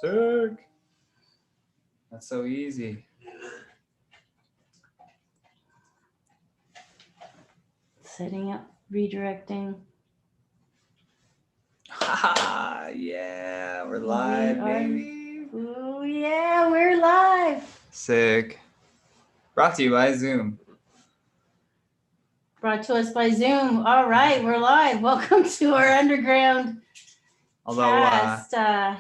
Sick. That's so easy. Setting up, redirecting. Yeah, we're live, baby. Oh yeah, we're live. Sick. Brought to you by Zoom. Brought to us by Zoom. All right, we're live. Welcome to our underground cast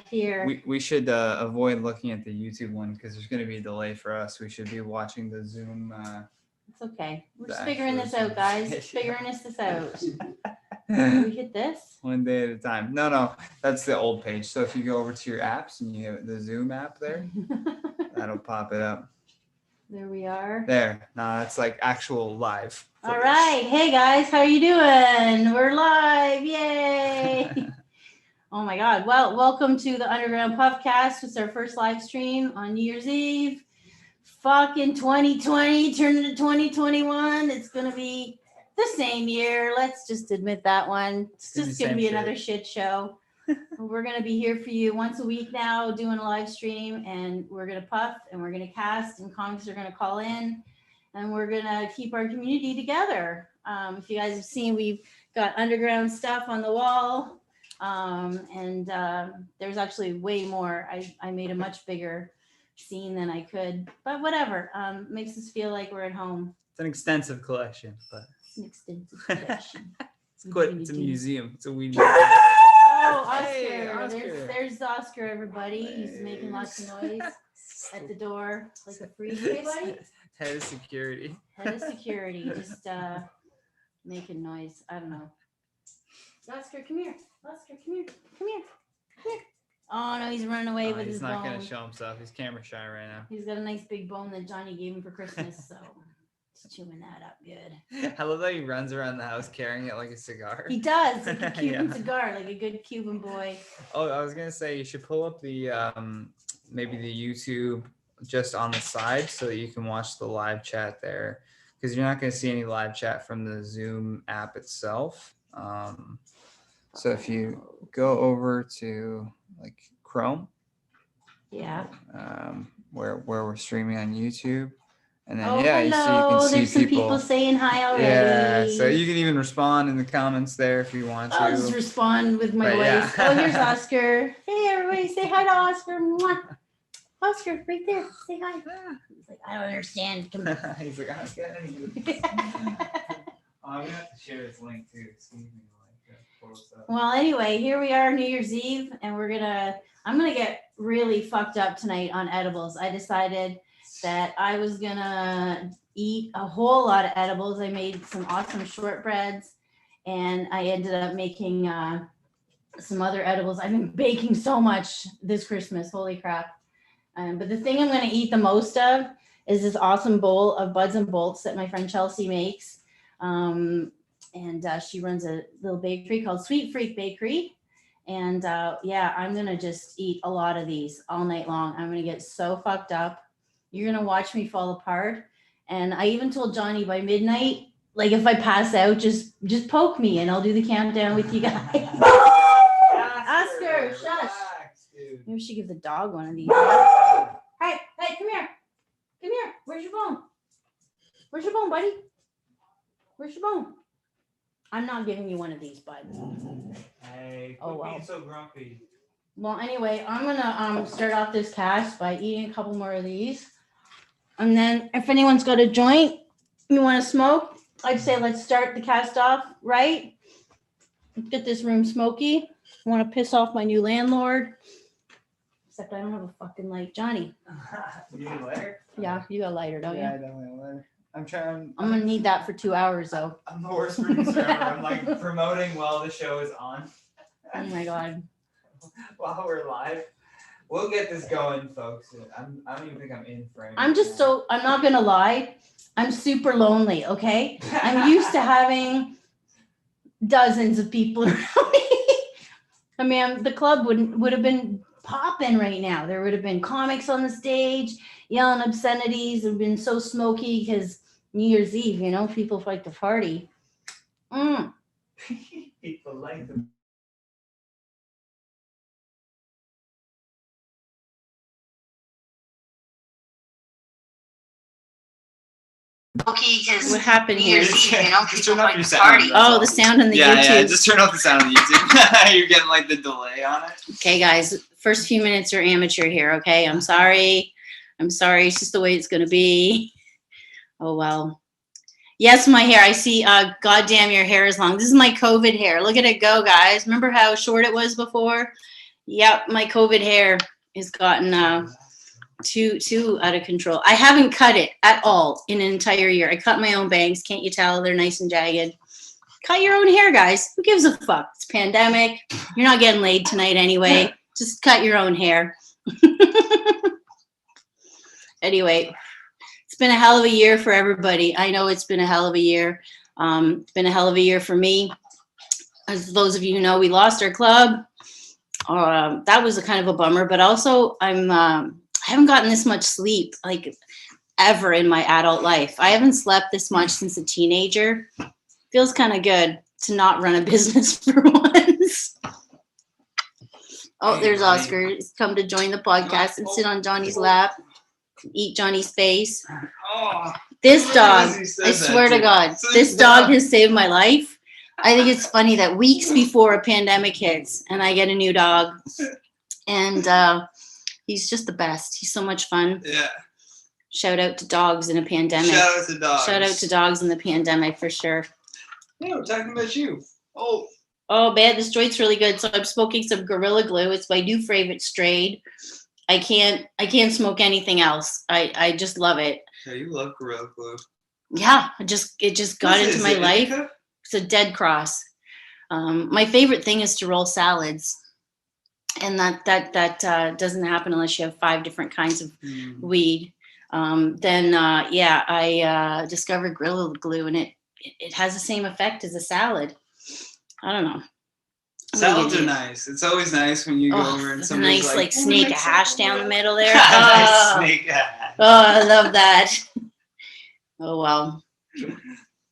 here. We should avoid looking at the YouTube one because there's going to be a delay for us. We should be watching the Zoom. It's okay. We're just figuring this out, guys. Figuring this out. We hit this? One day at a time. No, that's the old page. So if you go over to your apps and you have the Zoom app there, that'll pop it up. There we are. There. No, that's like actual live footage. All right. Hey, guys. How you doing? We're live. Yay. Oh, my God. Well, welcome to the Underground Puffcast. It's our first live stream on New Year's Eve. Fucking 2020 turned into 2021. It's going to be the same year. Let's just admit that one. It's just going to be another shit show. We're going to be here for you once a week now doing a live stream, and we're going to puff and we're going to cast, and comics are going to call in, and we're going to keep our community together. If you guys have seen, we've got underground stuff on the wall, and there's actually way more. I made a much bigger scene than I could, but whatever. Makes us feel like we're at home. It's an extensive collection, but it's an extensive collection. It's a museum. It's a weed. Oh, Oscar. Hey, Oscar. There's Oscar, everybody. He's making lots of noise at the door like a freak. Hey, buddy. Head of security. Head of security, just making noise. I don't know. Oscar, come here. Oscar, come here. Come here. Come here. Oh, no, he's running away with his bone. He's not going to show himself. He's camera shy right now. He's got a nice big bone that Johnny gave him for Christmas, so he's chewing that up good. I love that he runs around the house carrying it like a cigar. He does, like a Cuban cigar, like a good Cuban boy. Oh, I was going to say, you should pull up the, maybe the YouTube just on the side so that you can watch the live chat there, because you're not going to see any live chat from the Zoom app itself. So if you go over to like Chrome, yeah, where we're streaming on YouTube, and then hello. you can see there's some people saying hi already. Yeah, so you can even respond in the comments there if you want to. I'll just respond with my voice. Yeah. Oh, here's Oscar. Hey, everybody, say hi to Oscar. Mwah. Oscar, right there. Say hi. He's like, I don't understand. He's like, I don't get any. I'm gonna have to share this link too. Well, anyway, here we are, New Year's Eve, and I'm gonna get really fucked up tonight on edibles. I decided that I was gonna eat a whole lot of edibles. I made some awesome shortbreads, and I ended up making some other edibles. I've been baking so much this Christmas, holy crap. But the thing I'm gonna eat the most of is this awesome bowl of buds and bolts that my friend Chelsea makes. And she runs a little bakery called Sweet Freak Bakery. And yeah, I'm going to just eat a lot of these all night long. I'm going to get so fucked up. You're going to watch me fall apart. And I even told Johnny by midnight, like if I pass out, just poke me and I'll do the countdown with you guys. Oscar, shush. Maybe we should give the dog one of these. Hey, come here. Come here. Where's your bone? Where's your bone, buddy? Where's your bone? I'm not giving you one of these, bud. Hey, quit being so grumpy. Well, anyway, I'm gonna start off this cast by eating a couple more of these, and then if anyone's got a joint you want to smoke, I'd say let's start the cast off right. Let's get this room smoky. I want to piss off my new landlord. Except I don't have a fucking light, Johnny. You need a lighter? Yeah, you got a lighter, don't you? Yeah, I definitely have a lighter. I'm gonna need that for 2 hours though. I'm the worst producer ever. I'm like promoting while the show is on. Oh my god. While we're live. We'll get this going, folks. I don't even think I'm in frame. I'm not gonna lie. I'm super lonely, okay? I'm used to having dozens of people around me. I mean, the club would have been popping right now. There would have been comics on the stage yelling obscenities. It would have been so smoky because New Year's Eve, people like to party. People like to What happened here? Just turn off your sound. Oh, the sound on the YouTube. Yeah, just turn off the sound on the YouTube. You're getting like the delay on it. Okay, guys, first few minutes are amateur here, okay? I'm sorry. It's just the way it's going to be. Oh, well. Yes, my hair. I see. Goddamn, your hair is long. This is my COVID hair. Look at it go, guys. Remember how short it was before? Yep, my COVID hair has gotten too out of control. I haven't cut it at all in an entire year. I cut my own bangs. Can't you tell? They're nice and jagged. Cut your own hair, guys. Who gives a fuck? It's a pandemic. You're not getting laid tonight anyway. Just cut your own hair. Anyway, it's been a hell of a year for everybody. I know it's been a hell of a year. It's been a hell of a year for me. As those of you who know, we lost our club. That was a kind of a bummer, but also I haven't gotten this much sleep like ever in my adult life. I haven't slept this much since a teenager. Feels kind of good to not run a business for once. Oh, there's Oscar. He's come to join the podcast and sit on Johnny's lap, eat Johnny's face. This dog, I swear to God, this dog has saved my life. I think it's funny that weeks before a pandemic hits and I get a new dog, and he's just the best. He's so much fun. Yeah. Shout out to dogs in a pandemic. Shout out to dogs. Shout out to dogs in the pandemic for sure. Yeah, we're talking about you. Oh, man, this joint's really good. So I'm smoking some Gorilla Glue. It's my new favorite strain. I can't smoke anything else. I just love it. Yeah, you love Gorilla Glue. Yeah, it just got into my life. Indica? It's a dead cross. My favorite thing is to roll salads. And that doesn't happen unless you have 5 different kinds of weed. I discovered Gorilla Glue, and it has the same effect as a salad. I don't know. Salads are nice. It's always nice when you go over and somebody's nice, like snake a hash down the middle there. Snake a hash. Oh, I love that. Oh, well.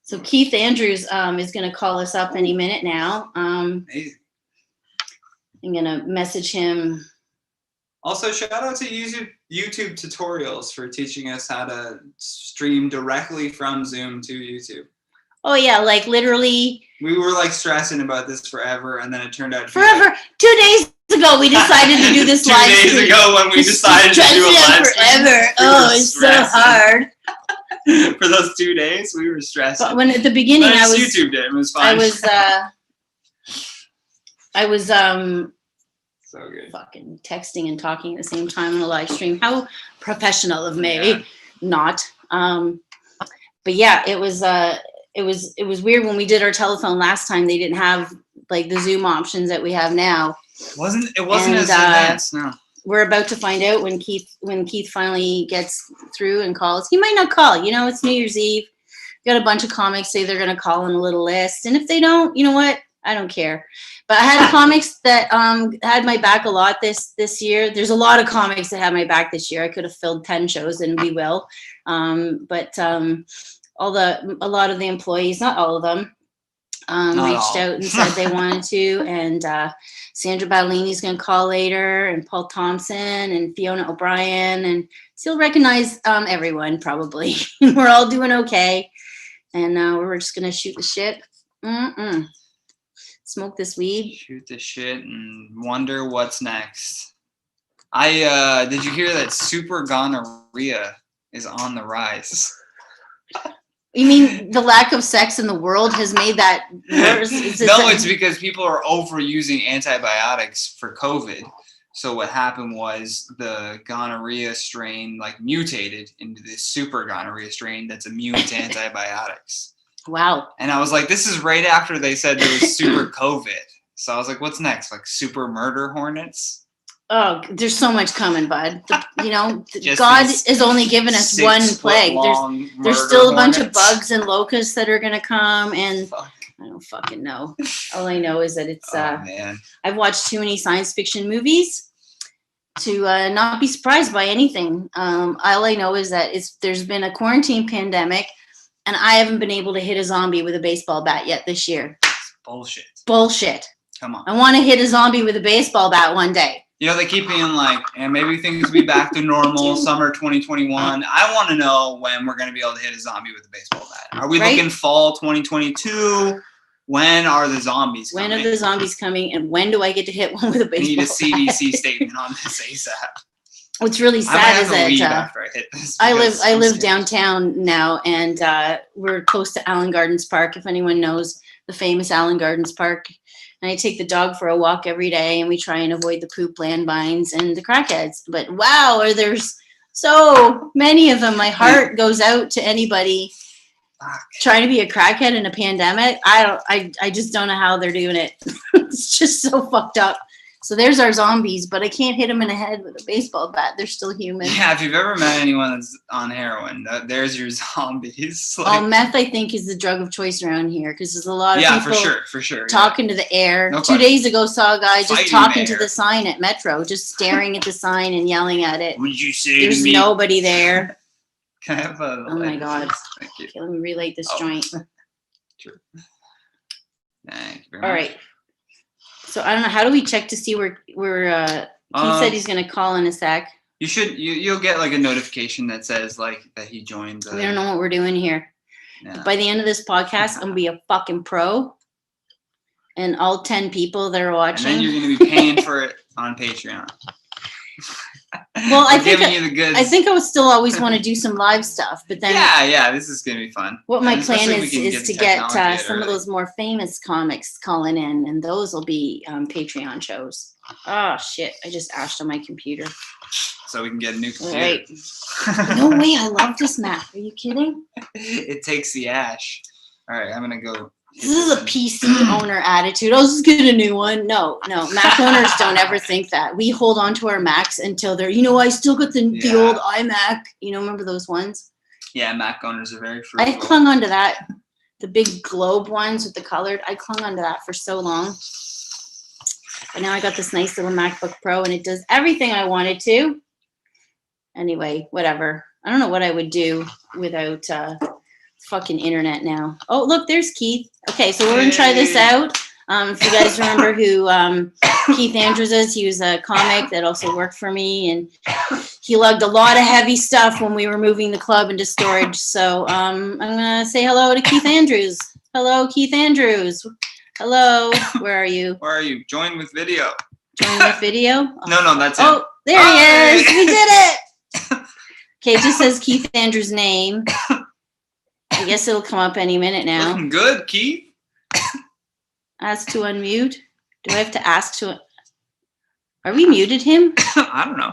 So Keith Andrews is going to call us up any minute now. Amazing. I'm going to message him. Also, shout out to YouTube tutorials for teaching us how to stream directly from Zoom to YouTube. Oh, yeah, like literally. We were like stressing about this forever, and then it turned out to forever. Like, 2 days ago, we decided to do this live stream. 2 days ago when we decided to do a live stream. Forever. Oh, it's so hard. For those 2 days, we were stressing. But when at the beginning, I was YouTubed it. It was fine. I was so good. Fucking texting and talking at the same time on a live stream. How professional of me. Not. But yeah, it was weird when we did our telephone last time. They didn't have like the Zoom options that we have now. It wasn't as advanced, no. We're about to find out when Keith finally gets through and calls. He might not call. You know, it's New Year's Eve. Got a bunch of comics say they're going to call in a little list. And if they don't, you know what? I don't care. But I had comics that had my back a lot this year. There's a lot of comics that had my back this year. I could have filled 10 shows, and we will. But a lot of the employees, not all of them, reached out and said they wanted to. And Sandra Battaglini is going to call later, and Paul Thompson and Fiona O'Brien, and so you'll recognize everyone probably. We're all doing okay, and we're just going to shoot the shit. Smoke this weed. Shoot the shit and wonder what's next. Did you hear that super gonorrhea is on the rise? You mean the lack of sex in the world has made that worse? It's because people are overusing antibiotics for COVID. So what happened was the gonorrhea strain like mutated into this super gonorrhea strain that's immune to antibiotics. Wow. And I was like, this is right after they said there was super COVID. So I was like, what's next? Like super murder hornets? Oh, there's so much coming, bud. God has only given us one plague. There's still a bunch of bugs and locusts that are going to come. And I don't fucking know. All I know is that it's, man. I've watched too many science fiction movies to not be surprised by anything. All I know is that there's been a quarantine pandemic, and I haven't been able to hit a zombie with a baseball bat yet this year. Bullshit. Bullshit. Come on. I want to hit a zombie with a baseball bat one day. You know, they keep being like, and maybe things will be back to normal, summer 2021. I want to know when we're going to be able to hit a zombie with a baseball bat. Are we looking fall 2022? When are the zombies coming? When are the zombies coming, and when do I get to hit one with a baseball bat? I need a CDC statement on this ASAP. What's really sad is that after I hit this I live downtown now, and we're close to Allen Gardens Park. If anyone knows the famous Allen Gardens Park, and I take the dog for a walk every day, and we try and avoid the poop landmines and the crackheads. But wow, there's so many of them. My heart goes out to anybody trying to be a crackhead in a pandemic. I just don't know how they're doing it. It's just so fucked up. So there's our zombies, but I can't hit them in the head with a baseball bat. They're still human. Yeah, if you've ever met anyone that's on heroin, there's your zombies. Like, meth, I think, is the drug of choice around here because there's a lot of people for sure. Talking to the air. No 2 days ago, saw a guy just talking to the sign at Metro, just staring at the sign and yelling at it. What did you say There's to me? nobody there. Can I have a Oh my God. Thank you. Okay, let me relight this joint. Sure. Thank you very much. All right. So I don't know. How do we check to see where Keith said he's going to call in a sec? You'll get like a notification that says like that he joined. We don't know what we're doing here. Yeah. By the end of this podcast, I'm going to be a fucking pro. And all 10 people that are watching. And then you're going to be paying for it on Patreon. Well, I think I would still always want to do some live stuff, but then this is gonna be fun. What my plan is to get some of those more famous comics calling in, and those will be Patreon shows. Oh shit! I just ashed on my computer. So we can get a new computer. Right. No way! I love this map. Are you kidding? It takes the ash. All right, I'm gonna go. This is a PC owner attitude. I'll just get a new one. No. Mac owners don't ever think that. We hold on to our Macs until they're, I still got the old iMac. Remember those ones? Yeah, Mac owners are very frugal. I clung onto that. The big globe ones with the colored. I clung onto that for so long. But now I got this nice little MacBook Pro, and it does everything I wanted to. Anyway, whatever. I don't know what I would do without fucking internet now. Oh, look, there's Keith. Okay, so we're gonna try this out. If you guys remember who Keith Andrews is, he was a comic that also worked for me, and he lugged a lot of heavy stuff when we were moving the club into storage. So I'm gonna say hello to Keith Andrews. Hello, Keith Andrews. Hello. Where are you? Where are you? Join with video. Join with video? Oh. No, that's it. Oh, there he is. We did it. Okay, it just says Keith Andrews' name. I guess it'll come up any minute now. Looking good, Keith. Ask to unmute. Do I have to ask to? Are we muted him? I don't know.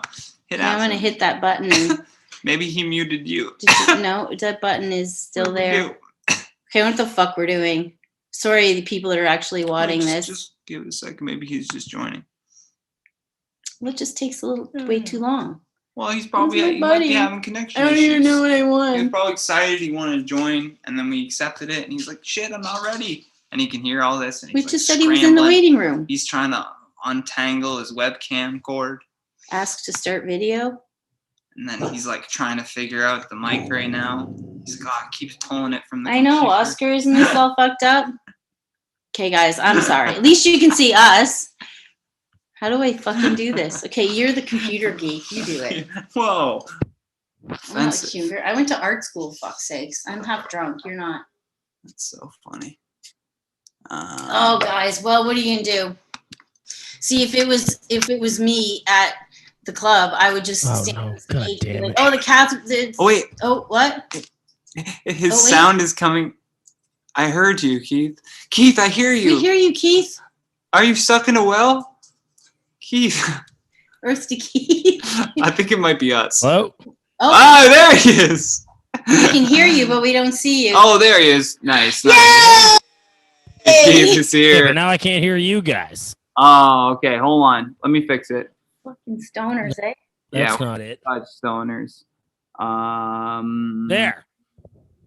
I'm gonna hit that button. And maybe he muted you. No, that button is still there. Okay, what the fuck we're doing? Sorry, the people that are actually watching this. Just give it a second. Maybe he's just joining. Well, it just takes way too long. Well, he might be having connection issues. I don't even know what I want. He was probably excited. He wanted to join, and then we accepted it, and he's like, shit, I'm not ready. And he can hear all this. And we just said he was in the waiting room. He's trying to untangle his webcam cord. Ask to start video. And then he's like trying to figure out the mic right now. He's like, it keeps pulling it from the I know, Oscar, isn't this all fucked up? Okay, guys, I'm sorry. At least you can see us. How do I fucking do this? Okay, you're the computer geek. You do it. Whoa. I went to art school, fuck's sakes. I'm half drunk. You're not. That's so funny. Oh, guys. Well, what are you gonna do? See, if it was me at the club, I would just stand on the stage and be like, oh, the cats. Oh, wait. Oh, what? His sound is coming. I heard you, Keith. Keith, I hear you. We hear you, Keith. Are you stuck in a well? Keith. Earth to Keith. I think it might be us. Hello? Oh, there he is. We can hear you, but we don't see you. Oh, there he is. Nice. Yay! Keith is here. Yeah, but now I can't hear you guys. Oh, okay. Hold on. Let me fix it. Fucking stoners, eh? That's not it. Stoners. There.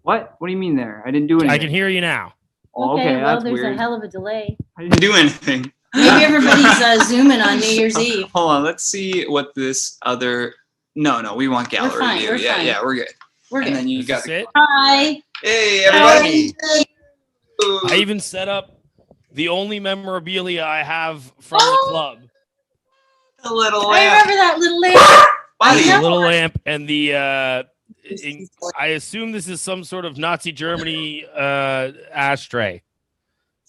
What? What do you mean there? I didn't do anything. I can hear you now. Oh, okay, well, that's there's weird. a hell of a delay. I didn't do anything. Maybe everybody's zooming on New Year's Eve. Hold on, let's see what this other. No, we want gallery fine, view. we're Yeah, fine. yeah, we're good. We're And good. then you got it. Hi. Hey, everybody. I even set up the only memorabilia I have from the club. A little I lamp. remember that little lamp. Buddy. I The know. little lamp and the I assume this is some sort of Nazi Germany ashtray.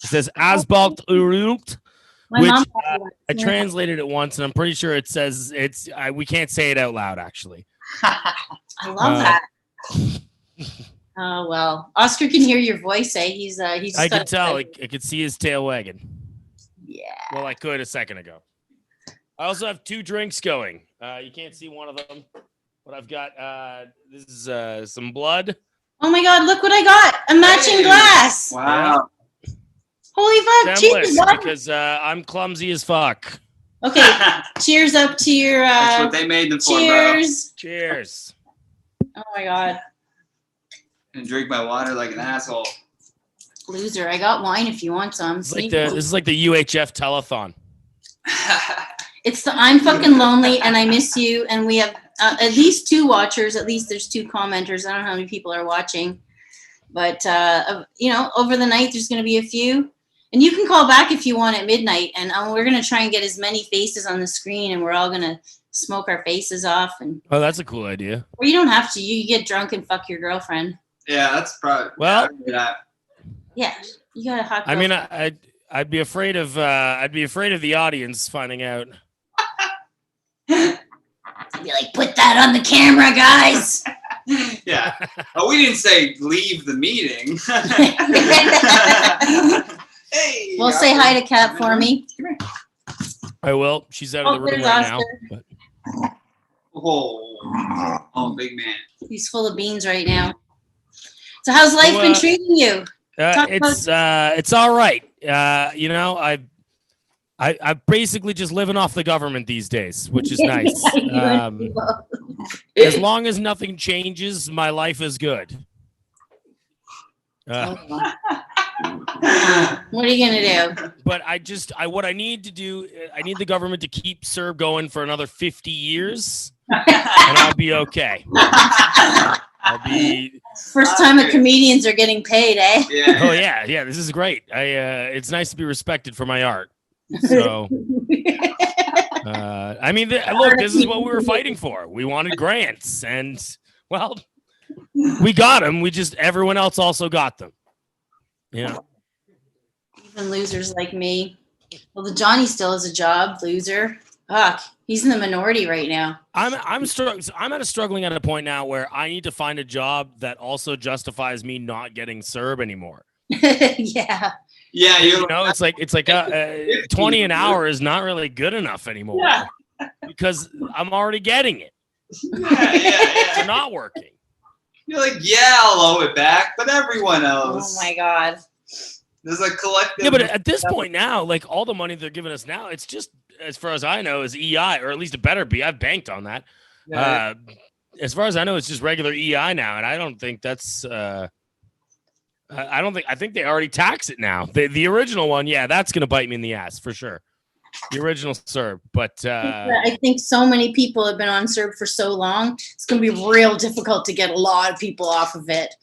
It says Asbalt Urult, My which mom I translated it once, and I'm pretty sure it says we can't say it out loud, actually. I love that. Oh well, Oscar can hear your voice. He's just I got could tell. I could see his tail wagging. Yeah. Well, I could a second ago. I also have 2 drinks going. You can't see one of them, but I've got this is some blood. Oh my God! Look what I got! A matching Hey. glass. Wow. Holy fuck! Stemless, Cheers! What? because I'm clumsy as fuck. Okay. Cheers up to your. That's what they made them for, bro. Cheers! Cheers. Oh my God, And drink my water like an asshole. loser! I got wine if you want some. This is like the UHF telethon. It's the I'm fucking lonely and I miss you, and we have at least 2 watchers. At least there's 2 commenters. I don't know how many people are watching, but over the night there's going to be a few, and you can call back if you want at midnight, and we're going to try and get as many faces on the screen, and we're all going to smoke our faces off, and Oh, that's a cool idea. or you don't have to. You get drunk and fuck your girlfriend. Yeah, that's probably. Well- yeah. Yeah, you got a hot. I mean, girlfriend. I'd be afraid of the audience finding out. Be like, put that on the camera, guys. Yeah. Oh, we didn't say leave the meeting. Hey. Well, say hi to Kat for me. I will. She's out of the room there's right now. Oscar. But Oh, big man. He's full of beans right now. So how's life So, been treating you? Talk it's all right. I'm basically just living off the government these days, which is nice. As long as nothing changes, my life is good. What are you gonna do? But what I need to do, I need the government to keep CERB going for another 50 years, and I'll be okay. I'll be. First time the comedians are getting paid, eh? Yeah. Oh yeah, this is great. It's nice to be respected for my art. So, I mean, look, this is what we were fighting for. We wanted grants, and well, we got them. Everyone else also got them. Yeah. Even losers like me. Well, the Johnny still has a job. Loser. Fuck. He's in the minority right now. I'm struggling at a point now where I need to find a job that also justifies me not getting CERB anymore. Yeah. Yeah, It's like 20 an hour is not really good enough anymore because I'm already getting it. Yeah. They're not working. You're like, yeah, I'll owe it back, but everyone else. Oh my God. There's a collective. Yeah, but at this point now, like all the money they're giving us now, it's just, as far as I know, is EI, or at least it better be. I've banked on that. Yeah. As far as I know, it's just regular EI now, and I don't think that's. I think they already tax it now. The original one, yeah, that's gonna bite me in the ass for sure. The original CERB, but I think so many people have been on CERB for so long. It's going to be real difficult to get a lot of people off of it.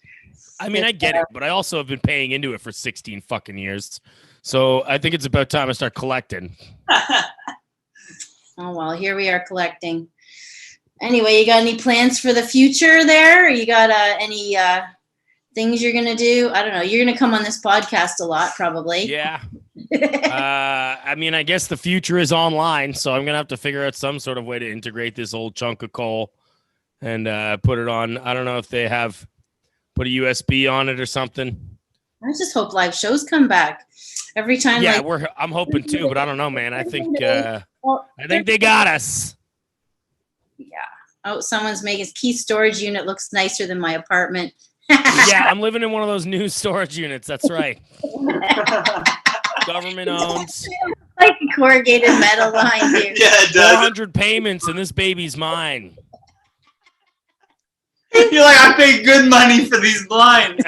I mean, I get it, but I also have been paying into it for 16 fucking years. So I think it's about time I start collecting. Oh, well, here we are collecting. Anyway, you got any plans for the future there? You got any things you're going to do? I don't know. You're going to come on this podcast a lot, probably. Yeah. I mean, I guess the future is online, so I'm going to have to figure out some sort of way to integrate this old chunk of coal and put it on. I don't know if they have put a USB on it or something. I just hope live shows come back every time. Yeah, like, I'm hoping too, but I don't know, man. I think they got us. Yeah. Oh, someone's making Keith's storage unit looks nicer than my apartment. Yeah, I'm living in one of those new storage units. That's right. Government owns. Like a corrugated metal behind you. Yeah, it does. 400 payments, and this baby's mine. You're like, I paid good money for these blinds.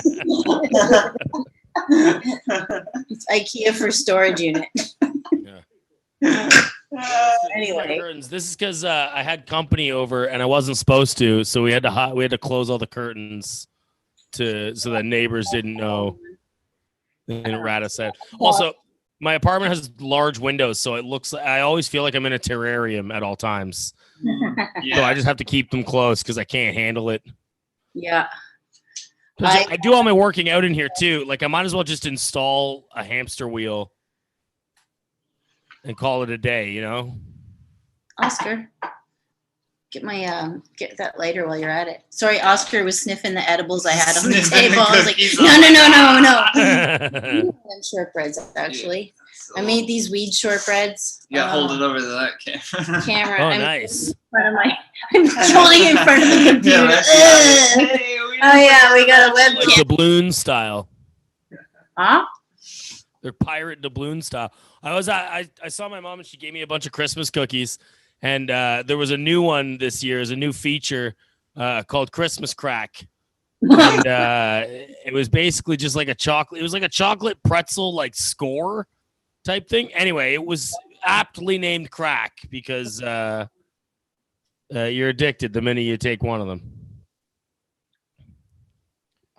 It's IKEA for storage unit. Anyway. Curtains. This is because I had company over and I wasn't supposed to, so we had to close all the curtains so that neighbors didn't know. They didn't rat us out. Also, my apartment has large windows, so it looks. I always feel like I'm in a terrarium at all times. Yeah. So I just have to keep them closed because I can't handle it. Yeah. 'Cause I do all my working out in here too. Like I might as well just install a hamster wheel and call it a day. You know. Oscar, get that lighter while you're at it. Sorry, Oscar was sniffing the edibles I had on the Sniffing the table. I was like, cookies no. yeah. Them shortbreads, actually. So, I made these weed shortbreads. you gotta hold it over to that camera. Camera. Oh, I'm nice. in front of I'm holding it in front of the computer. Yeah, Ugh. hey, Oh yeah, we got a Like webcam. doubloon style. Huh? They're pirate doubloon style. I saw my mom and she gave me a bunch of Christmas cookies, and there was a new one this year, is a new feature called Christmas Crack. And it was basically just like a chocolate. It was like a chocolate pretzel like score type thing. Anyway, it was aptly named Crack because you're addicted the minute you take one of them.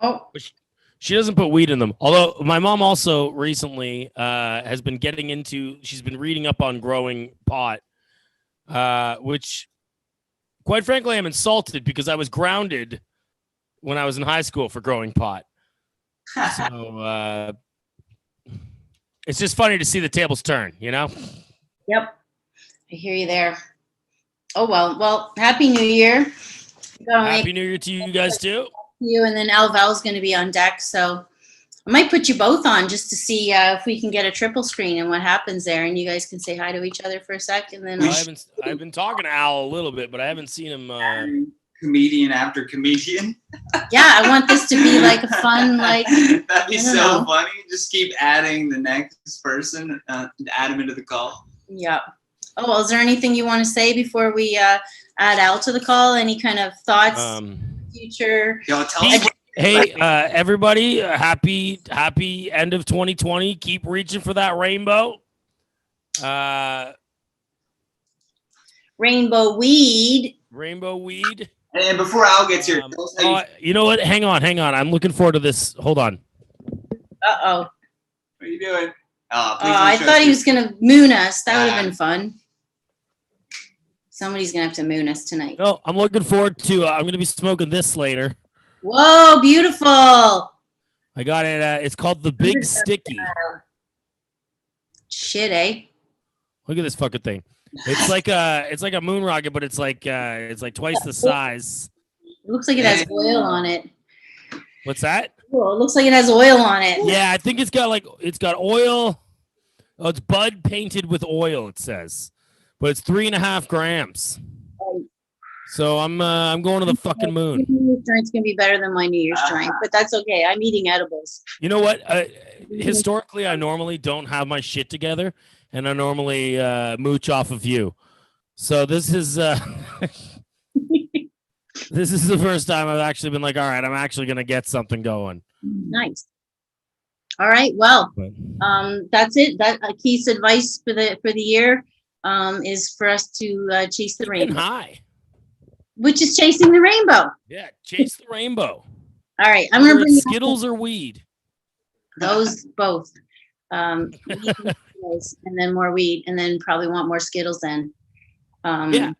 Oh, She doesn't put weed in them. Although my mom also recently has been she's been reading up on growing pot, which quite frankly, I'm insulted because I was grounded when I was in high school for growing pot. So it's just funny to see the tables turn, you know? yep. I hear you there. Oh well, Happy New Year. Happy New Year to you guys too. You and then Val's going to be on deck, so I might put you both on just to see if we can get a triple screen and what happens there, and you guys can say hi to each other for a sec, and then I've been talking to Al a little bit, but I haven't seen him. Comedian after comedian. yeah, I want this to be like a fun That'd be I so don't know. funny. Just keep adding the next person, add him into the call. yeah. Oh well, is there anything you want to say before we add Al to the call? Any kind of thoughts, future? Yo, tell us. Hey, everybody! Happy end of 2020. Keep reaching for that rainbow. Rainbow weed. Rainbow weed. And before Al gets here, tell us how You know what? Hang on. I'm looking forward to this. Hold on. Uh-oh. what are you doing? Please I don't thought he show was going to moon us. That would have Ah. been fun. Somebody's going to have to moon us tonight. No, I'm looking forward to. I'm going to be smoking this later. Whoa, beautiful. I got it. It's called the Big Sticky. Shit, eh? Look at this fucking thing. It's like a moon rocket, but it's like twice the size. It looks like it has oil on it. What's that? Cool. It looks like it has oil on it. Yeah, I think it's got oil. Oh, it's bud painted with oil. It says, but it's 3.5 grams. So I'm going to the fucking moon. New Year's joint's gonna be better than my New Year's joint, but that's okay. I'm eating edibles. You know what? Historically, I normally don't have my shit together, and I normally mooch off of you. So this is this is the first time I've actually been like, all right, I'm actually gonna get something going. Nice. All right. Well, that's it. That Keith's advice for the year is for us to chase the Getting rainbow, high. which is chasing the rainbow. Yeah, chase the rainbow. All right. I'm gonna Whether bring it's Skittles or weed. those both. Weed and then more weed, and then probably want more Skittles then. Yeah.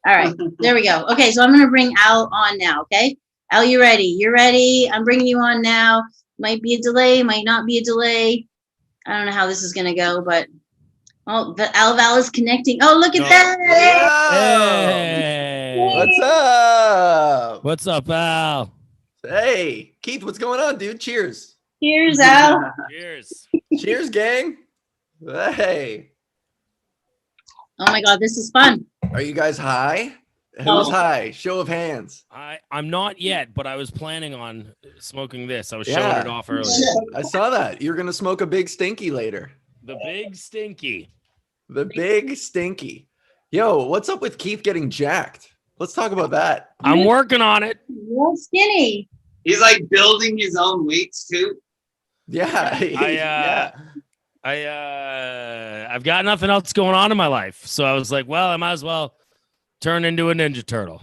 All right. There we go. Okay, so I'm gonna bring Al on now. Okay, Al, you ready? You're ready. I'm bringing you on now. Might be a delay, might not be a delay. I don't know how this is gonna go, but the Val is connecting. Oh, look at No. that! Hey. What's up? What's up, Al? Hey, Keith, what's going on, dude? Cheers. Here's Al. Cheers. Cheers, gang. Hey, Oh my God, this is fun. are you guys high? Who's Oh. high? Show of hands. I'm not yet, but I was planning on smoking this. I was showing Yeah. it off earlier. I saw that. You're going to smoke a big stinky later. The Big Stinky. The big stinky. Yo, what's up with Keith getting jacked? Let's talk about that. I'm working on it. Real skinny. He's like building his own weights too. Yeah. yeah. I've got nothing else going on in my life, so I was like, well, I might as well turn into a Ninja Turtle.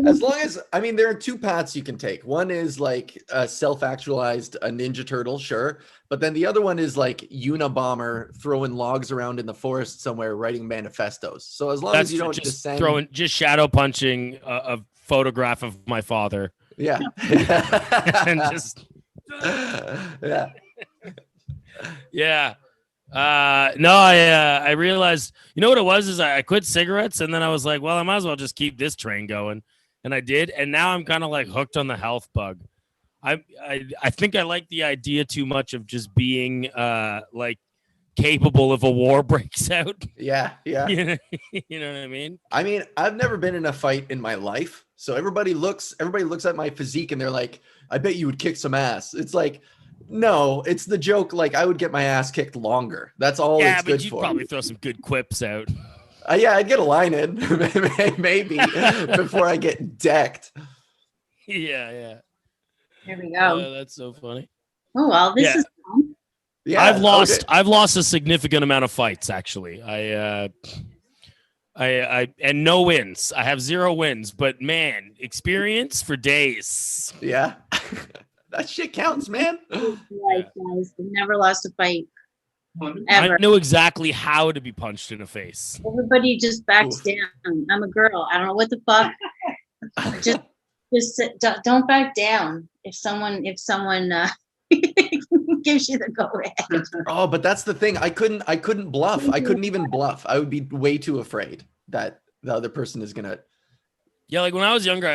As long as, I mean, there are two paths you can take. One is like a self-actualized a Ninja Turtle, sure, but then the other one is like Unabomber throwing logs around in the forest somewhere, writing manifestos. So as long as you don't just descend, just shadow punching a photograph of my father, yeah, and just yeah. yeah. No, I realized, you know what it was is I quit cigarettes, and then I was like, well, I might as well just keep this train going, and I did, and now I'm kind of like hooked on the health bug. I think I like the idea too much of just being like capable if a war breaks out. Yeah, yeah. You know what I mean? I mean, I've never been in a fight in my life, so everybody looks at my physique and they're like, "I bet you would kick some ass." It's like, no, it's the joke. Like I would get my ass kicked longer. That's all Yeah, it's but good you'd for. probably throw some good quips out. Yeah, I'd get a line in maybe before I get decked. Yeah. There we go. That's so funny. Oh well, this is fun. Yeah, I've lost okay. I've lost a significant amount of fights actually. I and no wins. I have 0 wins, but man, experience for days. Yeah. That shit counts, man. Life, guys. I've never lost a fight I ever. know exactly how to be punched in the face. Everybody just backs Oof. down. I'm a girl. I don't know what the fuck. just don't back down. If someone gives you the go ahead. Oh, but that's the thing. I couldn't bluff. I couldn't even bluff. I would be way too afraid that the other person is gonna. Yeah, like when I was younger,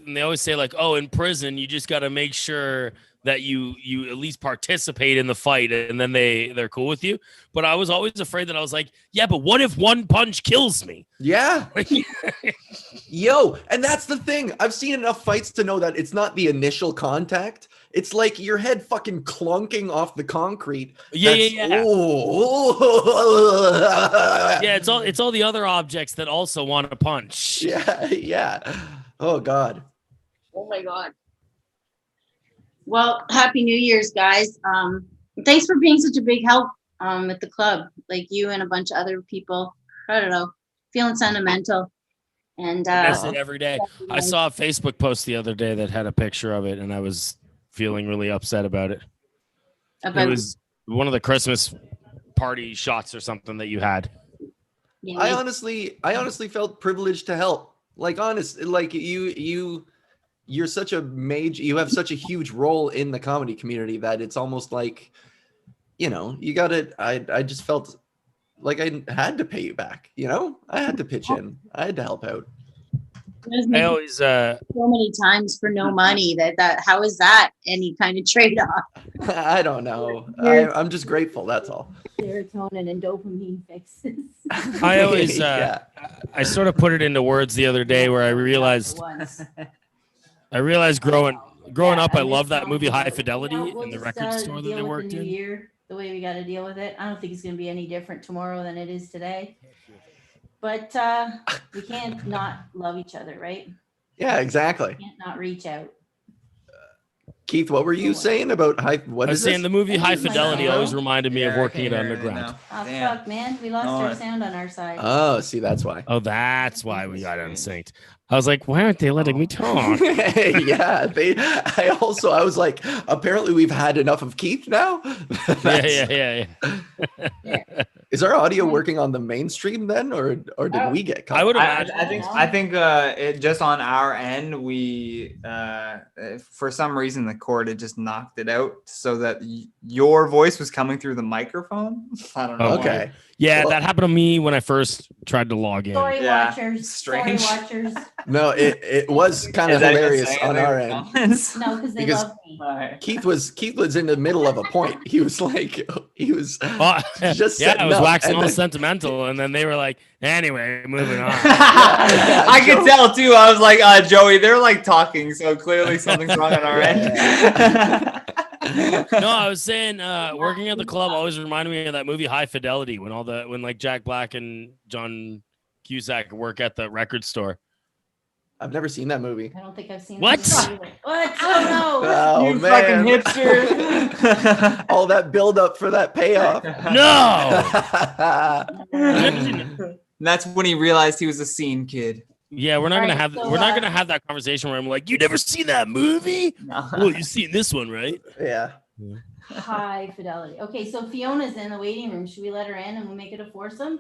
they always say like, oh, in prison, you just got to make sure that you at least participate in the fight, and then they're cool with you. But I was always afraid that I was like, yeah, but what if one punch kills me? Yeah. Yo, and that's the thing. I've seen enough fights to know that it's not the initial contact. It's like your head fucking clunking off the concrete. Yeah. Oh. Yeah, it's all the other objects that also want to punch. Yeah. Oh God. Oh my god. Well, happy New Year's, guys. Thanks for being such a big help at the club. Like you and a bunch of other people. I don't know, feeling sentimental. And I miss it every day. I saw a Facebook post the other day that had a picture of it, and I was feeling really upset about it. It was one of the Christmas party shots or something that you had. Yeah, I honestly felt privileged to help. Like like you're such a you have such a huge role in the comedy community that it's almost like, you gotta, I just felt like I had to pay you back, I had to pitch in. I had to help out. I always so many times for no money that how is that any kind of trade-off? I don't know. I'm just grateful. That's all. Serotonin and dopamine fixes. I always Yeah. I sort of put it into words the other day where I realized growing up, I love that movie High Fidelity in the record store that they worked in. Year, the way we got to deal with it. I don't think it's going to be any different tomorrow than it is today. But we can't not love each other, right? Yeah, exactly. We can't not reach out. Keith, what were you saying about I was saying the movie High Fidelity Hello? always reminded me of I working can't at hear it Underground. now. Oh, Damn. fuck, man. We lost our sound on our side. Oh, see, that's why. Oh, that's why we got unsynced. I was like, why aren't they letting me talk? Yeah, I was like, apparently we've had enough of Keith now. Yeah. Is our audio working on the mainstream then, or did we get cut? I would I imagine. I think it just on our end, we for some reason the cord had just knocked it out so that your voice was coming through the microphone. I don't know. Oh, Okay. Yeah, Well- that happened to me when I first tried to log in. Story Yeah, watchers. strange. Story watchers. No, it was kind of Is that even hilarious saying on in our the end. comments? No, because they Because- love me. Alright. Keith was in the middle of a point. He was Oh, just yeah, I setting was up, waxing and all then- sentimental, and then they were like, anyway, moving on. I could tell too. I was like, Joey, they're like talking, so clearly something's wrong on our end. No, I was saying working at the club always reminded me of that movie High Fidelity when like Jack Black and John Cusack work at the record store. I've never seen that movie. I don't think I've seen What? that either. What? Oh no. Oh You man, fucking hipster. all that build up for that payoff. No. That's when he realized he was a scene kid. Yeah, we're not All gonna right, have so, we're not gonna have that conversation where I'm like, you never seen that movie? Well, you've seen this one, right? Yeah. High fidelity. Okay, so Fiona's in the waiting room. Should we let her in and we'll make it a foursome?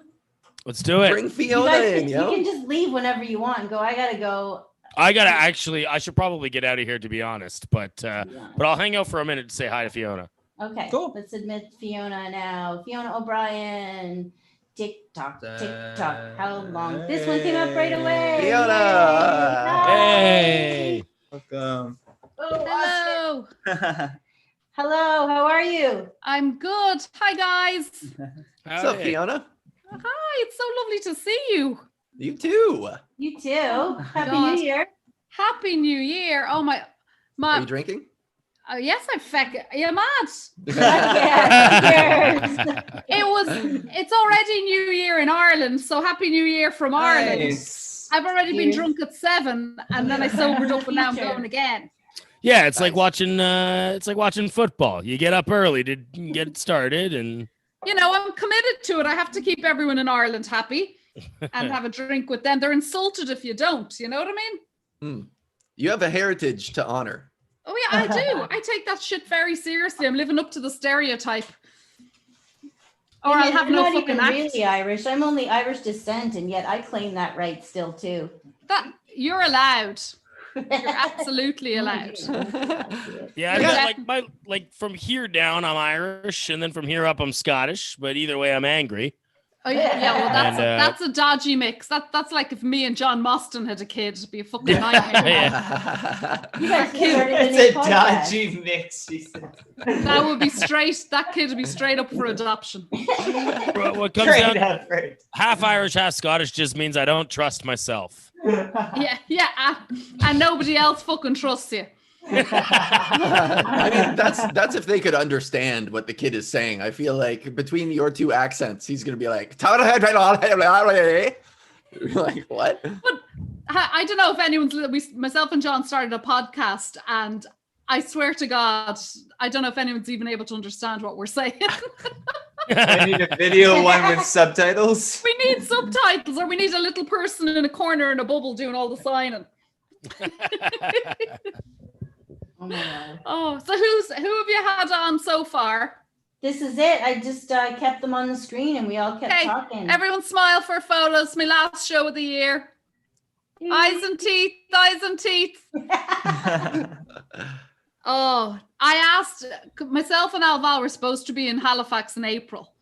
Let's do it. Bring You Fiona guys in, you yo. can just leave whenever you want and go, I gotta go. I should probably get out of here to be honest, but I'll hang out for a minute to say hi to Fiona. Okay, Cool. let's admit Fiona now. Fiona O'Brien. Tick tock, tick tock. How long? This one came up right away. Fiona. Hey. Welcome. Oh, Hello. hello, how are you? I'm good. Hi, guys. What's up, Fiona? Hi. It's so lovely to see you. You too. You too. Happy God. New Year. Happy New Year. Oh, Are my. you drinking? Yes, I'm feck. Are you mad? It's already New Year in Ireland. So Happy New Year from Ireland. Nice. I've already been Cheers. drunk at 7 and then I sobered up and now I'm Future. going again. Yeah, it's like Nice. watching football. You get up early to get it started, and You know, I'm committed to it. I have to keep everyone in Ireland happy and have a drink with them. They're insulted if you don't. You know what I mean? You have a heritage to honor. Oh yeah, I do. I take that shit very seriously. I'm living up to the stereotype. Or I'll have I'm no not fucking even act. really Irish. I'm only Irish descent, and yet I claim that right still too. That you're allowed. You're absolutely allowed. yeah, Yeah. like from here down, I'm Irish, and then from here up, I'm Scottish. But either way, I'm angry. Oh yeah, well And, that's a dodgy mix. That's like if me and John Mostyn had a kid, it'd be a fucking nightmare. You guys started a It's new a podcast. dodgy mix, she said. That would be straight. That kid would be straight up for adoption. What comes Straight down, up, right. half Irish, half Scottish, just means I don't trust myself. Yeah, and nobody else fucking trusts you. I mean, that's if they could understand what the kid is saying. I feel like between your two accents, he's gonna be like, like what? But I don't know if anyone's. Myself and John started a podcast, and I swear to God, I don't know if anyone's even able to understand what we're saying. I need a video one with subtitles. We need subtitles, or we need a little person in a corner in a bubble doing all the signing. Oh my God. Oh, so who have you had on so far? This is it. I just kept them on the screen, and we all kept Okay, talking. everyone smile for photos. My last show of the year. Eyes and teeth, eyes and teeth. Oh, I asked myself and Alval were supposed to be in Halifax in April.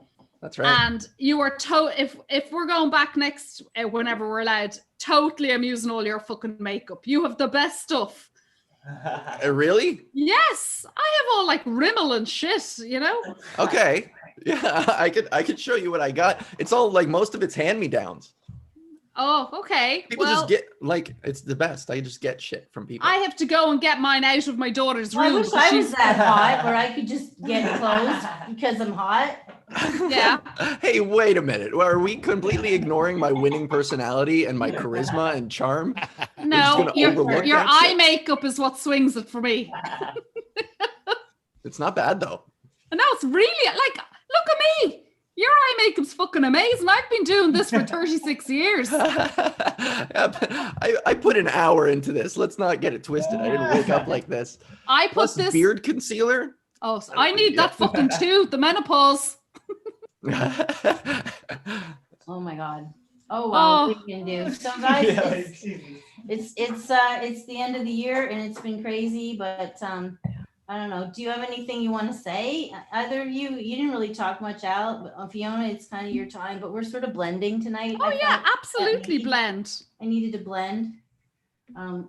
That's right. And you were if we're going back next whenever we're allowed, totally I'm using all your fucking makeup. You have the best stuff. Really? Yes, I have all like Rimmel and shit, you know? Okay. Yeah, I could show you what I got. It's all like most of it's hand-me-downs. Oh, okay. People Well, just get like it's the best. I just get shit from people. I have to go and get mine out of my daughter's I room. wish because I was she's- that hot, where I could just get clothes because I'm hot. Yeah. Hey, wait a minute. Are we completely ignoring my winning personality and my charisma and charm? No, gonna overlook your that eye shit? makeup is what swings it for me. It's not bad though. And now it's really like, look at me. Your eye makeup's fucking amazing. I've been doing this for 36 years. I put an hour into this. Let's not get it twisted. I didn't wake up like this. I put Plus this. beard concealer. Oh, so I need that fucking too. The menopause. Oh my God. Oh wow, what we can do. So guys, it's the end of the year, and it's been crazy, but I don't know. Do you have anything you want to say? Either of you didn't really talk much out, but Fiona, it's kind of your time, but we're sort of blending tonight. Oh I yeah, felt absolutely that blend. I needed to blend.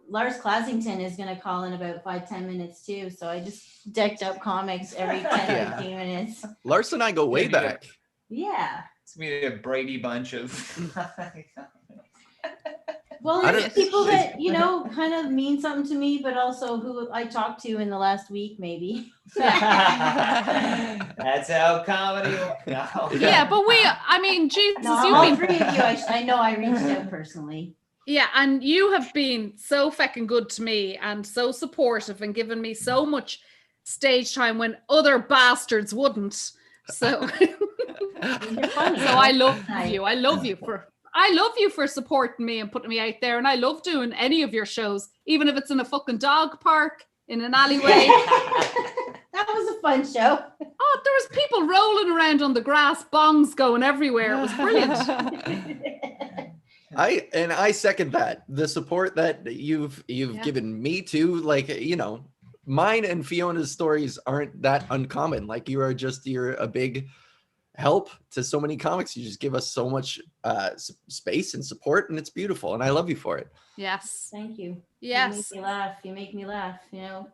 Lars Classington is going to call in about 5-10 minutes too, so I just decked up comics every 10-15 minutes. Lars and I go way back. Yeah. It's gonna be a Brady bunch of. Well, I there's don't- people that, kind of mean something to me, but also who I talked to in the last week, maybe. That's how comedy works. No. Yeah, but Jesus, No, you've all been three of you, I know I reached out personally. Yeah, and you have been so fucking good to me and so supportive and given me so much stage time when other bastards wouldn't. So, You're funny. so I love Nice. you. I love you for supporting me and putting me out there. And I love doing any of your shows, even if it's in a fucking dog park, in an alleyway. That was a fun show. Oh, there was people rolling around on the grass, bongs going everywhere. It was brilliant. I second that. The support that you've Yeah. given me too, like, you know, mine and Fiona's stories aren't that uncommon. Like you're a big help to so many comics. You just give us so much space and support, and it's beautiful, and I love you for it. Yes. Thank you. Yes. You make me laugh. You make me laugh, you know.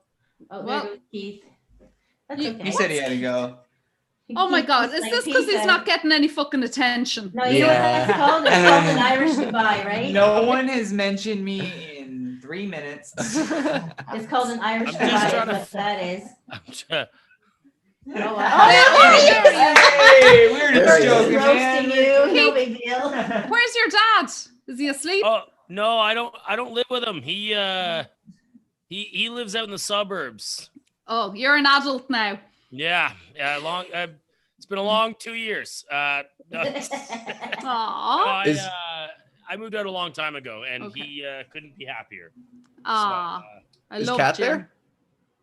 Oh, Well, there goes Keith. That's you- okay. He said he had to go. Oh my Keith God. was Is like this because Keith he's not getting any fucking attention? No, you know what that's called? It's called an Irish goodbye, right? No one has mentioned me in 3 minutes. It's called an Irish I'm just goodbye. trying to- What that is. I'm trying- Oh, there wow. he is. Hey, we were There just he is. joking, man. Roasting you. No big deal. Where's your dad? Is he asleep? Oh no, I don't live with him. He lives out in the suburbs. Oh, you're an adult now. Yeah. It's been a long 2 years. No, Aw. I moved out a long time ago, and Okay. he couldn't be happier. Aw. I Is love Kat Jim. there?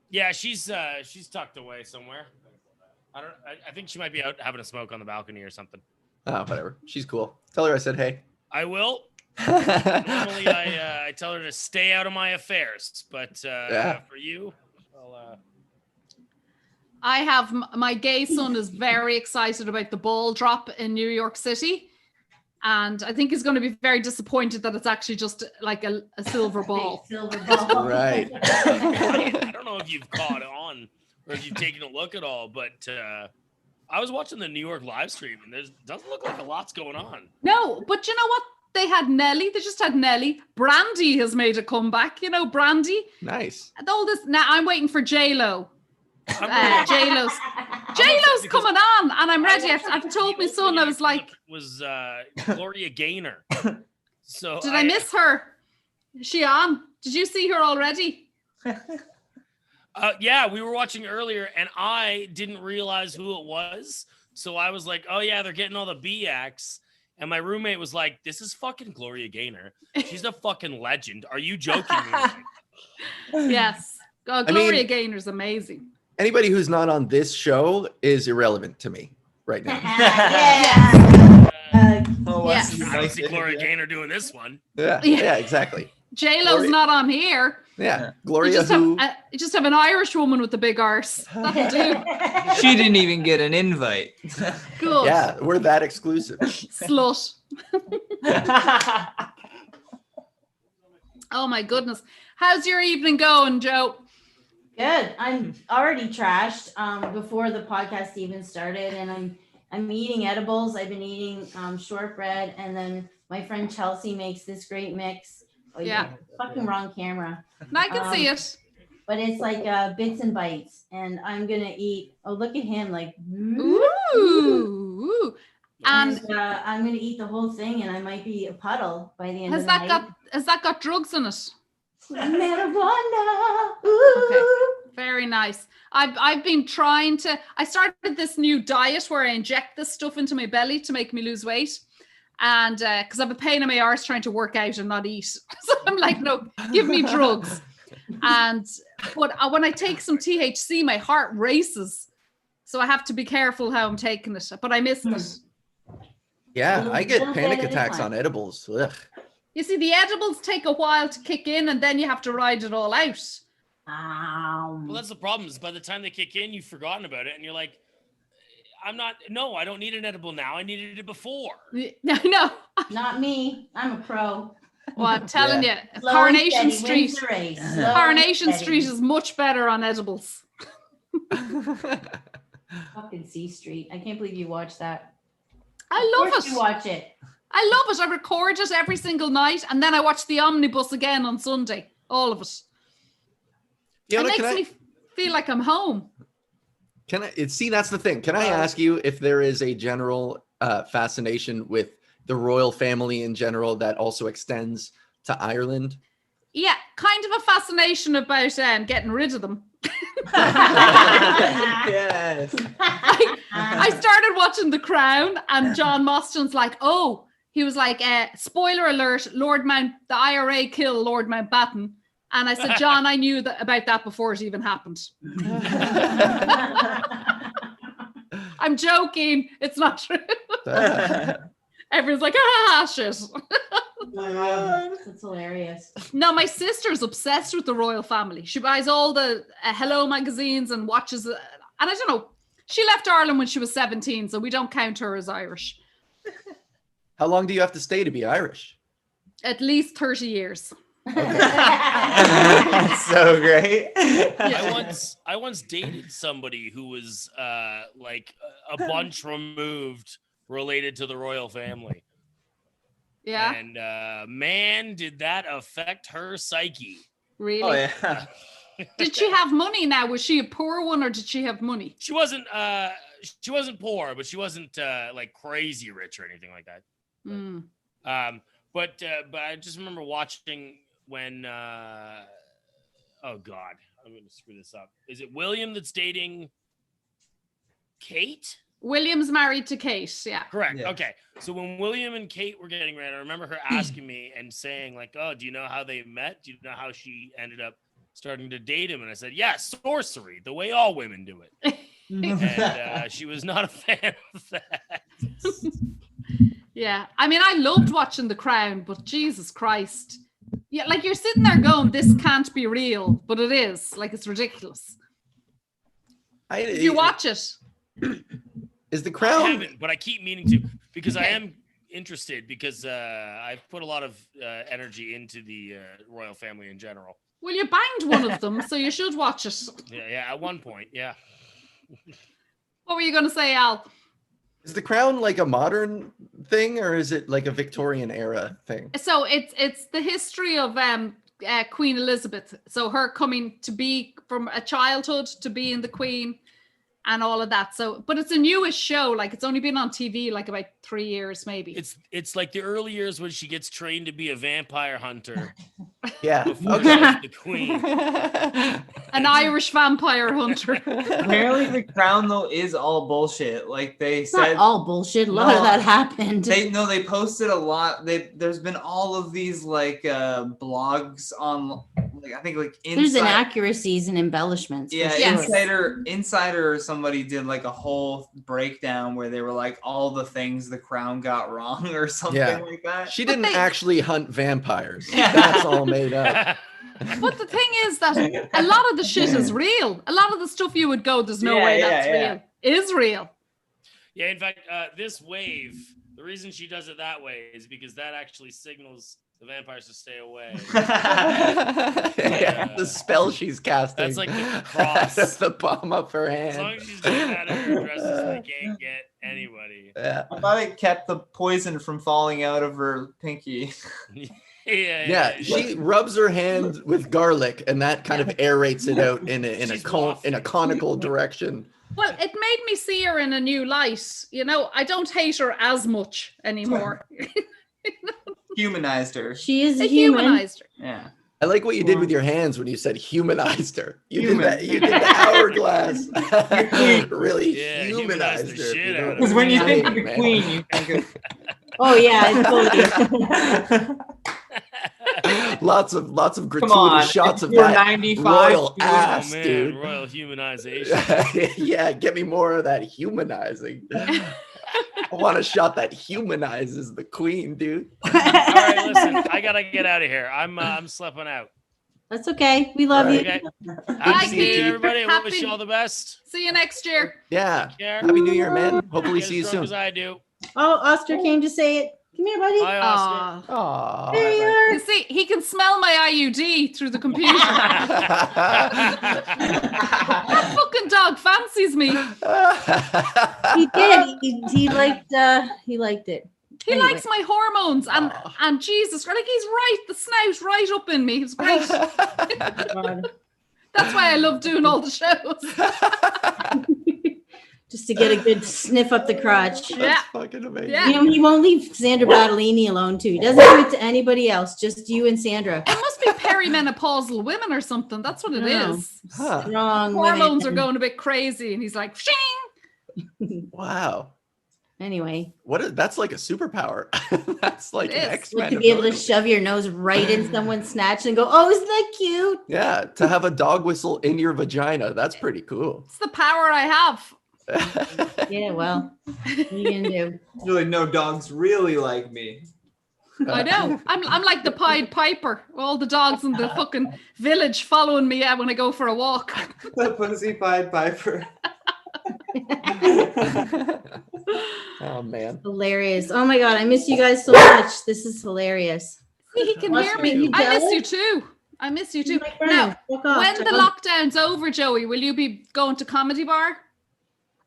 Yeah, she's tucked away somewhere. I think she might be out having a smoke on the balcony or something. Oh, whatever. She's cool. Tell her I said hey. I will. Normally, I tell her to stay out of my affairs, but Yeah. for you, well, I have my gay son is very excited about the ball drop in New York City. And I think he's going to be very disappointed that it's actually just like a silver ball. Silver ball. Right. I don't know if you've caught on or if you've taken a look at all, but I was watching the New York live stream, and there doesn't look like a lot's going on. No, but you know what? They had Nelly. They just had Nelly. Brandy has made a comeback. You know, Brandy. Nice. And all this. Now I'm waiting for J-Lo. I'm J-Lo's because coming on, and I'm ready. I've told my son, I was like, was Gloria Gaynor. So did I miss her? Is she on? Did you see her already? Yeah, we were watching earlier, and I didn't realize who it was. So I was like, "Oh yeah, they're getting all the B acts." And my roommate was like, "This is fucking Gloria Gaynor. She's a fucking legend. Are you joking me?" Yes. Gloria Gaynor's amazing. Anybody who's not on this show is irrelevant to me right now. Yeah. Oh, Yes. what's I don't see Gloria Gaynor doing this one. Yeah, exactly. J-Lo's Gloria- not on here. Yeah, You Gloria just, who you just have an Irish woman with the big arse. That'll do. She didn't even get an invite. Good. yeah, we're that exclusive. Slut. Oh my goodness. How's your evening going, Joe? Good. I'm already trashed before the podcast even started, and I'm eating edibles. I've been eating shortbread, and then my friend Chelsea makes this great mix. Oh, Yeah. fucking wrong camera. And I can see it. But it's like bits and bites, and I'm gonna eat. Oh, look at him! Like, Ooh. And and I'm gonna eat the whole thing, and I might be a puddle by the end has of the night. that got drugs in it? Marijuana. Ooh. Okay. Very nice. I've been trying to. I started this new diet where I inject this stuff into my belly to make me lose weight, and because I have a pain in my arse trying to work out and not eat, so I'm like, no, give me drugs. But when I take some THC, my heart races, so I have to be careful how I'm taking it. But I missed it. Yeah, I get Little panic bit at a attacks time. on edibles. Ugh. You see, the edibles take a while to kick in, and then you have to ride it all out. Well, that's the problem. Is by the time they kick in, you've forgotten about it, and you're like, I don't need an edible now. I needed it before. No. Not me. I'm a pro. Well, I'm telling you, Slow Coronation and steady Street. wins the race. Slow and Coronation steady. Street is much better on edibles. Fucking C Street. I can't believe you watched that. I Of love course it. You watch it. I love it. I record it every single night, and then I watch the omnibus again on Sunday. All of it. Fiona, It makes me feel like I'm home. see, that's the thing. Can I ask you if there is a general fascination with the royal family in general that also extends to Ireland? Yeah, kind of a fascination about getting rid of them. Yes. I started watching The Crown, and John Mostyn's like, oh, he was like, spoiler alert, the IRA kill Lord Mountbatten. And I said, John, I knew about that before it even happened. I'm joking. It's not true. Everyone's like, shit. That's hilarious. No, my sister's obsessed with the royal family. She buys all the Hello magazines and watches and I don't know. She left Ireland when she was 17, so we don't count her as Irish. How long do you have to stay to be Irish? At least 30 years. That's so great. I once dated somebody who was like a bunch removed related to the royal family. Yeah. And man, did that affect her psyche. Really? Oh yeah. Did she have money now? Was she a poor one or did she have money? She wasn't poor, but she wasn't like crazy rich or anything like that. Mm. But I just remember watching when oh god, I'm gonna screw this up. Is it William that's dating Kate? William's married to Kate, yeah. Correct. Yeah. Okay. So when William and Kate were getting married, I remember her asking me and saying like, "Oh, do you know how they met? Do you know how she ended up starting to date him?" And I said, "Yeah, sorcery, the way all women do it." And she was not a fan of that. Yeah. I mean, I loved watching The Crown, but Jesus Christ. Yeah, like you're sitting there going, this can't be real, but it is. Like, it's ridiculous. Did you watch it? Is The I Crown? haven't, but I keep meaning to because I am interested because I've put a lot of energy into the royal family in general. Well, you banged one of them, so you should watch it. Yeah, at one point, yeah. What were you going to say, Al? Is The Crown like a modern thing, or is it like a Victorian era thing? So it's the history of Queen Elizabeth. So her coming to be from a childhood to being the Queen and all of that. So, but it's a newish show. Like it's only been on TV like about 3 years, maybe. It's like the early years when she gets trained to be a vampire hunter. Yeah. Before Okay. she's the queen. An Irish vampire hunter. Apparently, The Crown though is all bullshit. Like they It's said, not all bullshit. A lot of that happened. they posted a lot. There's been all of these like blogs on like I think like There's inaccuracies and embellishments. for Yeah, sure. Insider or somebody did like a whole breakdown where they were like all the things The Crown got wrong or something Yeah. like that. She didn't they- actually hunt vampires. Yeah. That's all made up. But the thing is that a lot of the shit is real. A lot of the stuff you would go, there's no way that's real. Is real. Yeah, in fact, this wave, the reason she does it that way is because that actually signals the vampires to stay away. Yeah, the spell she's casting. That's like the cross. That's the palm of her As long hand. as she's doing that in her dresses, they can't get anybody. Yeah. I thought it kept the poison from falling out of her pinky. Yeah, she rubs her hand with garlic, and that kind of aerates it out in a She's conical direction. Well, it made me see her in a new light. You know, I don't hate her as much anymore. Humanized her. She is a It human. humanized her. Yeah. I like what you did with your hands when you said humanized her. You Human. did that. You did the hourglass. Really Yeah, humanized humanized the her. shit you know out what of I Because when you mean, think of the man. queen, you think of Oh yeah, totally. Lots of come on, gratuitous shots if of you're that 95, royal you- ass, Oh man, dude. royal humanization. Yeah, get me more of that humanizing. I want a shot that humanizes the queen, dude. All right, listen, I gotta get out of here. I'm slipping out. That's okay. We love you. Okay. Bye, Happy New Keith. Year, everybody. I wish Happy- you all the best. See you next year. Yeah. Care. Happy New Year, man. Hopefully Get see you as drunk soon. as I do. Oh, Oscar came to say it. Come here, buddy. Bye, Oscar. Aw. Aw. There you are. You see, he can smell my IUD through the computer. That fucking dog fancies me. He did. He liked it. He Anyway. likes my hormones and Jesus, like he's right, the snout right up in me. It's great. That's why I love doing all the shows. just to get a good sniff up the crotch. Yeah. That's fucking amazing. Yeah. You know, he won't leave Sandra Battaglini alone too. He doesn't do it to anybody else, just you and Sandra. It must be perimenopausal women or something. That's what it No. is. Huh. Strong Hormones women. are going a bit crazy, and he's like, "Shing!" Wow. Anyway, That's like a superpower. That's like It an is. X-Men like to be able to ability. shove your nose right in someone's snatch and go, "Oh, isn't that cute?" Yeah, to have a dog whistle in your vagina. That's pretty cool. It's the power I have. Yeah, well, what are you gonna do? Really, no dogs really like me. I know. I'm like the Pied Piper. All the dogs in the fucking village following me out when I go for a walk. The pussy Pied Piper. Oh man. Hilarious! Oh my god, I miss you guys so much. This is hilarious. See, he can Must hear be me. you I miss jealous? you too. I miss you too. My friend, Now, fuck off, when the John. lockdown's over, Joey, will you be going to Comedy Bar?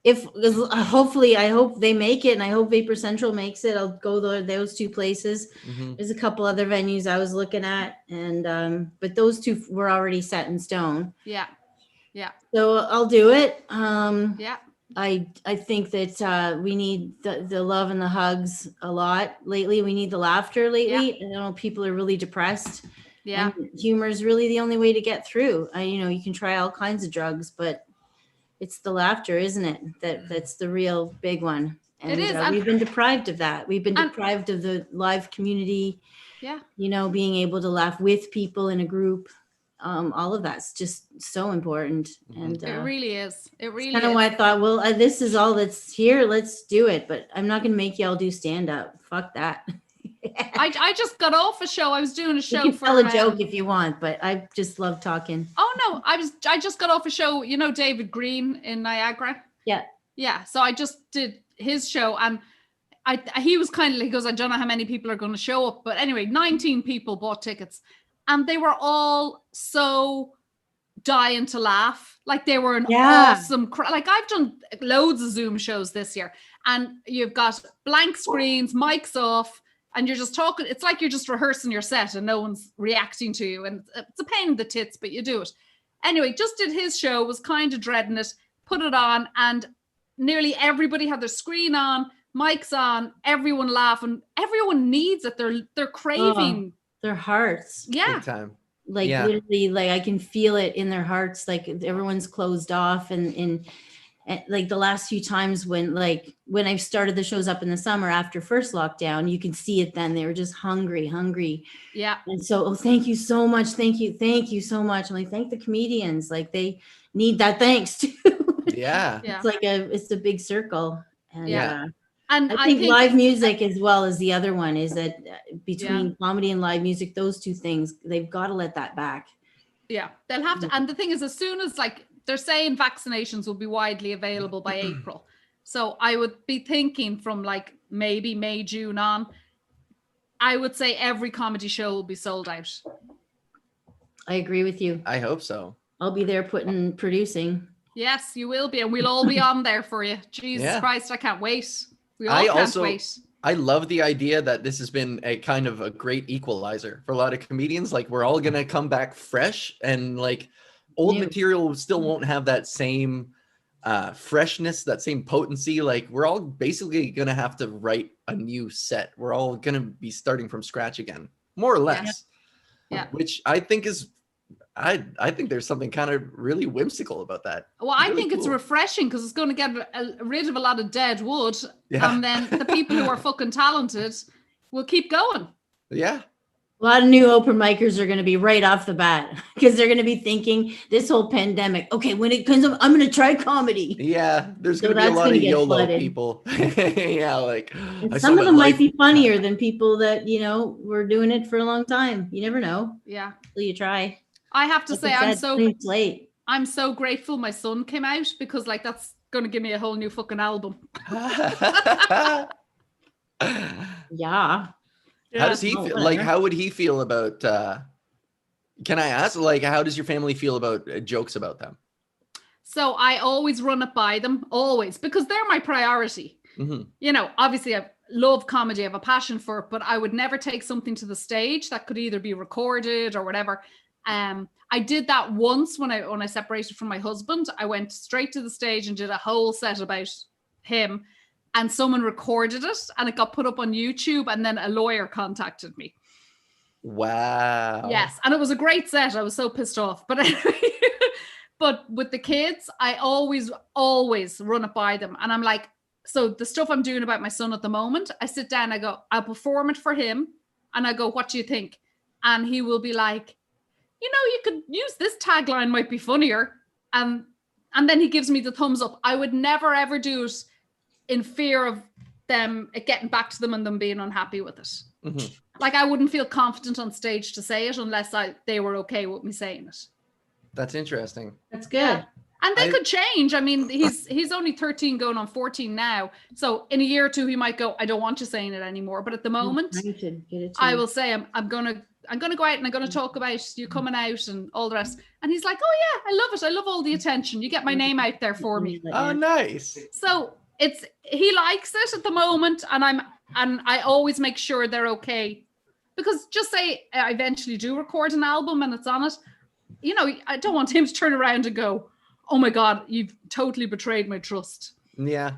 If hopefully, I hope they make it, and I hope Vapor Central makes it. I'll go those two places. Mhm. There's a couple other venues I was looking at, and but those two were already set in stone. Yeah. So I'll do it. Yeah. I think that we need the love and the hugs a lot lately. We need the laughter lately. I know people are really depressed. Yeah. And humor is really the only way to get through. You can try all kinds of drugs, but it's the laughter, isn't it? That's the real big one. And It is, and- we've been deprived of that. We've been and- deprived of the live community. Yeah. Being able to laugh with people in a group. All of that's just so important. And It really is. It really kind of is. why I thought, well, this is all that's here. Let's do it. But I'm not going to make y'all do stand up. Fuck that. I just got off a show. I was doing a You show can for tell a joke if you want, but I just love talking. Oh no, I just got off a show, David Green in Niagara. Yeah. Yeah. So I just did his show, and he was he goes, I don't know how many people are going to show up, but anyway, 19 people bought tickets, and they were all so dying to laugh. Like they were an awesome like I've done loads of Zoom shows this year, and you've got blank screens, mics off, and you're just talking. It's like you're just rehearsing your set and no one's reacting to you. And it's a pain in the tits, but you do it. Anyway, just did his show, was kind of dreading it, put it on, and nearly everybody had their screen on, mics on, everyone laughing. Everyone needs it. They're craving. Their hearts. Yeah. Big time. Like Yeah. literally, like I can feel it in their hearts. Like everyone's closed off, and like the last few times when I've started the shows up in the summer after first lockdown, you can see it. Then they were just hungry. Yeah. And so, thank you so much. Thank you so much. I'm like, thank the comedians. Like they need that thanks too. Yeah. Yeah. It's a big circle. And Yeah. And I think live music as well as the other one is that between comedy and live music, those two things, they've got to let that back. Yeah, they'll have to. And the thing is, as soon as they're saying vaccinations will be widely available by April. So I would be thinking from maybe May, June on, I would say every comedy show will be sold out. I agree with you. I hope so. I'll be there producing. Yes, you will be. And we'll all be on there for you. Jesus Yeah. Christ, I can't wait. We all can't wait. I love the idea that this has been a kind of a great equalizer for a lot of comedians. Like we're all gonna come back fresh, and old New. material still won't have that same freshness, that same potency. Like we're all basically gonna have to write a new set. We're all gonna be starting from scratch again, more or less. Yeah. Which I think is, I think there's something kind of really whimsical about that. Well, I Really think it's cool. refreshing because it's going to get rid of a lot of dead wood. Yeah. And then the people who are fucking talented will keep going. Yeah. A lot of new open micers are going to be right off the bat because they're going to be thinking this whole pandemic. Okay, when it comes up, I'm going to try comedy. Yeah, there's So gonna be a that's lot gonna of get YOLO flooded. people. Yeah, And I some saw of my them might life- be funnier than people that were doing it for a long time. You never know Yeah. till you try. I have to Like say, I said, it's late. I'm so grateful my son came out because that's going to give me a whole new fucking album. Yeah. How does he Oh, feel? whatever. How would he feel about? Can I ask? How does your family feel about jokes about them? So I always run it by them, always, because they're my priority. Mhm. Obviously I love comedy, I have a passion for it, but I would never take something to the stage that could either be recorded or whatever I did that once when I separated from my husband. I went straight to the stage and did a whole set about him, and someone recorded it and it got put up on YouTube, and then a lawyer contacted me. Wow. Yes, and it was a great set. I was so pissed off. But anyway, but with the kids, I always run it by them. And I'm like, so the stuff I'm doing about my son at the moment, I sit down, I go, I'll perform it for him. And I go, what do you think? And he will be like, you know, you could use this tagline, might be funnier. And then he gives me the thumbs up. I would never, ever do it in fear of them, it getting back to them and them being unhappy with it. Mhm. Like I wouldn't feel confident on stage to say it unless they were okay with me saying it. That's interesting. That's good. And they could change. I mean, he's only 13 going on 14 now. So in a year or two, he might go, I don't want you saying it anymore. But at the moment, I will say I'm gonna go out and I'm gonna talk about you coming out and all the rest. And he's like, oh yeah, I love it. I love all the attention. You get my name out there for me. Oh, nice. So he likes it at the moment, and I always make sure they're okay. Because just say I eventually do record an album and it's on it, you know, I don't want him to turn around and go, oh my God, you've totally betrayed my trust. Yeah.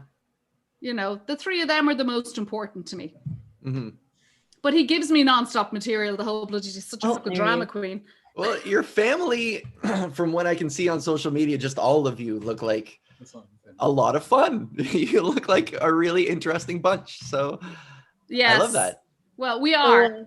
You know, the three of them are the most important to me. Mm-hmm. But he gives me nonstop material, the whole bloody, he's such a fucking drama queen. Well, your family, from what I can see on social media, just all of you look like a lot of fun. You look like a really interesting bunch. So yes. I love that. Well, we are.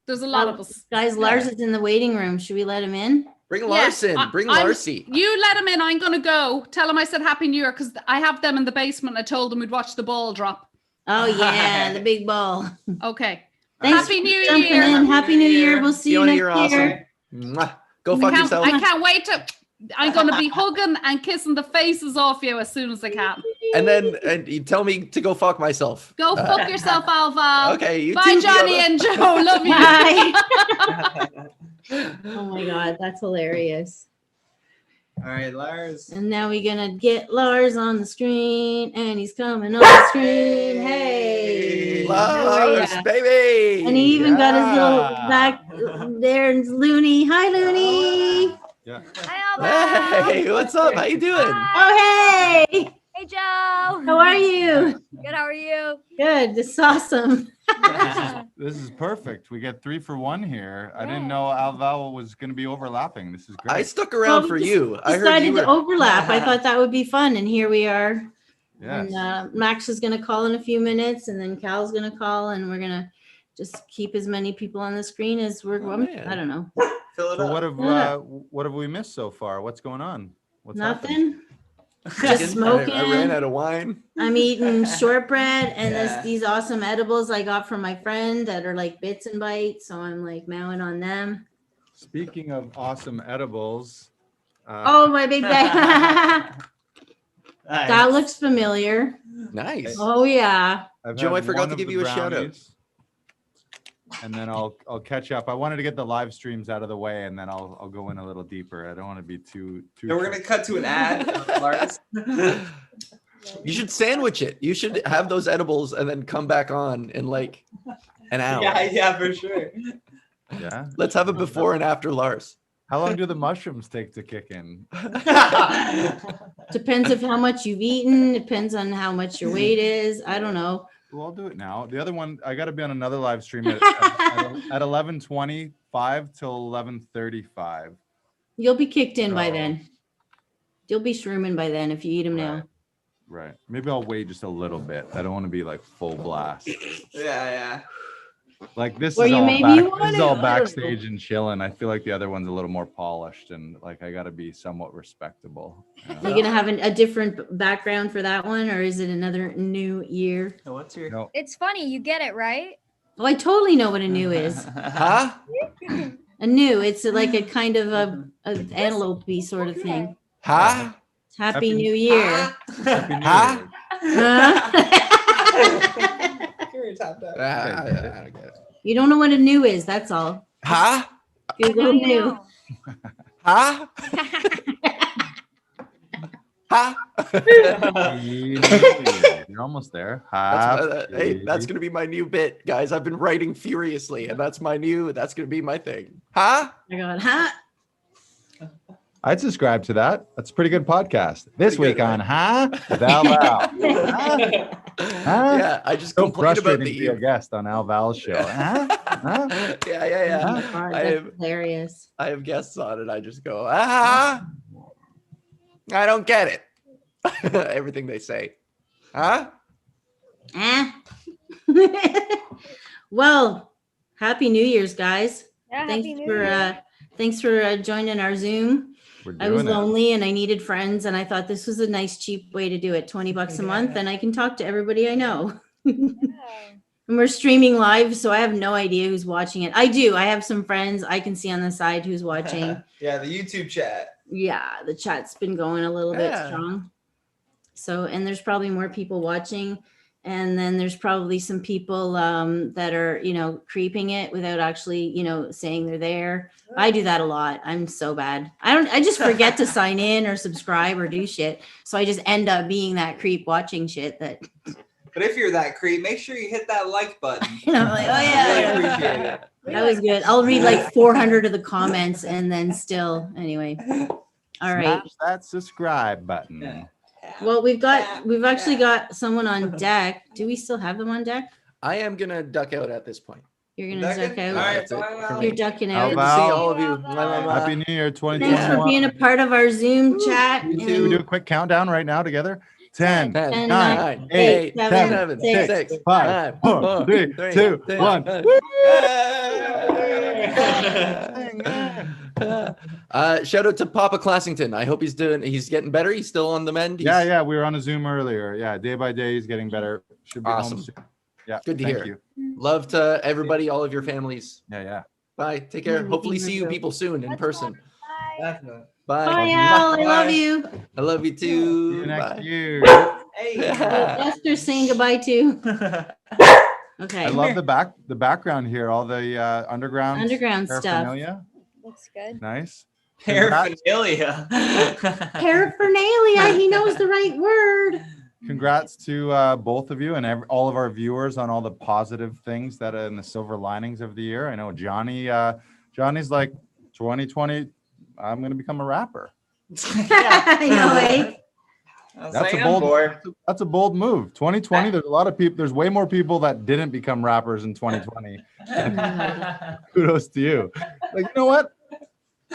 There's a lot of us. Guys, Lars is in the waiting room. Should we let him in? Bring Lars in. Bring Larcy. You let him in. I'm going to go. Tell him I said Happy New Year because I have them in the basement. I told them we'd watch the ball drop. Oh, yeah, the big ball. Okay. Thanks Happy for New jumping Year. in. Happy New Year. We'll see Fiona, you you're next year. awesome. Mwah. Go fuck yourself. I can't wait to. I'm going to be hugging and kissing the faces off you as soon as I can. And you tell me to go fuck myself. Go fuck yourself, Alva. Okay, you Bye, too, Johnny Fiona. and Joe. Love you. Bye. Oh my God, that's hilarious. All right, Lars. And now we're gonna get Lars on the screen, and he's coming on the screen. Hey, how are Lars, ya? baby. And he even got his little back there. And Looney, hi Looney. Yeah. Hi, Alba. Hey, what's up? How you doing? Oh hey, Hey, Joe. how are you? Good. How are you? Good. This is awesome. This is perfect. We get 3 for 1 here. I didn't know Alval was going to be overlapping. This is great. I stuck around Well, for we you. I heard Decided you to were. overlap. I thought that would be fun, and here we are. Yes. And Max is going to call in a few minutes, and then Cal's going to call, and we're going to just keep as many people on the screen as we're going. man. I don't know. Fill it So up. what have we missed so far? What's going on? What's happening? Nothing. Just smoking. I ran out of wine. I'm eating shortbread and Yeah. these awesome edibles I got from my friend that are like bits and bites. So I'm like mowing on them. Speaking of awesome edibles, Oh, my big bag. Nice. That looks familiar. Nice. Oh, yeah. I've Joe, had I forgot one to of give the you a shout out. brownies, and then I'll catch up. I wanted to get the live streams out of the way, and then I'll go in a little deeper. I don't want to be too. Then we're gonna cut to an ad, Lars. You should sandwich it. You should have those edibles and then come back on in like an hour. Yeah, for sure. Yeah. Let's have a before and after Lars. How long do the mushrooms take to kick in? Depends of how much you've eaten. Depends on how much your weight is. I don't know. Well, I'll do it now. The other one, I got to be on another live stream at 11:25 till 11:35. You'll be kicked in by So- then. You'll be shrooming by then if you eat them now. Right. Maybe I'll wait just a little bit. I don't want to be like full blast. Yeah. Like this Or is you all maybe back, you this want is to, all I don't know. backstage and chilling. I feel like the other one's a little more polished and like I got to be somewhat respectable. you know? You're going to have a different background for that one, or is it another new year? What's your? No. It's funny. You get it, right? Oh, I totally know what a new is. Huh? A new, it's like a kind of a antelope-y sort of thing. Huh? Happy New Year. Happy New Huh? Year. Huh? I don't get it. You don't know what a new is, that's all. Huh? Google Now you new. know. Huh? Huh? You're almost there. Hey, that's gonna be my new bit, guys. I've been writing furiously, and that's gonna be my thing. Huh? I got, huh? I'd subscribe to that. That's a pretty good podcast. This Pretty week good, on Val Val. Huh? Yeah, I just So complained about frustrating the to be a guest on Al Val's show. Huh? Huh? yeah. Oh my God, I that's have hilarious. I have guests on it. I just go, I don't get it. Everything they say. Huh? Eh. Well, happy New Year's, guys. Yeah, Thanks Happy New for Year. thanks for joining our Zoom. We're I was doing it. lonely and I needed friends, and I thought this was a nice, cheap way to do it. $20 a month, and I can talk to everybody I know. Yeah. And we're streaming live, so I have no idea who's watching it. I do. I have some friends I can see on the side who's watching. Yeah, the YouTube chat. Yeah, the chat's been going a little bit Yeah. strong. So, and there's probably more people watching. And then there's probably some people that are, creeping it without actually, saying they're there. I do that a lot. I'm so bad. I just forget to sign in or subscribe or do shit. So I just end up being that creep watching shit that, But if you're that creep, make sure you hit that like button. I'm like, oh Really yeah, appreciate it. that was good. I'll read like 400 of the comments and then still, anyway. All right. Smash that subscribe button. Yeah. Well, we've actually got someone on deck. Do we still have them on deck? I am gonna duck out at this point. You're gonna Ducking? duck out. All right, That's it bye, for bye. me. You're ducking How out. Good to about- see all of you. Happy New Year Thanks for 2021. being a part of our Zoom chat. Should we do a quick countdown right now together? 10, 10, 9, 9, 8, 8, 7, 7, 6, 6, 5, 5, 4, 3, 2, 1. Shout out to Papa Classington. I hope he's getting better. He's still on the mend. Yeah, we were on a Zoom earlier. Yeah, day by day, he's getting better. Should be Awesome. home soon. Yeah, Good to thank hear. you. Love to everybody, all of your families. Yeah. Bye. Take care. Yeah, Hopefully thank see you. you people soon in That's person. Bye. Definitely. Bye. Bye, Al. I love you. I love you See too. you next Bye. year. Hey. Esther's saying goodbye too. Okay. I love the background here. All the underground Stuff. paraphernalia. Looks good. Nice. Paraphernalia. Paraphernalia. He knows the right word. Congrats to both of you and all of our viewers on all the positive things that are in the silver linings of the year. I know Johnny's like 2020. I'm going to become a rapper. eh? That's a bold move. 2020. There's a lot of people. There's way more people that didn't become rappers in 2020. Kudos to you. Like, you know what?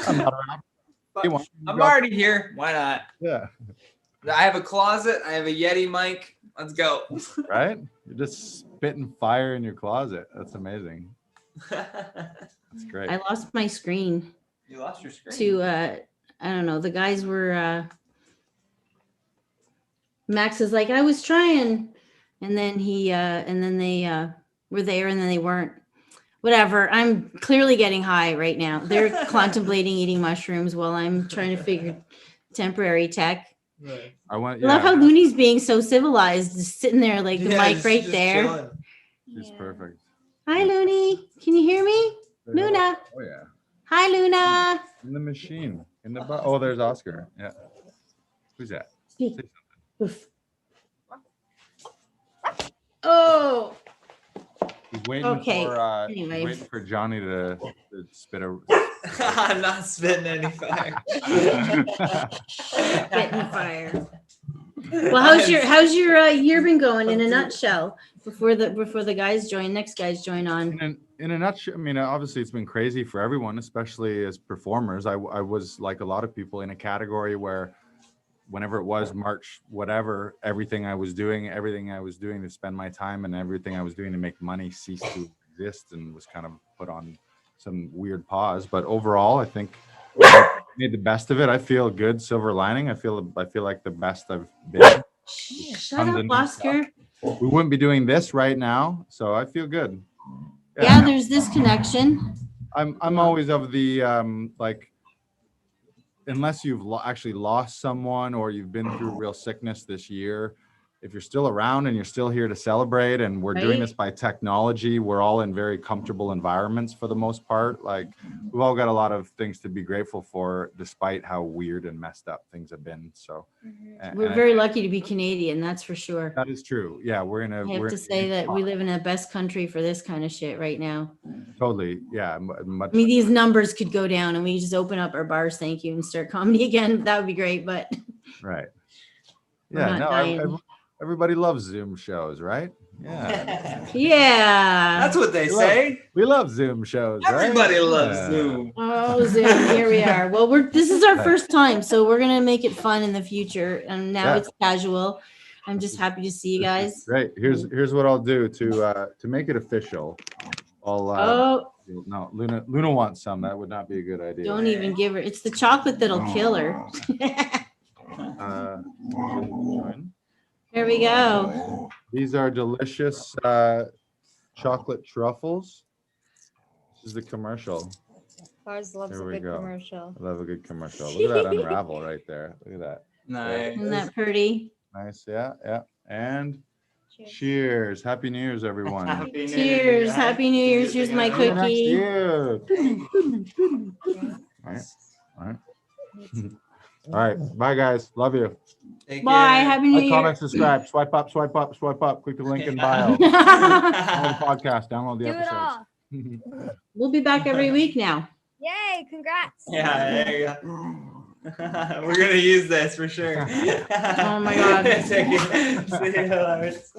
I'm not a rapper. I'm already here. Why not? Yeah. I have a closet. I have a Yeti mic. Let's go. Right? You're just spitting fire in your closet. That's amazing. That's great. I lost my screen You lost your screen. to I don't know. The guys were Max is like, I was trying, and then they were there and then they weren't. Whatever. I'm clearly getting high right now. They're contemplating eating mushrooms while I'm trying to figure temporary tech. Right. I want. I love how Looney's being so civilized, just sitting there like the mic just- right just there. chilling. She's perfect. Hi, Looney. Can you hear me? Luna. Oh yeah. Hi, Luna. In the machine. In the oh, there's Oscar. Yeah. Who's that? Speak. Say Oof. Oh. He's waiting Okay, for he's anyway. waiting for Johnny to spit a I'm not spitting any fire. Spitting fire. Well, how's your year been going in a nutshell before the guys join, next guys join on? in a nutshell, I mean, obviously it's been crazy for everyone, especially as performers. I was like a lot of people in a category where whenever it was March, whatever, everything I was doing to spend my time and everything I was doing to make money ceased to exist and was kind of put on some weird pause. But overall, I think I made the best of it. I feel good. Silver lining. I feel like the best I've been. Shut Tons of up, new Oscar. We wouldn't be doing this right now, so I feel good. Yeah, there's this connection. I'm always of the like, unless you've actually lost someone or you've been through real sickness this year, if you're still around and you're still here to celebrate, and we're doing Right. this by technology, we're all in very comfortable environments for the most part. Like, we've all got a lot of things to be grateful for, despite how weird and messed up things have been. So We're and very lucky to be Canadian, that's for sure. that is true. Yeah, we're in a. I have we're to in a say unique that we spot. live in the best country for this kind of shit right now. Totally. Yeah. Much. I mean, these numbers could go down and we just open up our bars, thank you, and start comedy again. That would be great, but Right. We're Yeah. not No. dying. Everybody loves Zoom shows, right? Yeah. yeah. That's what they say. We love Zoom shows. Right? Everybody loves Yeah. Zoom. Oh, Zoom, here we are. Well, this is our first time, so we're gonna make it fun in the future. And now Yeah. it's casual. I'm just happy to see you guys. Great. Here's what I'll do to make it official. I'll Oh, no, Luna wants some. That would not be a good idea. don't even give her. It's the chocolate that'll kill her. Here we go. These are delicious chocolate truffles. This is the commercial. Ours loves There a we good go. commercial. I love a good commercial. Look at that unravel right there. Look at that. Nice. Isn't that pretty? Nice. Yeah. Yeah. And Cheers. cheers. Happy New Year's, everyone. Happy New Year. Cheers. Happy New Year's. Here's my See you next cookie. year. All right. All right. All right. Bye, guys. Love you. Take Bye. care. Happy New Like, Year. comment, subscribe. Swipe up, swipe up, swipe up. Click the link in bio. Download the podcast. Download the Do it episodes. all. We'll be back every week now. Yay, congrats. Yeah, there you go. We're gonna use this for sure. Oh my God. Take it. See you, Lars.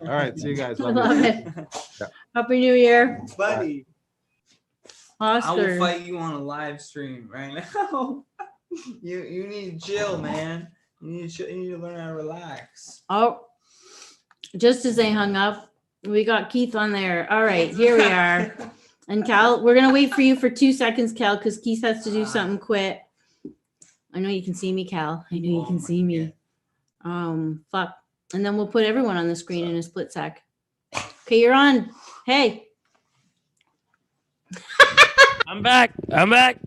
All right. See you guys. I Love love you. it. Yeah. Happy New Year. Buddy, I will Oscar. fight you on a live stream right now. You need to chill, man. You need to learn how to relax. Oh, just as they hung up, we got Keith on there. All right, here we are. And Cal, we're gonna wait for you for 2 seconds, Cal, because Keith has to do something quick. I know you can see me, Cal. I know you can see me. Fuck. And then we'll put everyone on the screen in a split sec. Okay, you're on. Hey. I'm back. I'm back.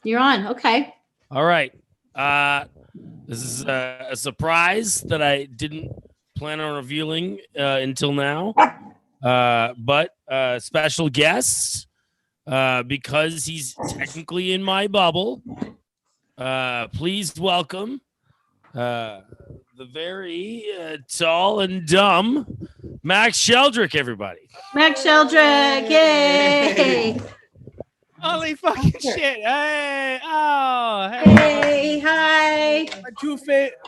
You're on. Okay. All right. This is a surprise that I didn't plan on revealing until now. But special guest, because he's technically in my bubble. Please welcome the very tall and dumb Max Sheldrick, everybody. Max Sheldrick. Yay. Holy fucking shit. Hey. Oh, hey. Hey, hi.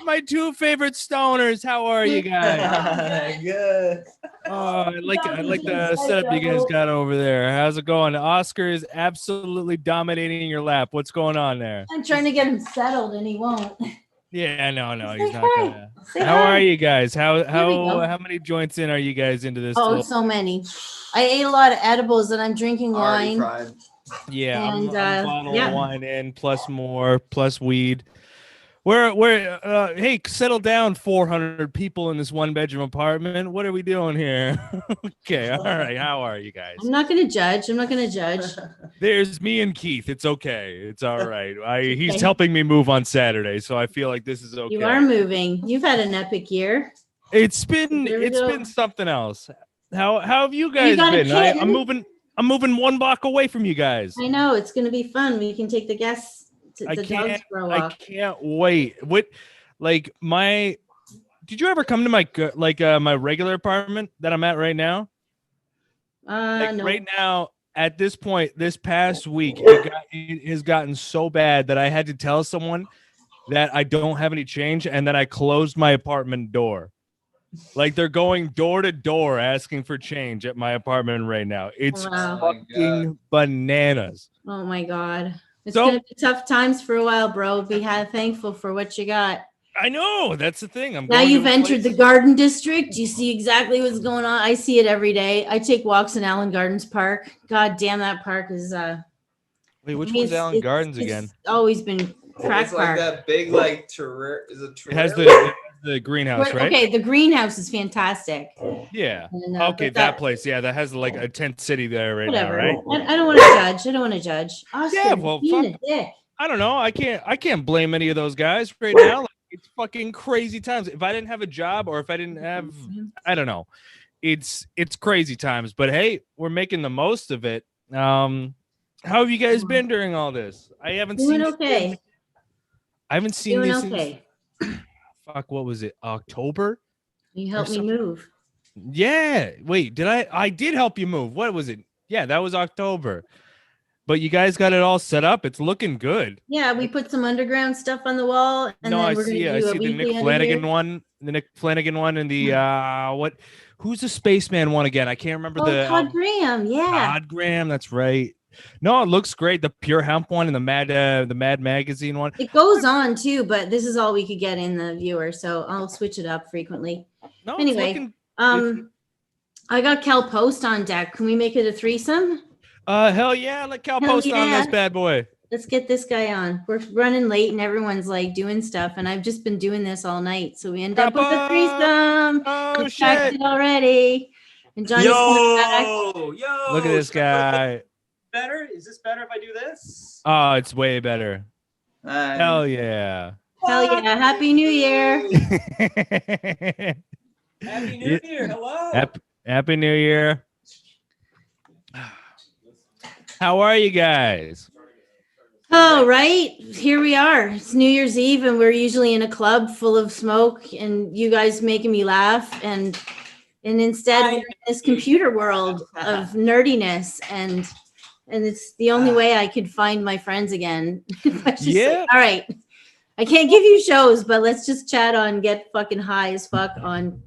My two favorite stoners. How are you guys? Good. Oh, I like the setup you guys got over there. How's it going? Oscar is absolutely dominating your lap. What's going on there? I'm trying to get him settled and he won't. Yeah, no, he's Say not hi. gonna. Say How hi. are you guys? go. How many joints in are you guys into this? Oh, little- so many. I ate a lot of edibles and I'm drinking Already wine. fried. Yeah, I'm And, a bottle yeah. of wine in, plus more, plus weed. Hey, settle down, 400 people in this one-bedroom apartment. What are we doing here? Okay, all right. How are you guys? I'm not going to judge. I'm not going to judge. There's me and Keith. It's okay. It's all right. He's okay. helping me move on Saturday, so I feel like this is okay. You are moving. You've had an epic year. It's been There we go. something else. How have you guys got a been? kitten? I'm moving one block away from you guys. I know. It's going to be fun. We can take the guests to I the dogs can't. for a I walk. can't wait. Did you ever come to my regular apartment that I'm at right now? No. Right now, at this point, this past week, it has gotten so bad that I had to tell someone that I don't have any change and that I closed my apartment door. Like, they're going door to door asking for change at my apartment right now. It's Wow. fucking bananas. Oh my God. It's So- going to be tough times for a while, bro. Be thankful for what you got. I know, that's the thing. I'm Now going to you've a entered the place- garden district. You see exactly what's going on. I see it every day. I take walks in Allen Gardens Park. God damn, that park is Wait, which it's- one's Allen it's- Gardens it's again? always been crack It's like park. that big like is it It has terrarium? the greenhouse, right? Okay, the greenhouse is fantastic. Yeah. And, Okay, but that place. Yeah, that has like a tent city there right whatever. now, right? I don't want to judge. I don't want to judge. Oscar, Yeah, well, being fuck. a dick. I don't know. I can't blame any of those guys right now. Like, It's fucking crazy times. If I didn't have a job or if I didn't have, I don't know, it's crazy times. But hey, we're making the most of it. How have you guys been during all this? I haven't Doing seen. okay. I haven't seen Doing this okay. since. Fuck, what was it? October? You helped me something? move. Yeah. Wait, did I? I did help you move. What was it? Yeah, that was October. But you guys got it all set up. It's looking good. Yeah, we put some underground stuff on the wall, and No, then I we're see. gonna I do a see the weekly Nick under Flanagan here. one. The Nick Flanagan one, and the what? Who's the Spaceman one again? I can't remember Oh, the. Todd Graham. Yeah. Todd Graham. That's right. No, it looks great. The Pure Hemp one and the Mad Magazine one. It goes on too, but this is all we could get in the viewer, so I'll switch it up frequently. No, it's Anyway, looking. I got Cal Post on deck. Can we make it a threesome? Hell yeah! Let Cal Hell post on this yeah. bad boy. Let's get this guy on. We're running late and everyone's like doing stuff, and I've just been doing this all night, so we end up with a threesome. Oh We packed shit! it already. And Johnny's coming back. Yo! Look at this guy. Better? Is this better if I do this? Oh, it's way better. Hell yeah! Hell yeah! Happy New Year! Happy New Year! Hello. Happy New Year. How are you guys? Oh, right. Here we are. It's New Year's Eve, and we're usually in a club full of smoke, and you guys making me laugh, and instead we're in this computer world of nerdiness, and it's the only way I could find my friends again. I just Yeah. all right. I can't give you shows, but let's just chat on get fucking high as fuck on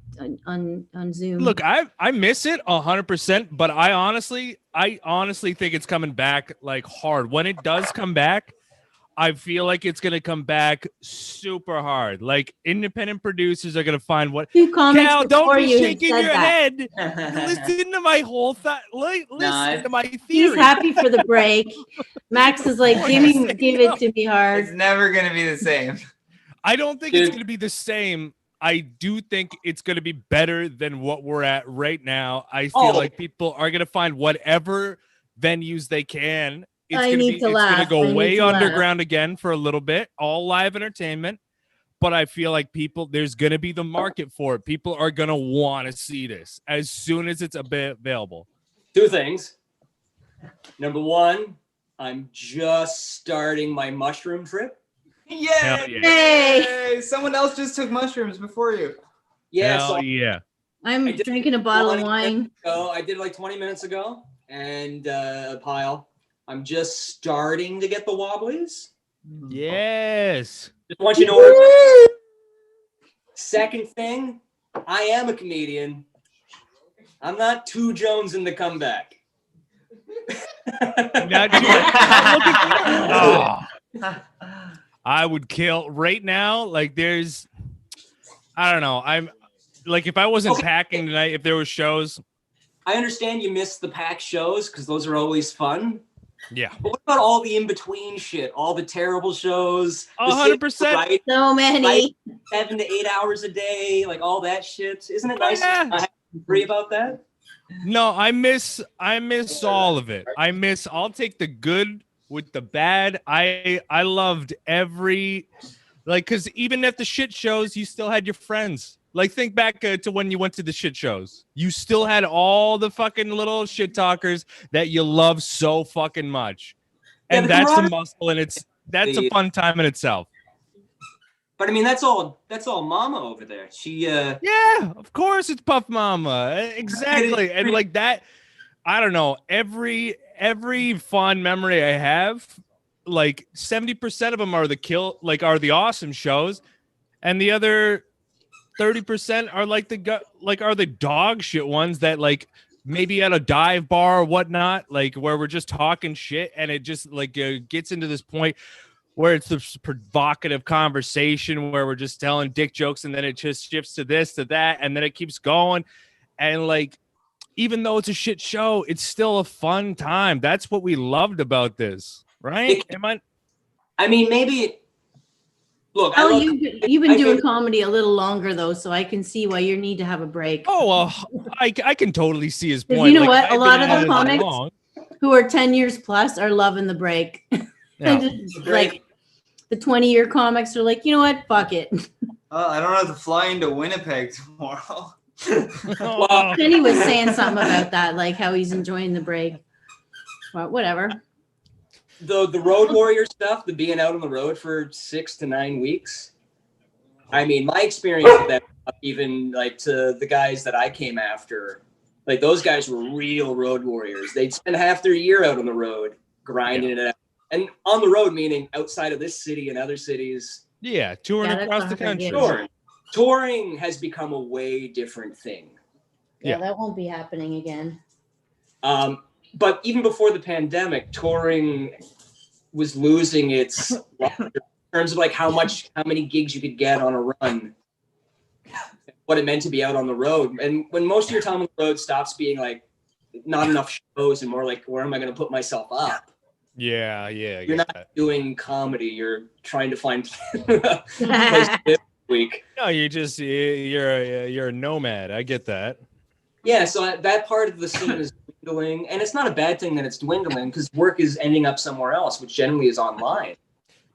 Zoom. Look, I miss it 100%, but I honestly think it's coming back like hard. When it does come back, I feel like it's gonna come back super hard. Like independent producers are gonna find what. Two comments Cal, don't before be you had shaking said your that. head. Listen to my whole thought. Listen to my theory. He's happy for the break. Max is like, give it to me hard. It's never gonna be the same. I don't think it's gonna be the same. I do think it's going to be better than what we're at right now. I feel like people are going to find whatever venues they can. It's I going need to laugh. to go I need way to laugh. underground again for a little bit, all live entertainment. But I feel like there's going to be the market for it. People are going to want to see this as soon as it's available. Two things. Number one, I'm just starting my mushroom trip. Yay! Hell yeah. Yay! Someone else just took mushrooms before you. Yeah, Hell so yeah. I'm drinking a bottle of wine. I did like 20 minutes ago, and a pile. I'm just starting to get the wobblies. Yes. Just want you to know. Second thing, I am a comedian. I'm not 2 Jones in the comeback. I would kill right now. Like I don't know. I'm like, if I wasn't packing tonight, if there was shows. I understand you miss the packed shows because those are always fun. Yeah. But what about all the in-between shit? All the terrible shows. 100%. Right? So many. 7 to 8 hours a day, like all that shit. Isn't it nice to not have to worry about that? No, I miss all of it. I'll take the good with the bad. I loved every, like, because even at the shit shows, you still had your friends. Like, think back to when you went to the shit shows. You still had all the fucking little shit talkers that you love so fucking much. And that's the muscle, and that's a fun time in itself. But I mean, that's all Mama over there. She yeah, of course it's Puff Mama. Exactly. And like that, I don't know, every fond memory I have, like 70% of them are the awesome shows, and the other 30% are like the dog shit ones that like maybe at a dive bar or whatnot, like where we're just talking shit, and it just like gets into this point where it's this provocative conversation where we're just telling dick jokes, and then it just shifts to this, to that, and then it keeps going. And like, even though it's a shit show, it's still a fun time. That's what we loved about this, right? I mean, maybe. Look, you've been doing comedy a little longer though, so I can see why you need to have a break. Oh, well, I can totally see his point. You know like, what? A lot of the I've been comics who are 10 years plus are loving the break. Yeah. Like the 20-year comics are like, you know what? Fuck it. I don't have to fly into Winnipeg tomorrow. Oh, Kenny was saying something about that, like how he's enjoying the break. Well, whatever. The road warrior stuff, the being out on the road for 6 to 9 weeks. I mean, my experience with that, even like to the guys that I came after, like those guys were real road warriors. They'd spend half their year out on the road grinding it out. And on the road, meaning outside of this city and other cities. yeah, touring Yeah, that's across the 100 country. years. Touring has become a way different thing. Yeah, Yeah. that won't be happening again. But even before the pandemic, touring was losing its luster in terms of like how many gigs you could get on a run, what it meant to be out on the road. And when most of your time on the road stops being like not enough shows and more like, where am I going to put myself up? Yeah, yeah. I You're get not that. doing comedy. You're trying to find a place to live this week. No, you're a nomad. I get that. Yeah, so that part of the scene is dwindling, and it's not a bad thing that it's dwindling because work is ending up somewhere else, which generally is online.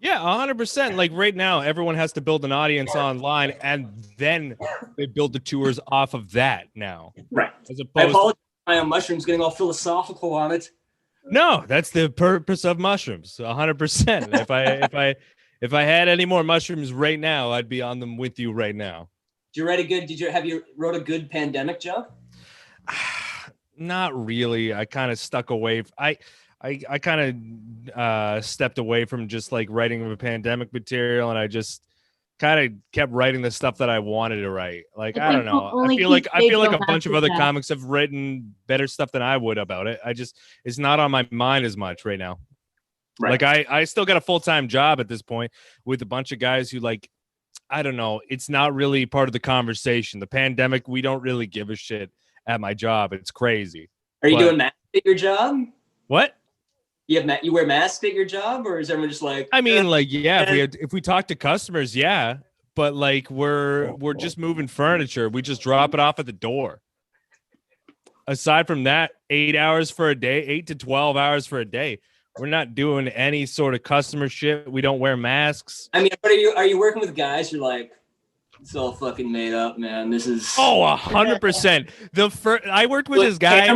Yeah, 100%. Like right now, everyone has to build an audience online, and then they build the tours off of that now. Right. As I opposed, apologize for my mushrooms getting all philosophical on it. no, that's the purpose of mushrooms. 100%. If I had any more mushrooms right now, I'd be on them with you right now. Have you wrote a good pandemic joke? Not really. I kind of stuck away. I kind of stepped away from just like writing the pandemic material, and I just kind of kept writing the stuff that I wanted to write. Like I don't know. I feel like a bunch of other comics have written better stuff than I would about it. It's not on my mind as much right now. Right. Like I still got a full-time job at this point with a bunch of guys who like, I don't know. It's not really part of the conversation. The pandemic, we don't really give a shit at my job. It's crazy. Are you doing masks at your job? What? You wear masks at your job, or is everyone just like? I mean, like, yeah, if we talk to customers, yeah, but like we're just moving furniture. We just drop it off at the door. Aside from that, 8 hours for a day, 8 to 12 hours for a day. We're not doing any sort of customer shit. We don't wear masks. I mean, but are you working with guys? You're like, it's all fucking made up, man. This is 100%. I worked with this guy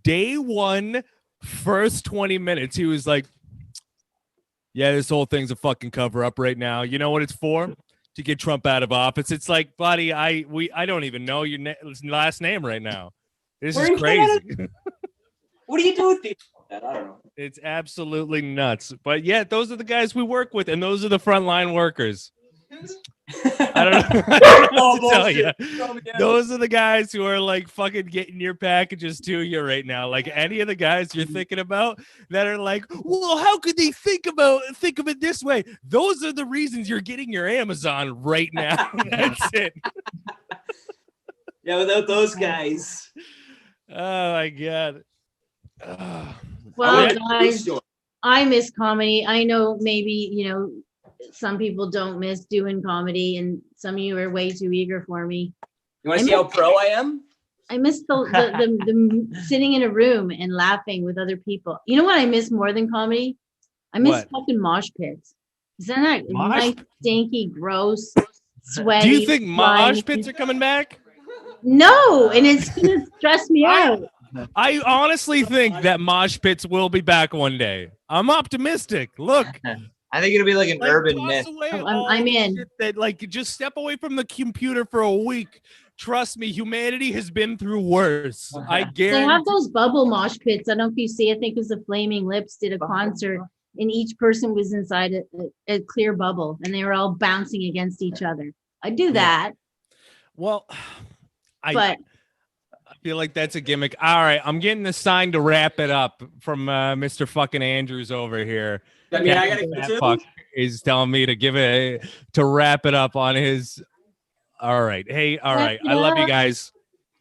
day one, first 20 minutes, he was like, yeah, this whole thing's a fucking cover up right now. You know what it's for? To get Trump out of office. It's like, buddy, I don't even know your last name right now. This is crazy. What do you do with people? I don't know. It's absolutely nuts. But yeah, those are the guys we work with, and those are the frontline workers. I don't know what to tell you. Those are the guys who are like fucking getting your packages to you right now. Like any of the guys you're thinking about that are like, well, how could they think of it this way? Those are the reasons you're getting your Amazon right now. That's it. Yeah, without those guys. Oh my God. Well, guys, I miss comedy. I know maybe, some people don't miss doing comedy, and some of you are way too eager for me. You want to see how pro I am? I miss the sitting in a room and laughing with other people. You know what I miss more than comedy? I miss fucking mosh pits. Isn't that nice, stinky, gross, sweaty? Do you think mosh pits are coming back? No, and it's gonna stress me out. I honestly think that mosh pits will be back one day. I'm optimistic. Look, I think it'll be like an urban myth. I'm in. That like just step away from the computer for a week. Trust me, humanity has been through worse. I They guarantee. have those bubble mosh pits. I don't know if you see. I think it was the Flaming Lips did a concert, and each person was inside a clear bubble, and they were all bouncing against each other. I do that. Well, but I feel like that's a gimmick. All right, I'm getting the sign to wrap it up from Mr. fucking Andrews over here. I mean, I gotta That go too? fuck is telling me to wrap it up on his. All right, hey, all right. I love you guys.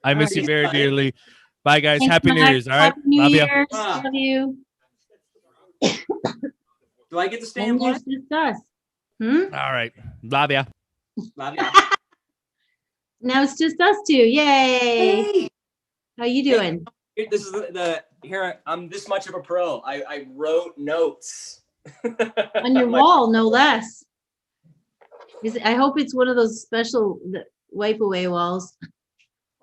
I miss you very dearly. Bye, guys. Thanks, Happy New Mike. Year's. All right, Happy New love ya. Year's. Love you. Do I get to stay And in there's line? just us. All right, love ya. Love ya. Now it's just us two. Yay! Hey, How you doing? this is here. I'm this much of a pro. I wrote notes On your wall, no less. I hope it's one of those special wipe away walls.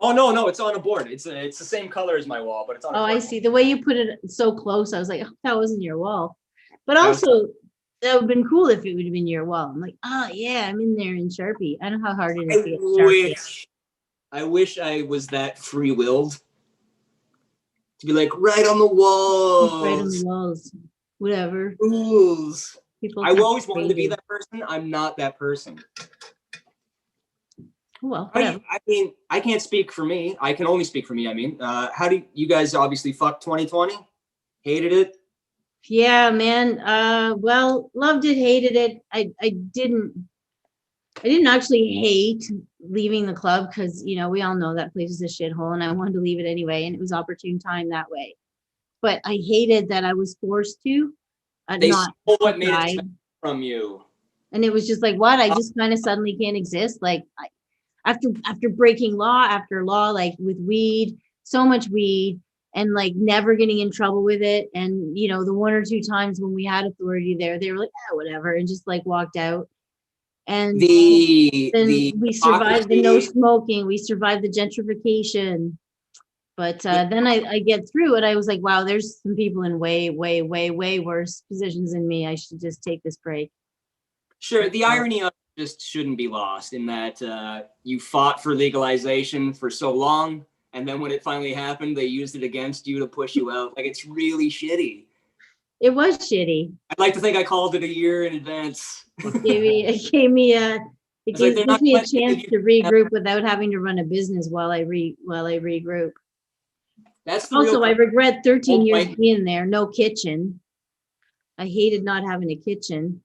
Oh no, it's on a board. It's the same color as my wall, but it's on. Oh, a board. I see. The way you put it so close, I was like, oh, that wasn't your wall. But also, that would have been cool if it would have been your wall. I'm like, oh yeah, I'm in there in Sharpie. I know how hard it is to get Sharpie. I wish I was that free-willed to be like right on the walls. Right on the walls. Whatever. Rules. People I think always wanted to be crazy. that person. I'm not that person. Well, I mean, I can't speak for me. I can only speak for me. I mean, how do you guys obviously fuck 2020? Hated it? yeah, man. Well, loved it, hated it. I didn't actually hate leaving the club because, you know, we all know that place is a shithole and I wanted to leave it anyway. And it was opportune time that way. But I hated that I was forced to They not stole what made die. it from you. And it was just like, what? I just kind of suddenly can't exist. Like after breaking law after law, like with weed, so much weed, and like never getting in trouble with it. And, you know, the one or two times when we had authority there, they were like, whatever, and just like walked out. And then we survived the no smoking. We survived the gentrification. But then I get through it. I was like, wow, there's some people in way, way, way, way worse positions than me. I should just take this break. Sure. The irony of it just shouldn't be lost in that you fought for legalization for so long. And then when it finally happened, they used it against you to push you out. Like, it's really shitty. It was shitty. I'd like to think I called it a year in advance. It gives me a chance to regroup without having to run a business while I regroup. That's also, I regret 13 years being there, no kitchen. I hated not having a kitchen.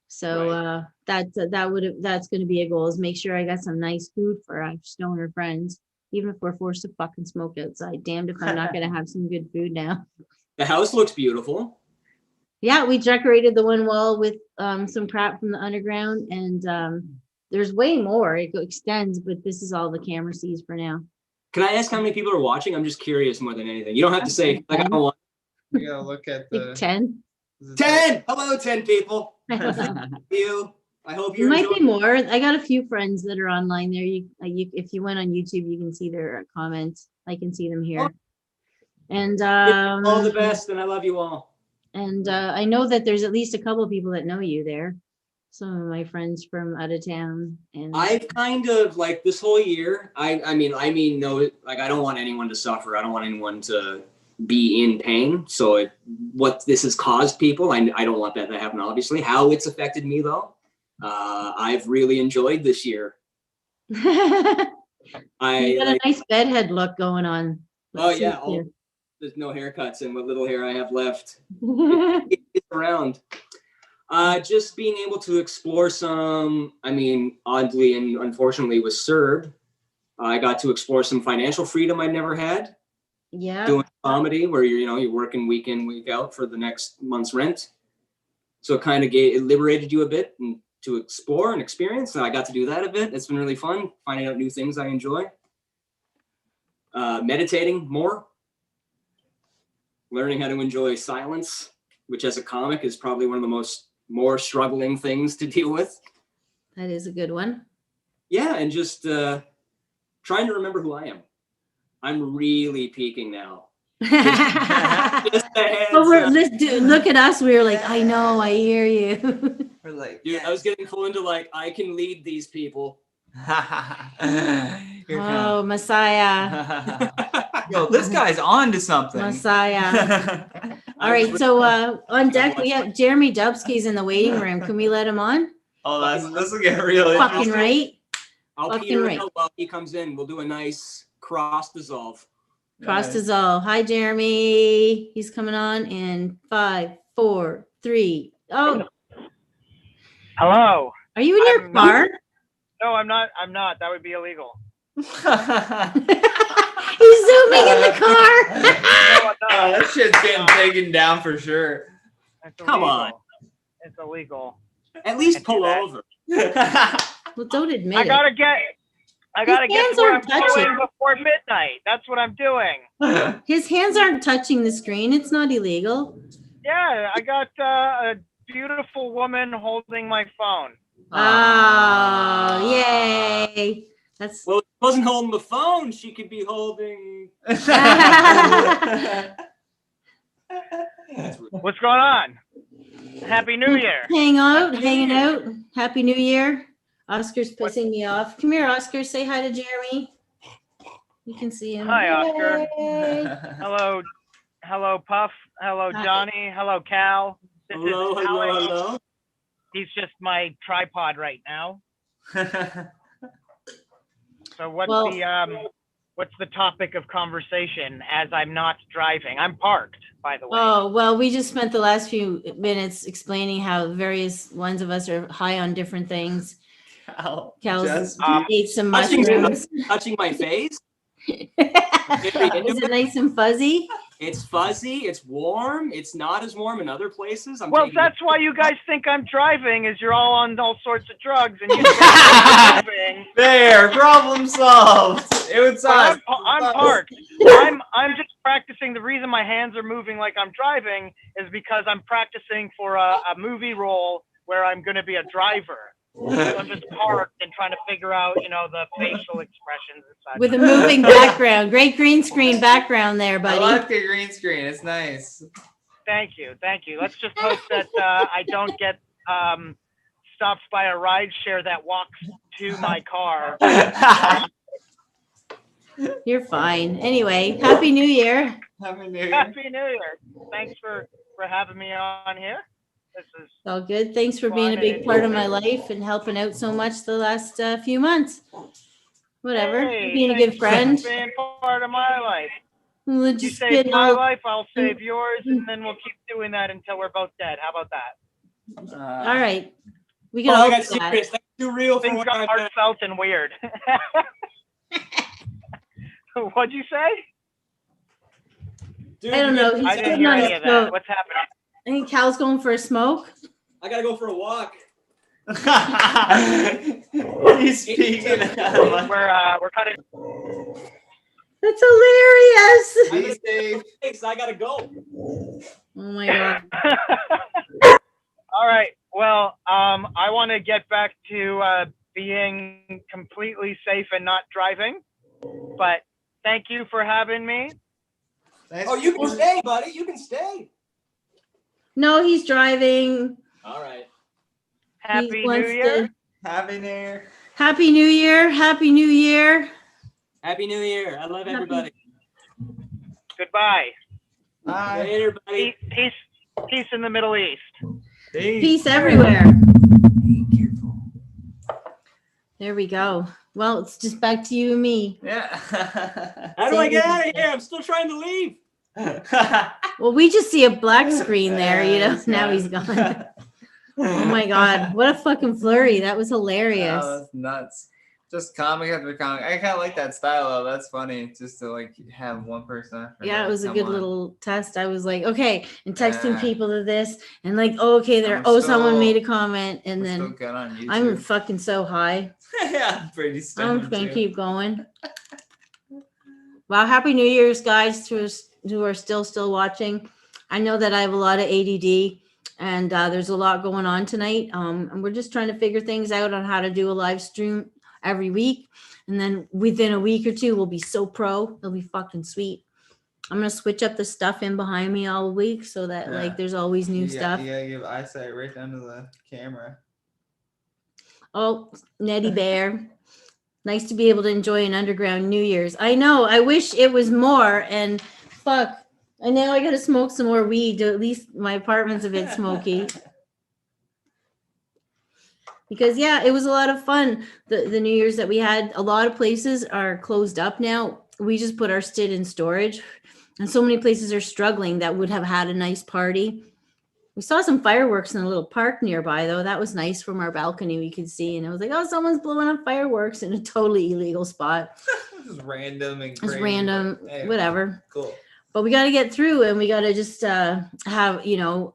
So that's going to be a goal, is make sure I got some nice food for our stoner friends, even if we're forced to fucking smoke outside. Damned if I'm not going to have some good food now. The house looks beautiful. Yeah, we decorated the one wall with some crap from the underground, and there's way more. It extends, but this is all the camera sees for now. Can I ask how many people are watching? I'm just curious more than anything. You don't have to say, like, I don't want. You gotta look at the 10. 10! Hello, 10 people. You. I hope There you're might be enjoying. more. I got a few friends that are online there. If you went on YouTube, you can see their comments. I can see them here. And All the best, and I love you all. And I know that there's at least a couple of people that know you there. Some of my friends from out of town. And I've kind of, like, this whole year, I mean, no, like, I don't want anyone to suffer. I don't want anyone to be in pain. So what this has caused people, I don't want that to happen, obviously. How it's affected me, though, I've really enjoyed this year. you got a nice bedhead look going on. Let's there's no haircuts, and what little hair I have left, it's around. Just being able to explore some, I mean, oddly and unfortunately with Serb, I got to explore some financial freedom I'd never had. Yeah. Doing comedy where you're working week in, week out for the next month's rent. So it kind of liberated you a bit and to explore and experience. So I got to do that a bit. It's been really fun, finding out new things I enjoy. Meditating more. Learning how to enjoy silence, which as a comic is probably one of the more struggling things to deal with. That is a good one. Yeah, and just trying to remember who I am. I'm really peaking now. But look at us. We were like, I know, I hear you. We're like, dude, I was getting full into like, I can lead these people. Oh, Messiah. Yo, this guy's on to something. Messiah. All right, so on deck we have Jeremy Dobski's in the waiting room. Can we let him on? Oh, this will get real fucking interesting. right. I'll Fucking peter right. out while he comes in. We'll do a nice cross dissolve. Cross dissolve. Hi, Jeremy. He's coming on in 5, 4, 3. Oh, Hello. are you in your car? No, I'm not. That would be illegal. He's zooming in the car. That shit's getting taken down for sure. Come on. It's illegal. At least pull over. Well, don't admit I it. gotta get hands to where I'm aren't touching. going before midnight. That's what I'm doing. His hands aren't touching the screen. It's not illegal. Yeah, I got a beautiful woman holding my phone. Oh, yay. That's Well, if she wasn't holding the phone, she could be holding. What's going on? Happy New Year. hanging out. Happy New Year. Oscar's pissing me off. Come here, Oscar. Say hi to Jeremy. You can see him. Hi, Oscar. Yay. Hello, Puff. Hello, Hi. Johnny. Hello, Cal. This Hello, is hello, Alex. hello. He's just my tripod right now. So what's the topic of conversation as I'm not driving? I'm parked, by the way. Oh, well, we just spent the last few minutes explaining how various ones of us are high on different things. Cal's ate some mushrooms. Touching my face. Is it nice and fuzzy? It's fuzzy. It's warm. It's not as warm in other places. Well, that's why you guys think I'm driving, is you're all on all sorts of drugs and you think I'm driving. There, problem solved. It was But I'm parked. I'm just practicing. The reason my hands are moving like I'm driving is because I'm practicing for a movie role where I'm going to be a driver. So I'm just parked and trying to figure out, the facial expressions and such. With a moving background. Great green screen background there, buddy. I like the green screen. It's nice. Thank you. Let's just hope that I don't get stopped by a ride share that walks to my car. You're fine. Anyway, Happy New Year. Happy New Year. Happy New Year. Thanks for having me on here. This is All good. Thanks for being a big part of my life and helping out so much the last few months. Whatever. Hey, Being a thanks good friend. for being part of my life. We'll You just save get my all- life, I'll save yours, and then we'll keep doing that until we're both dead. How about that? All right. We can Oh, all I got do that. serious. That's too real for Things what got I've done. heartfelt and weird. What'd you say? Dude, I don't know. He's I didn't putting hear on any his of that. coat. What's happening? I think Cal's going for a smoke. I gotta go for a walk. He's speaking. We're kind of. That's hilarious. Be safe. Thanks, I gotta go. Oh my God. All right. Well, I want to get back to being completely safe and not driving. But thank you for having me. Oh, you can stay, buddy. You can stay. No, he's driving. All right. Happy New wants Year. to- Happy New Year. Happy New Year. Happy New Year. Happy New Year. I love everybody. Goodbye. Bye. Later, buddy. Peace in the Middle East. Peace everywhere. There we go. Well, it's just back to you and me. Yeah. How do I get out of here? I'm still trying to leave. Well, we just see a black screen there, Now he's gone. Oh my God. What a fucking flurry. That was hilarious. Oh, that's nuts. Just comic after comic. I kind of like that style though. That's funny. Just to like have one person after. Yeah, it another was a come good on. little test. I was like, okay, and texting Yeah. people to this, and like, oh, okay, there. I'm Oh, someone still- made a comment, and We're still then good on YouTube. I'm fucking so high. yeah, pretty I'm stoned gonna too. keep going. Well, happy New Year's, guys, who are still watching. I know that I have a lot of ADD, and there's a lot going on tonight. And we're just trying to figure things out on how to do a live stream every week. And then within a week or two, we'll be so pro. It'll be fucking sweet. I'm gonna switch up the stuff in behind me all week so that Yeah. like there's always new stuff. You gotta give eyesight right down to the camera. Oh, Nettie Bear. Nice to be able to enjoy an underground New Year's. I know. I wish it was more. And fuck. I know I gotta smoke some more weed. At least my apartment's a bit smoky. Because yeah, it was a lot of fun. The New Year's that we had. A lot of places are closed up now. We just put our stid in storage. And so many places are struggling that would have had a nice party. We saw some fireworks in a little park nearby, though. That was nice from our balcony. We could see, and I was like, "Oh, someone's blowing up fireworks in a totally illegal spot." Just random and It's crazy, random, but, hey, whatever. Cool. But we got to get through, and we got to just have, a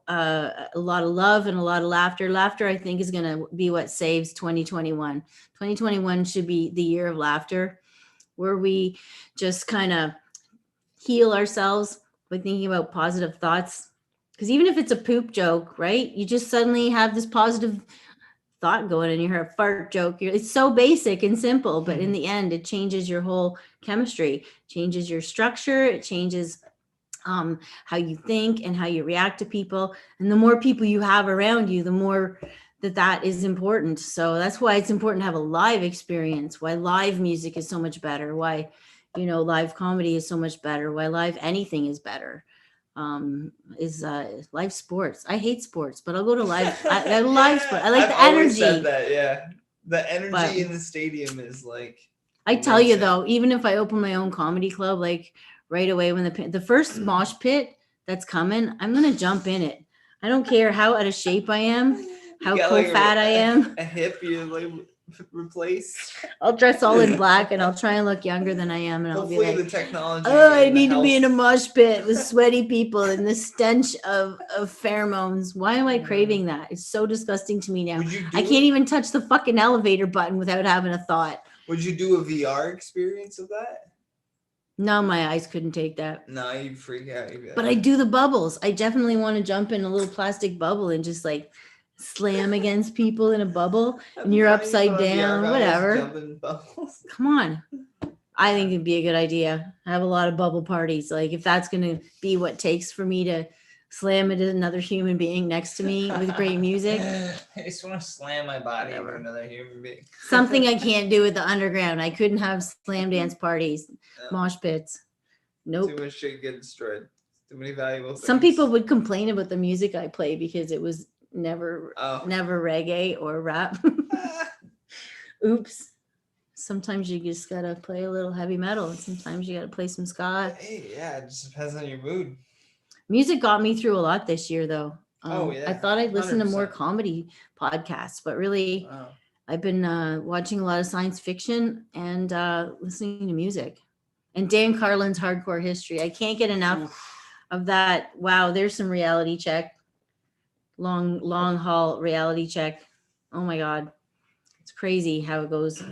lot of love and a lot of laughter. Laughter, I think, is going to be what saves 2021. 2021 should be the year of laughter, where we just kind of heal ourselves by thinking about positive thoughts Because even if it's a poop joke, right? You just suddenly have this positive thought going in your head, fart joke. It's so basic and simple, but in the end, it changes your whole chemistry, changes your structure, it changes how you think and how you react to people. And the more people you have around you, the more that is important. So that's why it's important to have a live experience, why live music is so much better, why, live comedy is so much better, why live anything is better. Is live sports. I hate sports, but I'll go to live. I live sport. I like the always energy. said that, yeah. The energy But in the stadium is like. I tell you amazing. though, even if I open my own comedy club, like right away when the first mosh pit that's coming, I'm gonna jump in it. I don't care how out of shape I am, how You got, cool like, fat I am. A hip you like replace. I'll dress all in black and I'll try and look younger than I am, and I'll Hopefully be the like, technology. "Oh, I and the need to be in a health- mosh pit with sweaty people and the stench of pheromones." Why am I craving that? It's so disgusting to me now. Would you do I can't even touch the fucking elevator button without having a thought. Would you do a VR experience of that? No, my eyes couldn't take that. No, you'd freak out. You'd be like, But I do the bubbles. I definitely want to jump in a little plastic bubble and just like slam against people in a bubble, and you're upside down, whatever. Jumping bubbles. Come on. I think it'd be a good idea. I have a lot of bubble parties. Like if that's going to be what takes for me to slam into another human being next to me with great music. I just want to slam my body into another human being. Something I can't do with the underground. I couldn't have slam dance parties, mosh pits. Nope. Too much shit get destroyed. Too many valuable things. Some people would complain about the music I play because it was never reggae or rap. Oops. Sometimes you just gotta play a little heavy metal, and sometimes you gotta play some ska. Hey, yeah, it just depends on your mood. Music got me through a lot this year, though. Yeah, I thought I'd listen to more 100%. comedy podcasts, but really, I've been watching a lot of science fiction and listening to music. And Dan Carlin's Hardcore History. I can't get enough of that. Wow, there's some reality check. Long haul reality check. Oh my God. It's crazy how it goes.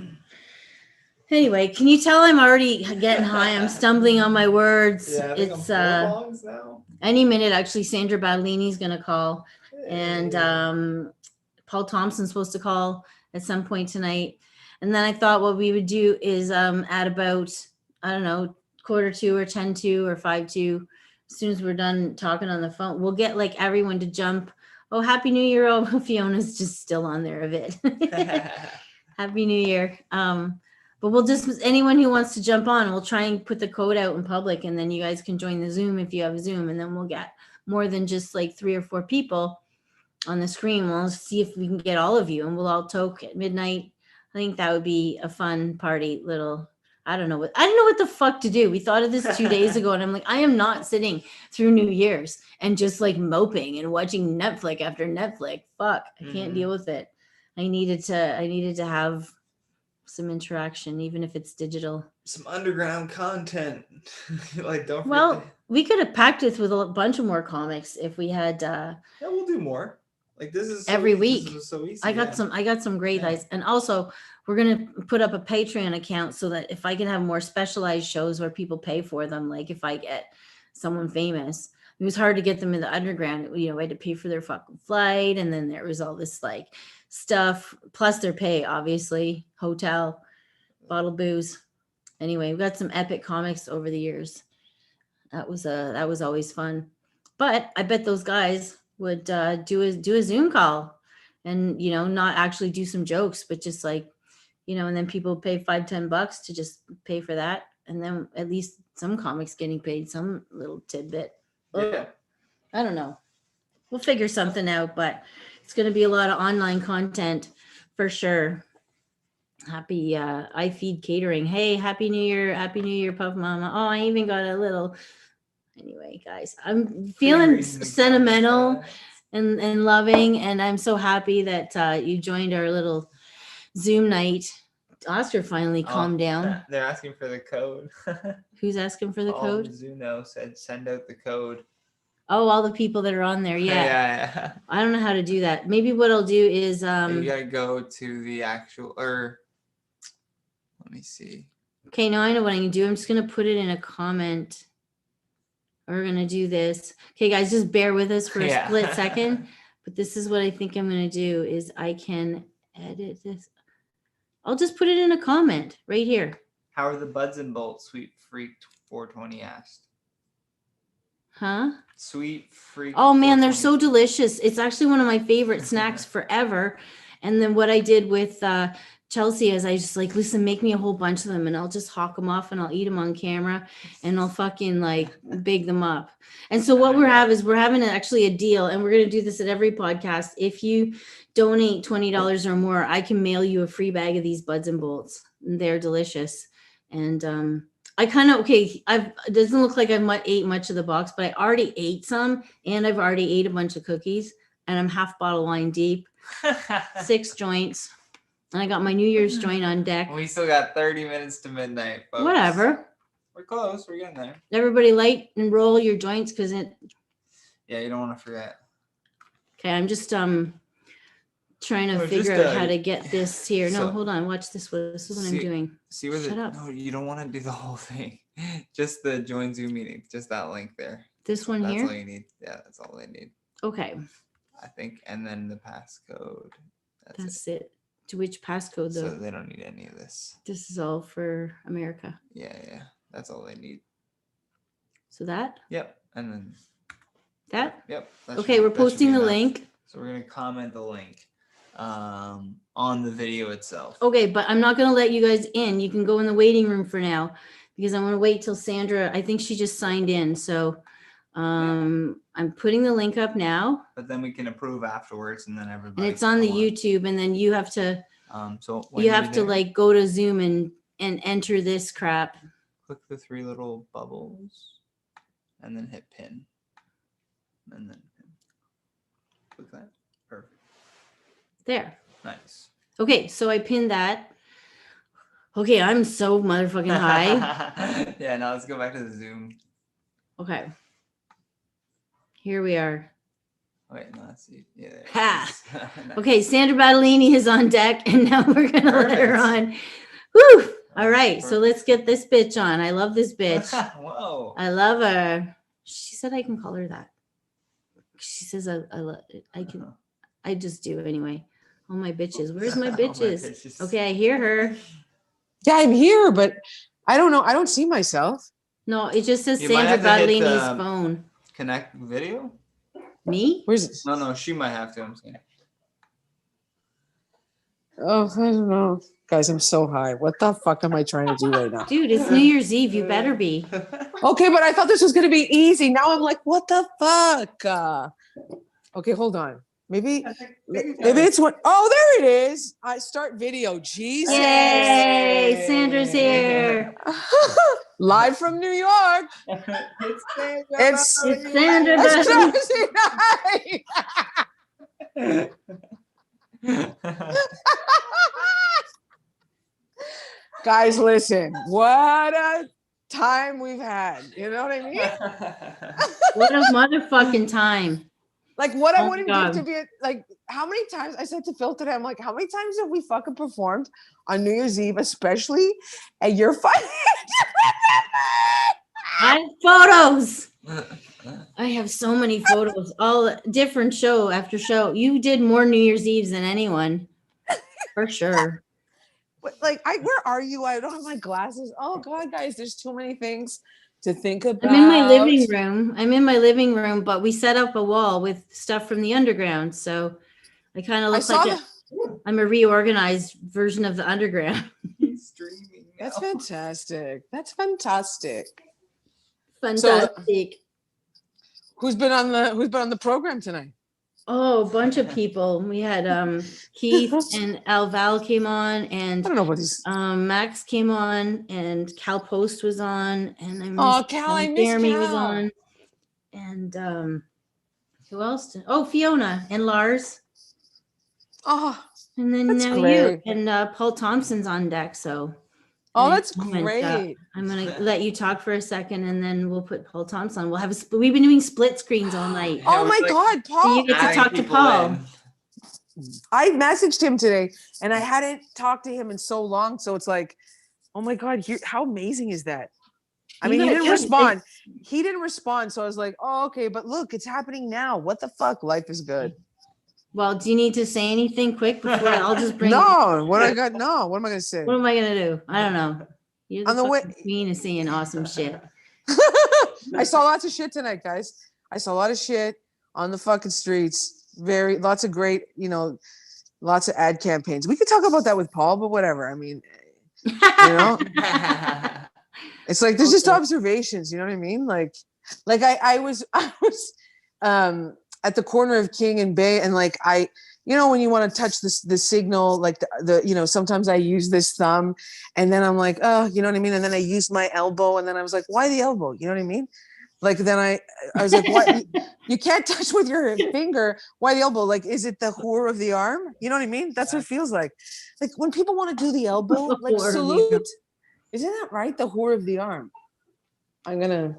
Anyway, can you tell I'm already getting high? I'm stumbling on my words. Yeah, I think It's I'm 4 bongs now. any minute. Actually, Sandra Battaglini's gonna call, and Paul Thompson's supposed to call at some point tonight. And then I thought what we would do is at about, I don't know, 1:45 or 10:45 or 5:45. As soon as we're done talking on the phone, we'll get like everyone to jump. Oh, Happy New Year! Oh, Fiona's just still on there a bit. Happy New Year. But we'll just, anyone who wants to jump on, we'll try and put the code out in public, and then you guys can join the Zoom if you have Zoom, and then we'll get more than just like 3 or 4 people on the screen. We'll see if we can get all of you, and we'll all toke at midnight. I think that would be a fun party little. I don't know what the fuck to do. We thought of this 2 days ago, and I'm like, I am not sitting through New Year's and just like moping and watching Netflix after Netflix. Fuck, I can't deal with it. I needed to have some interaction, even if it's digital. Some underground content. Like, don't Well, forget. we could have packed this with a bunch of more comics if we had Yeah, we'll do more. Like this is so every easy. week. This is so easy. I got some great ideas. And also we're gonna put up a Patreon account so that if I can have more specialized shows where people pay for them, like if I get someone famous, it was hard to get them in the underground. We had to pay for their fucking flight, and then there was all this like stuff plus their pay, obviously, hotel, bottle booze. Anyway, we got some epic comics over the years. That was always fun. But I bet those guys would do a Zoom call, and not actually do some jokes, but just like and then people pay $5-10 to just pay for that, and then at least some comics getting paid some little tidbit. Yeah. I don't know. We'll figure something out, but it's going to be a lot of online content for sure. Happy iFeed Catering. Hey, Happy New Year, Puff Mama. Oh, I even got a little. Anyway, guys, I'm feeling sentimental and loving, and I'm so happy that you joined our little Zoom night. Oscar finally calmed down. They're asking for the code. Who's asking for the code? Zuno said send out the code. Oh, all the people that are on there. Yeah. Yeah. I don't know how to do that. Maybe what I'll do is You gotta go to the actual, or let me see. Okay, now I know what I can do. I'm just gonna put it in a comment. We're gonna do this. Okay, guys, just bear with us for a Yeah. split second. But this is what I think I'm gonna do is I can edit this. I'll just put it in a comment right here. How are the buds and bolts? Sweet Freak 420 asked. Huh? Sweet Freak. Oh man, they're 420. so delicious. It's actually one of my favorite snacks forever. And then what I did with Chelsea is I just like, listen, make me a whole bunch of them and I'll just hawk them off and I'll eat them on camera and I'll fucking like big them up. And so what we're having actually a deal, and we're going to do this at every podcast. If you donate $20 or more, I can mail you a free bag of these buds and bolts. They're delicious. And I kind of, it doesn't look like I ate much of the box, but I already ate some and I've already ate a bunch of cookies and I'm half bottle wine deep, 6 joints. And I got my New Year's joint on deck. We still got 30 minutes to midnight, folks. Whatever. We're close. We're getting there. Everybody light and roll your joints because it. Yeah, you don't want to forget. Okay, I'm just trying to No, figure just, out how to get this here. No, so- hold on. Watch this. This is what I'm doing. See where Shut up. No, you don't want to do the whole thing. Just the join Zoom meeting. Just that link there. This one That's here? all you need. Yeah, that's all they need. Okay, I think, and then the passcode. that's it. To which passcode So though? they don't need any of this. This is all for America. Yeah. That's all they need. So that? Yep. And then That? Yep. that Okay, should- we're that should be posting the enough. link. So we're gonna comment the link on the video itself. Okay, but I'm not gonna let you guys in. You can go in the waiting room for now because I'm gonna wait till Sandra. I think she just signed in. So I'm putting the link up now. But then we can approve afterwards, and then And everybody. it's on the can YouTube, and then you have to So when you you're have to there, like go to Zoom and enter this crap. click the 3 little bubbles, and then hit pin, and then pin. Click that. Perfect. There. Nice. Okay, so I pinned that. Okay, I'm so motherfucking high. Yeah. Now let's go back to the Zoom. Okay. Here we are. Wait, no, let's see. Yeah. there it Ha! is. Nice. Okay, Sandra Battaglini is on deck, and now we're gonna let her on. Woo! All right, so let's get this bitch on. I love this bitch. Whoa. I love her. She said I can call her that. She says I can. I just do anyway. All my bitches. Where's my All my bitches? bitches. Okay, I hear her. Yeah, I'm here, but I don't know. I don't see myself. No, it just says You might Sandra have to hit Battaglini's the- phone. Connect video. Me? Where's this? No, she might have to. I'm saying. Oh, I don't know. Guys, I'm so high. What the fuck am I trying to do right now? Dude, it's New Year's Eve. You better be. Okay, but I thought this was going to be easy. Now I'm like, what the fuck? Okay, hold on. Maybe it's what. Oh, there it is. I start video. Jesus. Yay! Sandra's here. Live from New York. It's Sandra It's Battaglini. Thursday night. Guys, listen. What a time we've had. You know what I mean? What a motherfucking time. Like what I Oh my wouldn't God. give to be like how many times I said to Phil today, I'm like, how many times have we fucking performed on New Year's Eve, especially at your fucking I have photos. I have so many photos, all different show after show. You did more New Year's Eves than anyone, for sure. like where are you? I don't have my glasses. Oh God, guys, there's too many things to think about. I'm in my living room. But we set up a wall with stuff from the underground. So I kind of look saw like I'm a reorganized version of the underground. He's streaming. That's fantastic. That's fantastic. Fantastic. Who's been on the program tonight? Oh, a bunch of people. We had Keith and Val came on, and I don't know what these. Max came on, and Cal Post was on, and Cal, I miss Jeremy was Cal. on, and who else? Oh, Fiona and Lars, Oh, and then That's now great. you and Paul Thompson's on deck. So that's moment, great. I'm gonna let you talk for a second, and then we'll put Paul Thompson on. We'll have we've been doing split screens all night. Oh my God, So Paul! you get to Adding talk to people Paul. in. I messaged him today, and I hadn't talked to him in so long. So it's like, oh my God, how amazing is that? I mean, he gotta didn't get- respond. He didn't respond. So I was like, oh, okay. But look, it's happening now. What the fuck? Life is good. Well, do you need to say anything quick before I'll just bring? No, what I got? No, what am I gonna say? What am I gonna do? I don't know. You're the, On the way- fucking queen of saying awesome shit. I saw lots of shit tonight, guys. I saw a lot of shit on the fucking streets. Lots of great, lots of ad campaigns. We could talk about that with Paul, but whatever. I mean, it's like there's just observations. You know what I mean? Like I was at the corner of King and Bay, and like when you want to touch the signal, like the sometimes I use this thumb, and then I'm like, oh, you know what I mean? And then I use my elbow, and then I was like, why the elbow? You know what I mean? Like then I was like, what? You can't touch with your finger. Why the elbow? Like, is it the whore of the arm? You know what I mean? That's what it feels like. Like when people want to do the elbow, like salute. Isn't that right? The whore of the arm. I'm gonna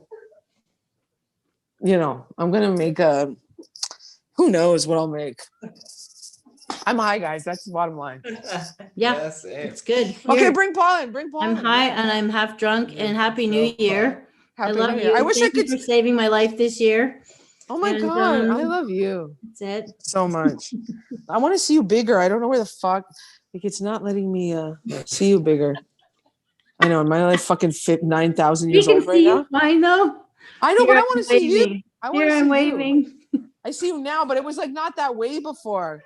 make a. Who knows what I'll make? I'm high, guys. That's the bottom line. Yeah, That's it. it's good. Okay, Here, bring Paul in. Bring Paul I'm in. high and I'm half drunk. And Happy New Year. Happy I love New you. Year. I wish Thank I could. you for saving my life this year. Oh my And, God, I love you That's it. so much. I want to see you bigger. I don't know where the fuck. Like it's not letting me see you bigger. I know. Am I like fucking 9,000 years You old can right see now? you. I know. I know, Here but I I'm want to see you. waving. I want Here to I'm see waving. you. I see you now, but it was like not that way before.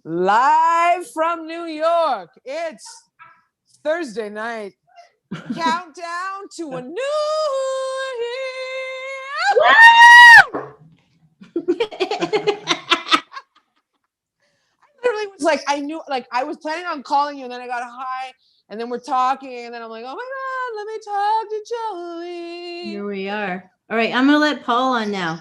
Live from New York. It's Thursday night. Countdown to a new year. Literally was like, I knew, like, I was planning on calling you, and then I got high, and then we're talking, and then I'm like, oh my God, let me talk to Joey. Here we are. All right, I'm gonna let Paul on now.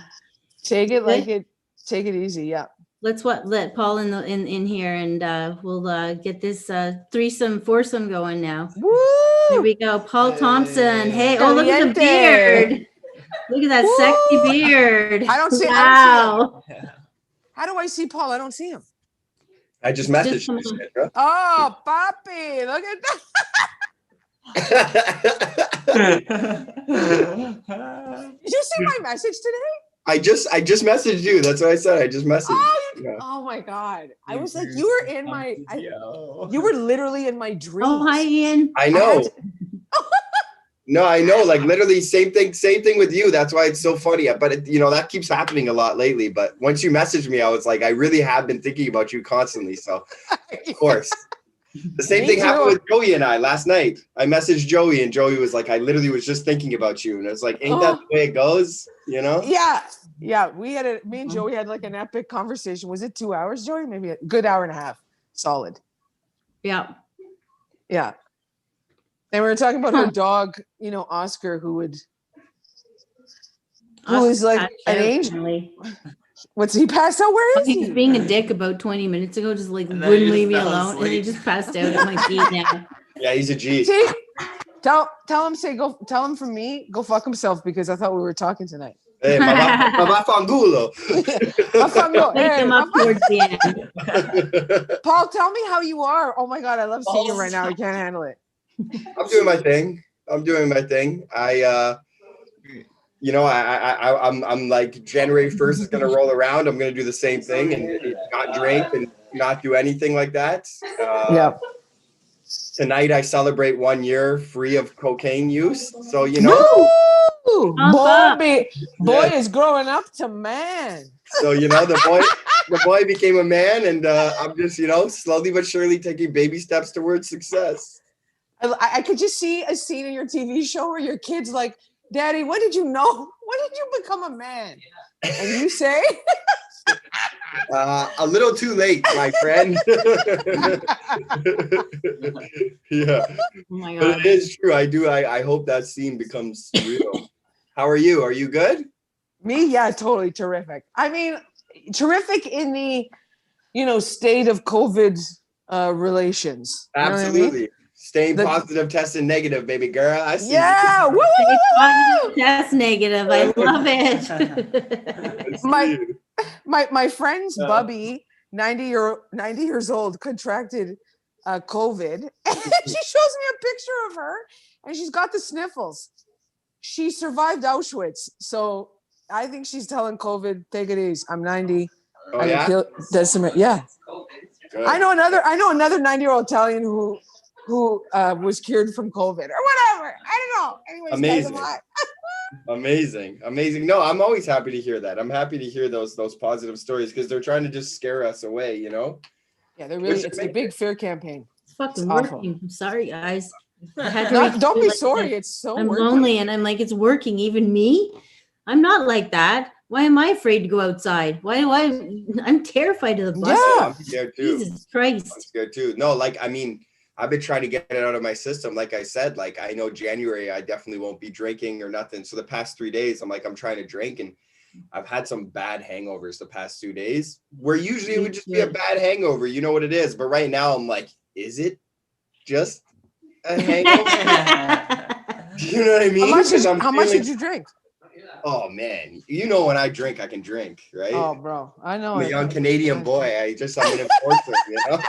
Take it Good? take it easy, yeah. Let's let Paul in here, and we'll get this foursome going now. Woo! Here we go, Paul Thompson. Hey, oh look at the Caliente. beard. Look at that Woo! sexy beard. I don't see. Wow. How do I see Paul? I don't see him. I just messaged you, Sandra. Oh, papi, look at that. Did you see my message today? I just messaged you. That's what I said. I just messaged. Oh my God. I was like, you were in my, you were literally in my dreams. Oh, hi, Ian. I know. No, I know. Like literally same thing with you. That's why it's so funny. But that keeps happening a lot lately. But once you messaged me, I was like, I really have been thinking about you constantly. So of course. The same thing happened with Joey and I last night. I messaged Joey, and Joey was like, I literally was just thinking about you. And it's like, ain't that the way it goes? Yeah. Me and Joey had like an epic conversation. Was it 2 hours, Joey? Maybe a good hour and a half. Solid. Yeah. And we were talking about her dog, Oscar, who is like an angel. What's he passed out? Where is he? He was being a dick about 20 minutes ago, just like wouldn't leave me alone. And he just passed out at my feet now. Yeah, he's a G. See? Tell him from me, go fuck himself, because I thought we were talking tonight. Hey, Mafangulo. Paul, tell me how you are. Oh my God, I love seeing you right now. I can't handle it. I'm doing my thing. I'm like January 1st is gonna roll around. I'm gonna do the same thing and not drink and not do anything like that. Tonight I celebrate 1 year free of cocaine use. So boy is growing up to man. So the boy became a man, and I'm just slowly but surely taking baby steps towards success. I could just see a scene in your TV show where your kid's like, Daddy, when did you know? When did you become a man? And you say? A little too late, my friend. Yeah. Oh my God. But it is true. I hope that scene becomes real. How are you? Are you good? Me? Yeah, totally terrific. I mean, terrific in the, state of COVID relations. Absolutely. You know what I mean? Staying positive, testing negative, baby girl. I see. Yeah. Woo, test negative. I love it. My friend's Bubby, 90 years old, contracted COVID, and she shows me a picture of her, and she's got the sniffles. she survived Auschwitz, so I think she's telling COVID, take it easy. I'm 90. Oh, I yeah? feel decimate. Yeah. Good. I know another 90-year-old Italian who was cured from COVID or whatever. I don't know. Anyways, guys, Amazing. I'm alive. Amazing. No, I'm always happy to hear that. I'm happy to hear those positive stories because they're trying to just scare us away, you know? Yeah, they're really. Which It's the big fear campaign. It's fucking awful. working. I'm sorry, guys. I had to Don't reach be like sorry. that. It's so I'm working. lonely, and I'm like, it's working. Even me, I'm not like that. Why am I afraid to go outside? Why do I'm terrified of the bus. Yeah. I'm scared too. Jesus Christ. I'm scared too. No, like, I mean, I've been trying to get it out of my system. Like I said, like, I know January, I definitely won't be drinking or nothing. So the past 3 days, I'm trying to drink, and I've had some bad hangovers the past 2 days where usually it would just be a bad hangover. You know what it is. But right now I'm like, is it just a hangover? You know what I mean? How much did you drink? Oh man, you know when I drink, I can drink, right? Oh, bro, I know. I'm a young Canadian boy. I'm an enforcer, you know.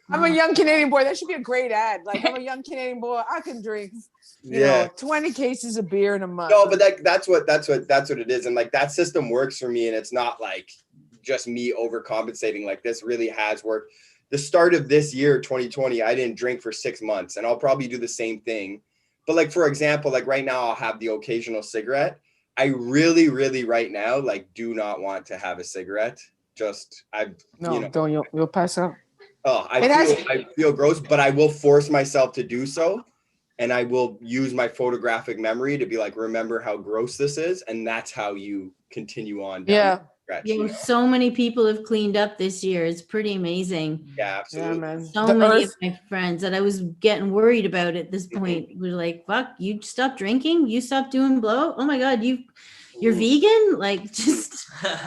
I'm a young Canadian boy. That should be a great ad. Like, I'm a young Canadian boy. I can drink, you know, 20 cases of beer in a month. No, but that's what it is, and like that system works for me, and it's not like just me overcompensating. Like this really has worked. The start of this year, 2020, I didn't drink for 6 months, and I'll probably do the same thing. But like, for example, like right now I'll have the occasional cigarette. I really, really right now, like, do not want to have a cigarette. You'll pass out. Oh, I feel gross, but I will force myself to do so. And I will use my photographic memory to be like, remember how gross this is. And that's how you continue on. So many people have cleaned up this year. It's pretty amazing. Yeah, absolutely. Yeah, man. So many of my friends that I was getting worried about at this point were like, fuck, you stopped drinking? You stopped doing blow? Oh my God, you're vegan? Like, just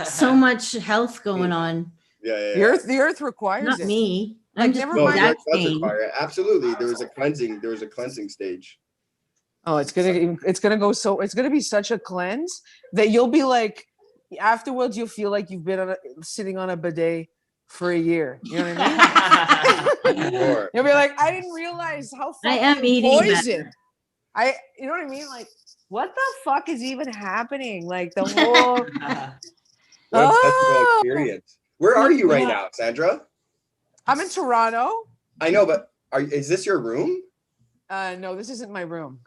so much health going on. Yeah. The earth requires Not it. me. Like, I'm just never mind. It does require it. Absolutely. There was a cleansing stage. Oh, it's gonna be such a cleanse that you'll be like, afterwards you'll feel like you've been sitting on a bidet for a year. You know what I mean? Sure. You'll be like, I didn't realize how I am fucking eating poison. You know what I mean? Like, what the fuck is even happening? Like the whole What a festival experience. Where are you right now, Sandra? I'm in Toronto. I know, but is this your room? No, this isn't my room.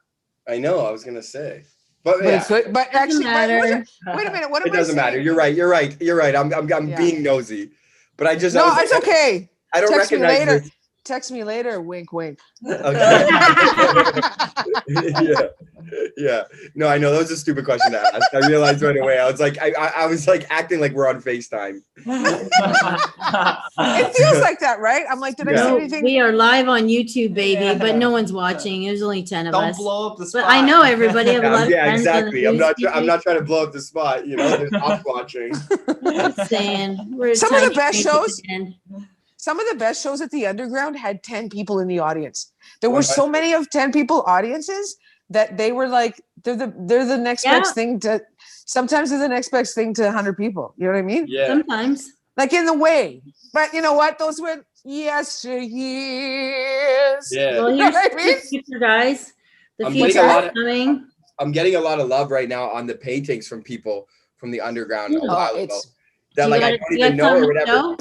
I know, I was gonna say. But But yeah, it's good. But actually, wait a minute. What am it doesn't matter. You're right. I'm being nosy. But I was it's like, okay. I don't Text me recognize later. this. Text me later. Wink, wink. Okay. Yeah. No, I know that was a stupid question to ask. I realized right away. I was like, I was like acting like we're on FaceTime. It feels like that, right? I'm like, did I say anything? We are live on YouTube, baby, but no one's watching. There's only 10 of Don't us. blow up the spot. But I know everybody. I have a lot of Yeah, friends. exactly. I'm not trying to blow up the spot. You know, there's us watching. I'm saying we're Some of the tiny best crazy shows. band. Some of the best shows at the Underground had 10 people in the audience. There were so many of 10 people audiences that they were like, they're the next best thing to. Sometimes they're the next best thing to 100 people. You know what I mean? Yeah. Sometimes. Like in the way, but you know what? Those were yesteryears. Yeah. Well, You know here's what I mean? the future, guys. The I'm getting future a lot is of- coming. I'm getting a lot of love right now on the paintings from people from the Underground a while ago. it's- That Do like you I got- don't you even got know some or to whatever. show?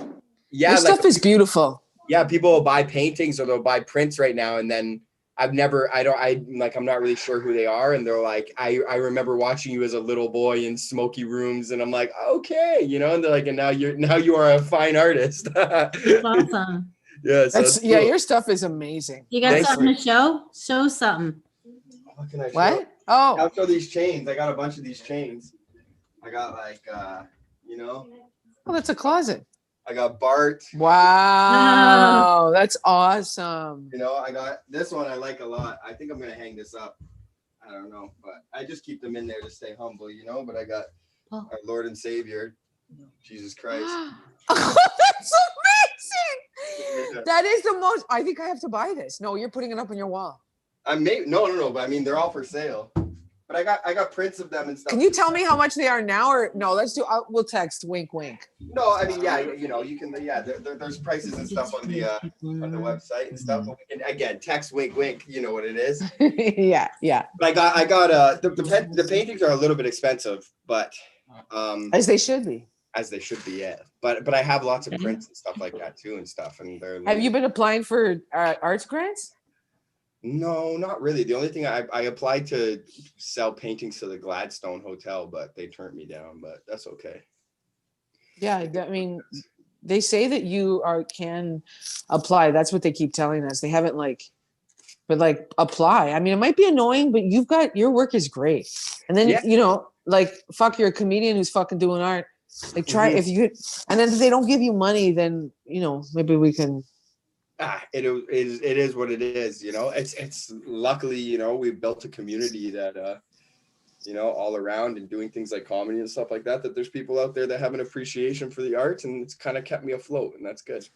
Yeah, Your like stuff is beautiful. yeah, people will buy paintings or they'll buy prints right now, and then I'm not really sure who they are, and they're like, I remember watching you as a little boy in smoky rooms, and I'm like, okay, you know, and they're like, and now you are a fine artist. That's awesome. Yeah, so it's cool. Your stuff is amazing. You got Thanks. something to show? Show something. What can I show? What? Oh, I'll show these chains. I got a bunch of these chains. I got like you know, oh, that's a closet. I got Bart. Wow, that's awesome. You know, I got this one I like a lot. I think I'm gonna hang this up. I don't know, but I just keep them in there to stay humble, you know. But I got our Lord and Savior, Jesus Christ. Oh, that's amazing. That is the most. I think I have to buy this. No, you're putting it up on your wall. No, but I mean they're all for sale. But But I got prints of them and stuff. Can you tell me how much they are now, or no? Let's do. We'll text. Wink, wink. No, I mean, yeah, you know, you can. Yeah, there's prices and stuff on the website and stuff. But we can, again, text, wink, wink. You know what it is. Yeah, yeah. But I got the paintings are a little bit expensive, but as they should be. As they should be, yeah. But I have lots of prints and stuff like that too and stuff. And they're. Have you been applying for arts grants? No, not really. The only thing I applied to sell paintings to the Gladstone Hotel, but they turned me down. But that's okay. Yeah, I mean, they say that you can apply. That's what they keep telling us. They haven't but apply. I mean, it might be annoying, but your work is great. And then you know, fuck, you're a comedian who's fucking doing art. Like try if you, and then if they don't give you money, then you know maybe we can. It is what it is, you know. It's luckily, you know, we've built a community that you know, all around and doing things like comedy and stuff like that, that there's people out there that have an appreciation for the arts, and it's kind of kept me afloat, and that's good.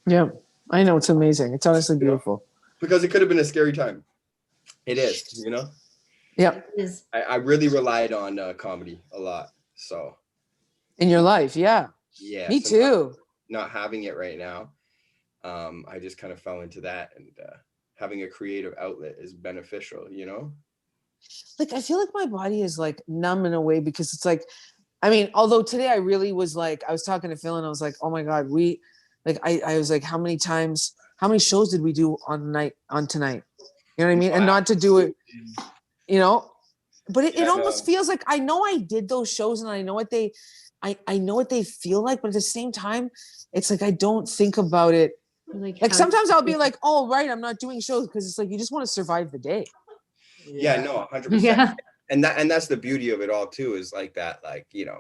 Yeah, I know, it's amazing. It's honestly beautiful. Because it could have been a scary time. It is, you know. Yeah. I really relied on comedy a lot. So in your life, yeah. Yeah. Me too. Not having it right now. I just kind of fell into that, and having a creative outlet is beneficial, you know? Like, I feel like my body is like numb in a way, because it's like, I mean, although today I really was like, I was talking to Phil and I was like, oh my God, I was like, how many shows did we do on tonight? You know what I mean? And not to do it, you know, but it almost feels like, I know I did those shows and I know what they feel like, but at the same time, it's like, I don't think about it. Like sometimes I'll be like, oh, right, I'm not doing shows, because it's like, you just want to survive the day. Yeah, no, 100%. Yeah. And that's the beauty of it all too, is like that, like, you know,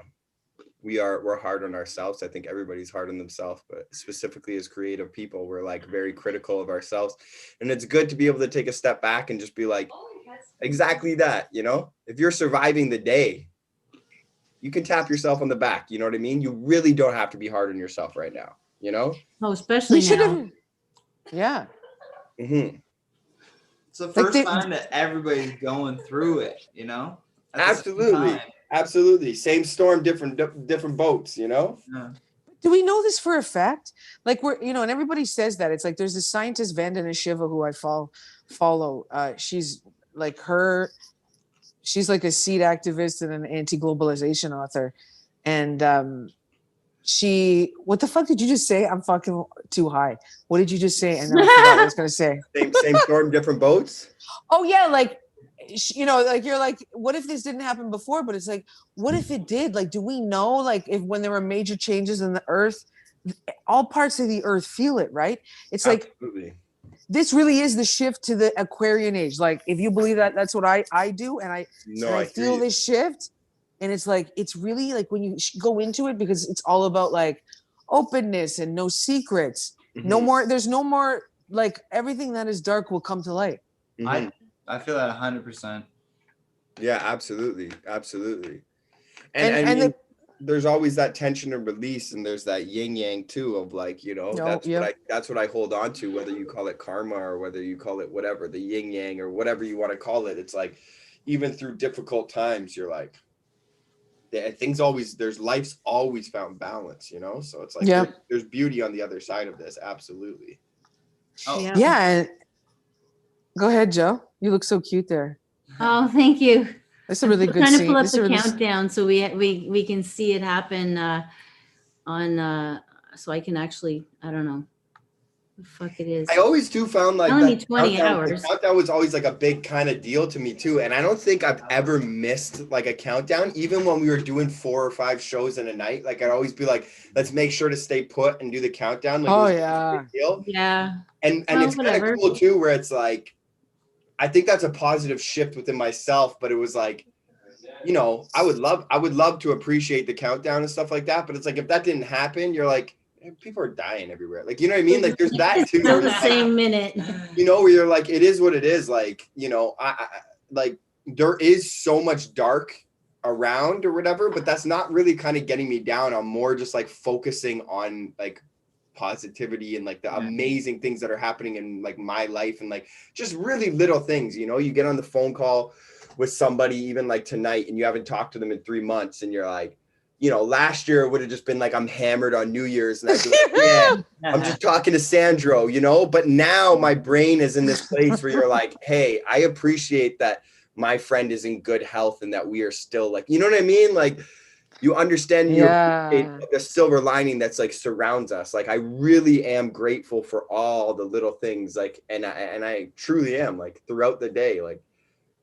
we're hard on ourselves. I think everybody's hard on themselves, but specifically as creative people, we're like very critical of ourselves. And it's good to be able to take a step back and just be like, exactly that, you know, if you're surviving the day, you can tap yourself on the back. You know what I mean? You really don't have to be hard on yourself right now, you know? Oh, especially now. Yeah. Mm-hmm. It's the first time that everybody's going through it, you know? Absolutely. Same storm, different boats, you know? Yeah. Do we know this for a fact? Like, we're, you know, and everybody says that. It's like, there's this scientist, Vandana Shiva, who I follow. She's like she's like a seed activist and an anti-globalization author. And what the fuck did you just say? I'm fucking too high. What did you just say? And then I forgot what I was going to say. Same storm, different boats? Oh, yeah. Like, you know, like, you're like, what if this didn't happen before? But it's like, what if it did? Like, do we know, like, if when there were major changes in the earth, all parts of the earth feel it, right? It's Absolutely. Like, this really is the shift to the Aquarian age. Like, if you believe that, that's what I do. And I feel this shift. And it's like, it's really like when you go into it, because it's all about like openness and no secrets. Mm-hmm. There's no more, like, everything that is dark will come to light. Mm-hmm. I feel that 100%. Yeah, absolutely. And there's always that tension and release, and there's that yin yang too of like, you know, that's what I hold on to, whether you call it karma or whether you call it whatever, the yin yang or whatever you want to call it. It's like, even through difficult times, you're like, life's always found balance, you know? So it's like, there's beauty on the other side of this. Absolutely. Oh yeah. Go ahead, Joe. You look so cute there. Oh, thank you. That's a really good trying scene. To pull up the countdown so we can see it happen on so I can actually, I don't know what the fuck it is. I always do found like only 20 hours. The countdown was always like a big kind of deal to me too. And I don't think I've ever missed like a countdown, even when we were doing 4 or 5 shows in a night. Like, I'd always be like, let's make sure to stay put and do the countdown. Like, yeah. Yeah. And it's kind of cool too, where it's like, I think that's a positive shift within myself, but it was like, you know, I would love to appreciate the countdown and stuff like that. But it's like, if that didn't happen, you're like, people are dying everywhere. Like, you know what I mean? Like, there's that too. Not the same minute. You know, where you're like, it is what it is. Like, you know, I like, there is so much dark around or whatever, but that's not really kind of getting me down. I'm more just like focusing on like positivity and like the amazing things that are happening in like my life, and like just really little things, you know. You get on the phone call with somebody even like tonight and you haven't talked to them in 3 months and you're like, you know, last year it would have just been like I'm hammered on New Year's and I'd be like, yeah, I'm just talking to Sandro, you know, but now my brain is in this place where you're like, hey, I appreciate that my friend is in good health and that we are still like, you know what I mean? Like you understand the silver lining that's like surrounds us. Like I really am grateful for all the little things, like, and I truly am, like throughout the day, like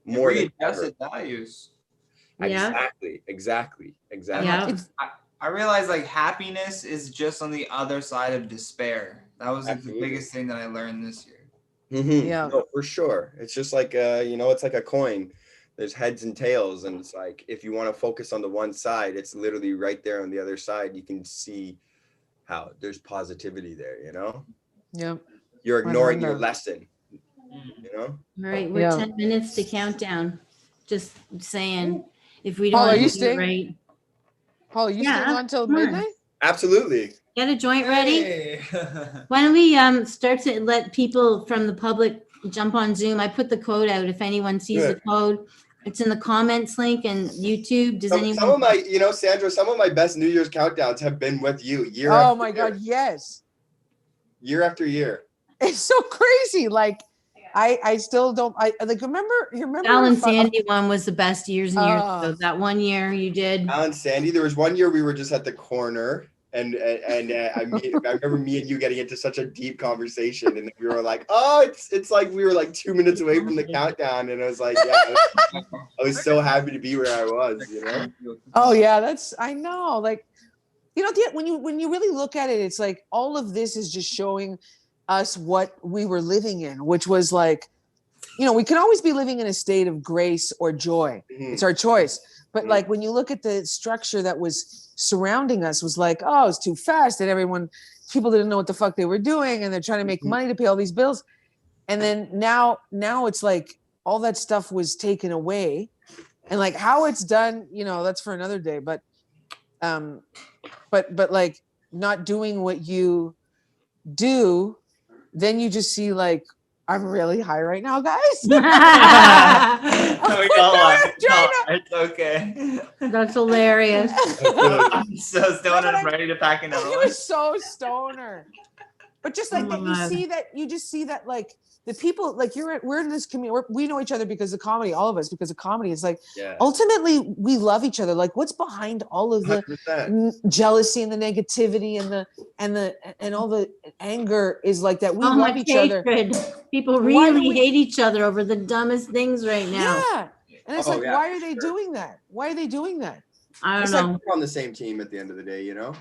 more than ever. Values. Exactly. Yeah. I realized like happiness is just on the other side of despair. That was like, the biggest thing that I learned this year. Yeah, no, for sure. It's just like you know, it's like a coin. There's heads and tails, and it's like if you want to focus on the one side, it's literally right there on the other side. You can see how there's positivity there. You know. Yep. You're ignoring your lesson. You know. All right, we're 10 minutes to countdown. Just saying, if we Paul, don't are you do it staying? right. Paul, are you staying on till come on. midnight? Absolutely. Get a joint ready. Why don't we start to let people from the public jump on Zoom? I put the code out. If anyone sees the code, it's in the comments link and YouTube. Does anyone? Some of my, you know, Sandra, some of my best New Year's countdowns have been with you year Oh after my year. God, yes. Year after year. It's so crazy. Like I still don't. I like remember. You remember? Al and Sandy one was the best years and years ago. That one year you did. Al and Sandy. There was one year we were just at the corner. And I remember me and you getting into such a deep conversation, and we were like, "Oh, it's like we were like 2 minutes away from the countdown," and I was like, "Yeah, I was so happy to be where I was," you know. Oh yeah, I know. Like, you know, when you really look at it, it's like all of this is just showing us what we were living in, which was like, you know, we can always be living in a state of grace or joy. It's our choice. But like when you look at the structure that was surrounding us was like, oh, it's too fast, and people didn't know what the fuck they were doing, and they're trying to make money to pay all these bills. And then now it's like all that stuff was taken away, and like how it's done, you know, that's for another day. But like not doing what you do, then you just see like, I'm really high right now, guys. It's okay. That's hilarious. I'm so stoned and I'm ready to pack another You one. were so stoner. But just like that, you just see that like the people, like we're in this community, we know each other because of comedy, all of us, because of comedy. It's like, ultimately we love each other. Like what's behind all of the jealousy and the negativity and all the anger is like that. We love each other. People really hate each other over the dumbest things right now. Yeah. And it's why are they doing that? Why are they doing that? I don't It's know. like we're on the same team at the end of the day, you know?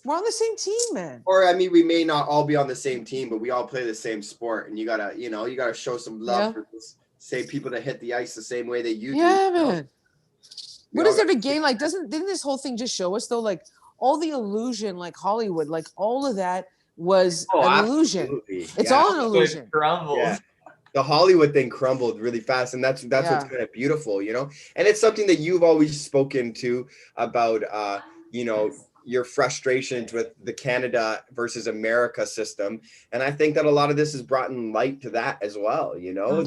We're on the same team, man. Or I mean, we may not all be on the same team, but we all play the same sport, and you gotta show some love for this, say people that hit the ice the same way that you do. Yeah, man. What is there to gain? Like, didn't this whole thing just show us though? Like all the illusion, like Hollywood, like all of that was an illusion. It's all an illusion. Yeah. The Hollywood thing crumbled really fast, and that's what's kind of beautiful, you know. And it's something that you've always spoken to about, you know, your frustrations with the Canada versus America system. And I think that a lot of this has brought in light to that as well, you know.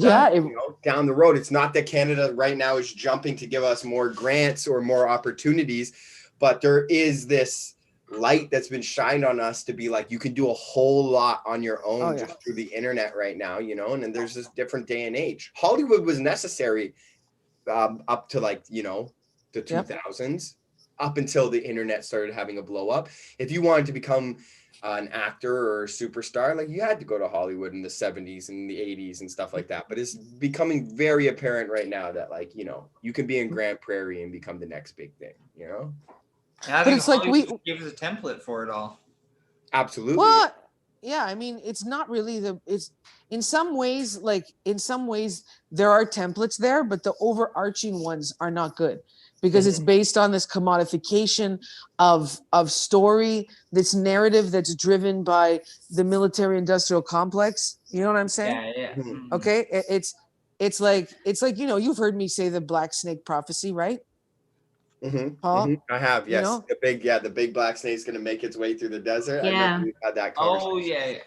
Down the road, it's not that Canada right now is jumping to give us more grants or more opportunities, but there is this light that's been shined on us to be like, you can do a whole lot on your own just through the internet right now, you know. And there's this different day and age. Hollywood was necessary up to like, you know, the 2000s. Up until the internet started having a blow up. If you wanted to become an actor or a superstar, like you had to go to Hollywood in the 70s and the 80s and stuff like that. But it's becoming very apparent right now that, like, you know, you can be in Grand Prairie and become the next big thing, you know? Yeah, I think it's like we give us a template for it all. Absolutely. Well, yeah, I mean, it's not really it's in some ways there are templates there, but the overarching ones are not good. Because it's based on this commodification of story, this narrative that's driven by the military industrial complex. You know what I'm saying? Yeah. Okay. It's like, you know, you've heard me say the black snake prophecy, right? Paul? I have, yes. You know? The big black snake is going to make its way through the desert. Yeah. I remember we've had that conversation. Oh yeah.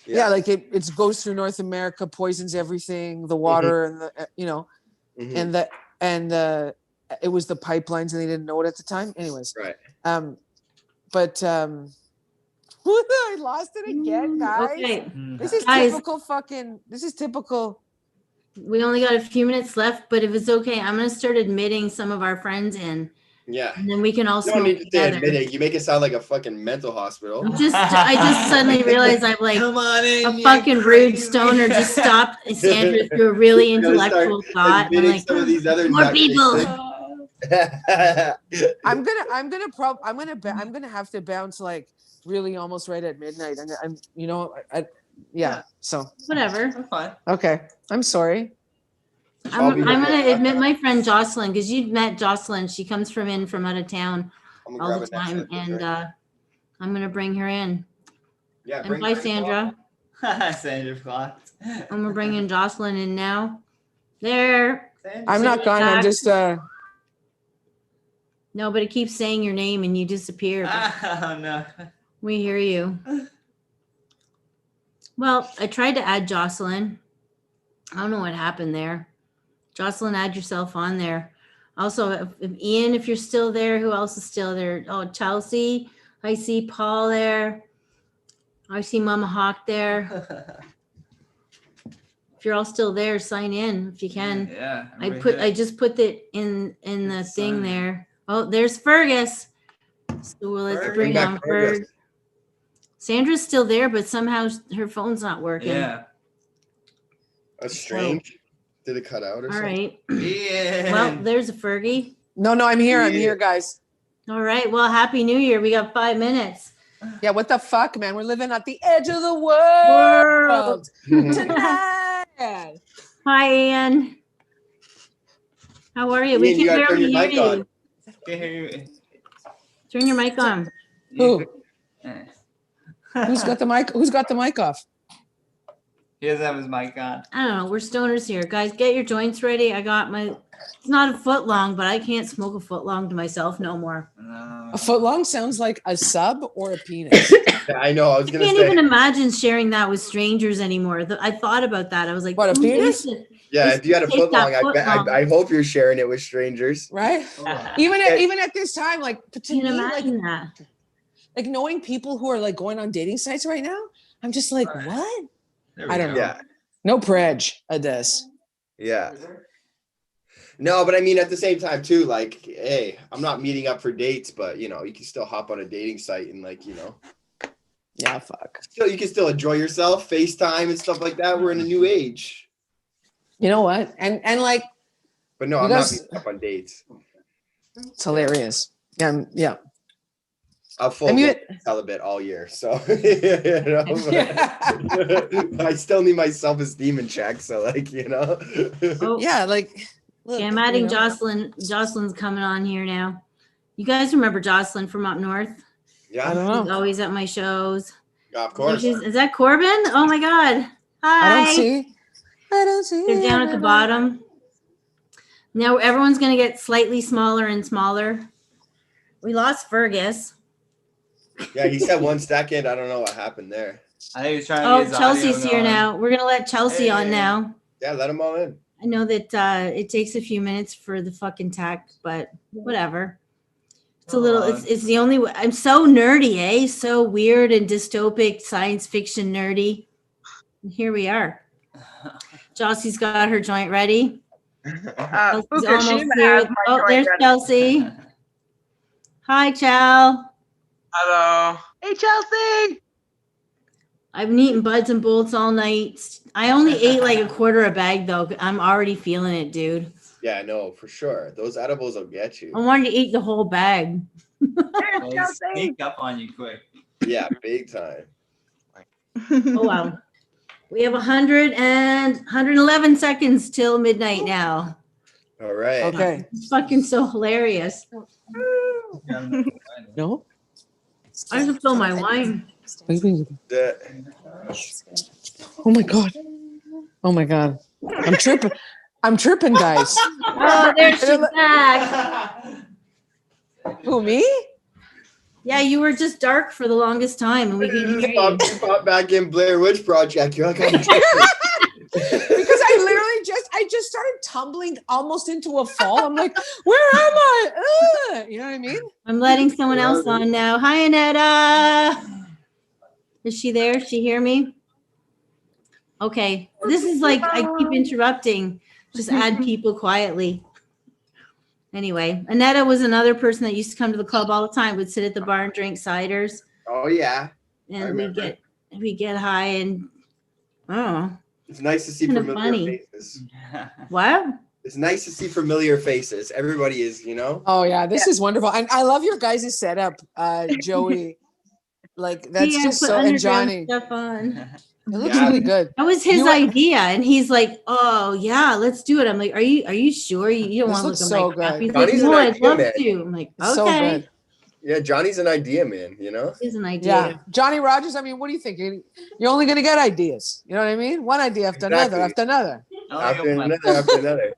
Yeah, like it goes through North America, poisons everything, the water and the, you know. Mhm. and it was the pipelines, and they didn't know it at the time. Anyways, Right. But I lost it again, guys. Okay. This is Guys. typical fucking. This is typical. We only got a few minutes left, but if it's okay, I'm gonna start admitting some of our friends in, Yeah. and then we can all You don't smoke need to say together. admit it. You make it sound like a fucking mental hospital. I just suddenly realized I'm like Come on in, a you fucking rude crazy. stoner just stopped Sandra through a really You're gonna start intellectual thought. I'm admitting like, some of these other more nutcases. people. I'm gonna have to bounce like really almost right at midnight, and I'm yeah. So Whatever. I'm fine. okay, I'm sorry. I'm gonna admit my friend Jocelyn, because you've met Jocelyn. She comes from out of town I'm gonna all grab the a next time, sip of and drink. I'm gonna bring her in. Yeah, And bring bye, her in. Sandra. Sandra Clark. I'm gonna bring in Jocelyn in now. There. I'm not gone. I'm just No, but it keeps saying your name and you disappear. Oh no. We hear you. Well, I tried to add Jocelyn. I don't know what happened there. Jocelyn, add yourself on there. Also, if Ian, if you're still there, who else is still there? Oh, Chelsea. I see Paul there. I see Mama Hawk there. If you're all still there, sign in if you can. Yeah. I just put it in the thing there. Oh, there's Fergus. So let's Ferg, bring bring on back Fergus. Ferg. Sandra's still there, but somehow her phone's not working. Yeah. That's strange. Did it cut out or All something? right. Yeah. Well, there's a Fergie. no. I'm here. I'm here, guys. All right. Well, Happy New Year. We got 5 minutes. Yeah. What the fuck, man? We're living at the edge of the world tonight. Hi, Ian. How are you? We Ian, you can gotta turn barely your hear mic on. you. Can hear you. Turn your mic on. Who? Eh. Who's got the mic? Who's got the mic off? He doesn't have his mic on. I don't know. We're stoners here. Guys, get your joints ready. I got my, it's not a foot long, but I can't smoke a foot long to myself no more. A foot long sounds like a sub or a penis. Yeah, I know. I was I gonna can't say. even imagine sharing that with strangers anymore. I thought about that. I was like, What, a "Ooh, I penis?" used to- Yeah, if you had a Take foot that long, foot long. I hope you're sharing it with strangers. Right? Oh. Even at this time, like to Can you me, imagine that? like knowing people who are like going on dating sites right now, I'm just like, Right. what? There we I don't go. know. Yeah, No prej at this. yeah. No, but I mean, at the same time too, like, hey, I'm not meeting up for dates, but you know, you can still hop on a dating site and like, you know, Yeah, fuck. still you can still enjoy yourself, FaceTime and stuff like that. We're in a new age. You know what? And like But no, You I'm guys- not meeting up on dates. it's hilarious. Yeah, yeah. I'll full I mean, celibate all year, so you know, but I still need my self-esteem in check. So like, you know, Oh, yeah, like look, okay, I'm adding you know, Jocelyn. Jocelyn's coming on here now. You guys remember Jocelyn from up north? I yeah, don't She's know. always at my shows. yeah, of course. Is that Corbin? Oh my God. Hi. I don't see. They're down at the bottom. Now everyone's going to get slightly smaller and smaller. We lost Fergus. Yeah, he said 1 second. I don't know what happened there. I think he was trying to Oh, get his Chelsea's audio here going. now. We're going to let Chelsea on Hey. now. Yeah, let him all in. I know that it takes a few minutes for the fucking tech, but whatever. It's a little, it's the only way. I'm so nerdy, eh? So weird and dystopic, science fiction nerdy. And here we are. Chelsea's got her joint ready. Chelsea's almost here. Oh, there's Chelsea. Hi, Chal. Hello. Hey, Chelsea. I've been eating buds and bolts all night. I only ate like a quarter a bag though. I'm already feeling it, dude. Yeah, no, for sure. Those edibles will get you. I wanted to eat the whole bag. They sneak up on you quick. Yeah, big time. Oh wow. We have 111 seconds till midnight now. All right. Okay. It's fucking so hilarious. No? I can fill my wine. The- Oh my god. Oh my god. I'm tripping. I'm tripping, guys. Oh, there she's back. Who, me? Yeah, you were just dark for the longest time and we couldn't hear you. Pop back in Blair Witch Project. You're like, I'm Because I just started tumbling almost into a fall. I'm like, where am I? You know what I mean? I'm letting someone else on now. Hi, Annetta. Is she there? Does she hear me? Okay. This is like, I keep interrupting. Just add people quietly. Anyway, Annetta was another person that used to come to the club all the time, would sit at the bar and drink ciders. Oh yeah. And we get high and oh. It's nice to see Kinda familiar funny. faces. What? It's nice to see familiar faces. Everybody is, you know. Oh yeah, this is wonderful. And I love your guys' setup, Joey. Like that's Yeah, just put so, and underground Johnny. stuff on. It looks really good. That was his You- idea, and he's like, "Oh yeah, let's do it." I'm like, "Are you sure? You don't This want to looks look so like crap?" good. He's like, Johnny's "No, an I'd idea love man. to." I'm like, It's so "Okay." good. Yeah, Johnny's an idea man, you know. Here's an idea. Yeah, Johnny Rogers. I mean, what do you think? You're only gonna get ideas. You know what I mean? One idea after Exactly. another after another. After another.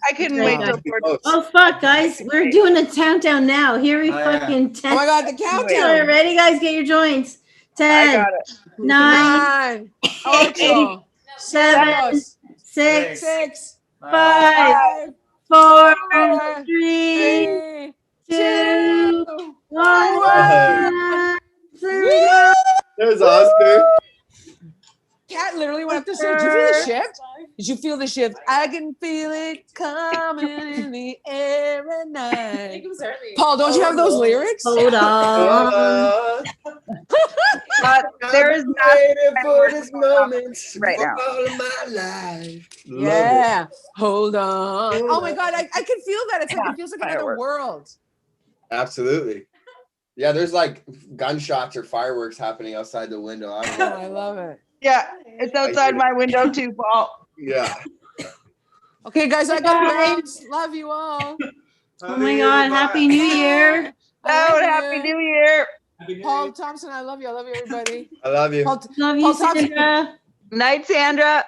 I couldn't Right. wait till Oh fuck, guys, we're doing a countdown now. Here we Oh, yeah. fucking 10. Oh my God, the countdown. Ready, guys? Get your joints. 10, I got it. 9, 8, 7, 6, 6, 5, 4, 3, 3, 2, 1. There's Oscar. Cat literally went up the stage. Did you feel the shift? Did you feel the shift? I can feel it coming in the air at night. Paul, don't you have those lyrics? Hold on. There is waiting for this moment right now. all of my life. Love Yeah. Hold on. Oh my God, I can feel that. It's like it feels like another Fireworks. world. it. Absolutely. Yeah, there's like gunshots or fireworks happening outside the window. I don't Oh, know. I love it. Yeah, it's outside my window too, Paul. Yeah. Okay, guys, I got names. Love you all. Oh my God, Happy New Year. I Oh, love happy you. New Year. Paul Thompson, I love you. I love you, everybody. I love you. Paul, Love you, Paul Thompson. Sandra. Night, Sandra.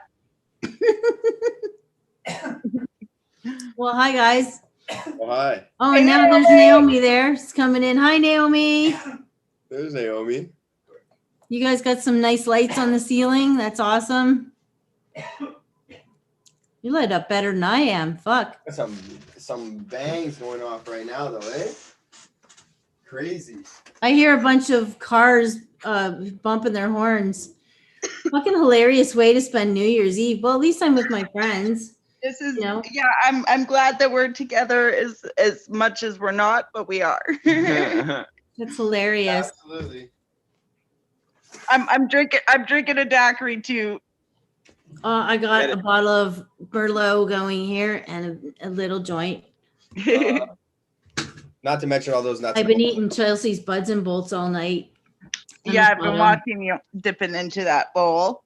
Well, hi, guys. Oh, hi. Oh, Hey, and now there's Naomi there. She's coming in. Hi, Naomi. There's Naomi. You guys got some nice lights on the ceiling. That's awesome. You lit up better than I am. Fuck. Got some bangs going off right now though, eh? Crazy. I hear a bunch of cars bumping their horns. Fucking hilarious way to spend New Year's Eve. Well, at least I'm with my friends. This is You know? yeah. I'm glad that we're together as much as we're not, but we are. That's hilarious. Absolutely. I'm drinking a daiquiri too. I got a bottle of Merlot going here and a little joint. Not to mention all those nuts. I've been eating Chelsea's Buds and Bolts all night. And Yeah, the I've been bottom. watching you dipping into that bowl.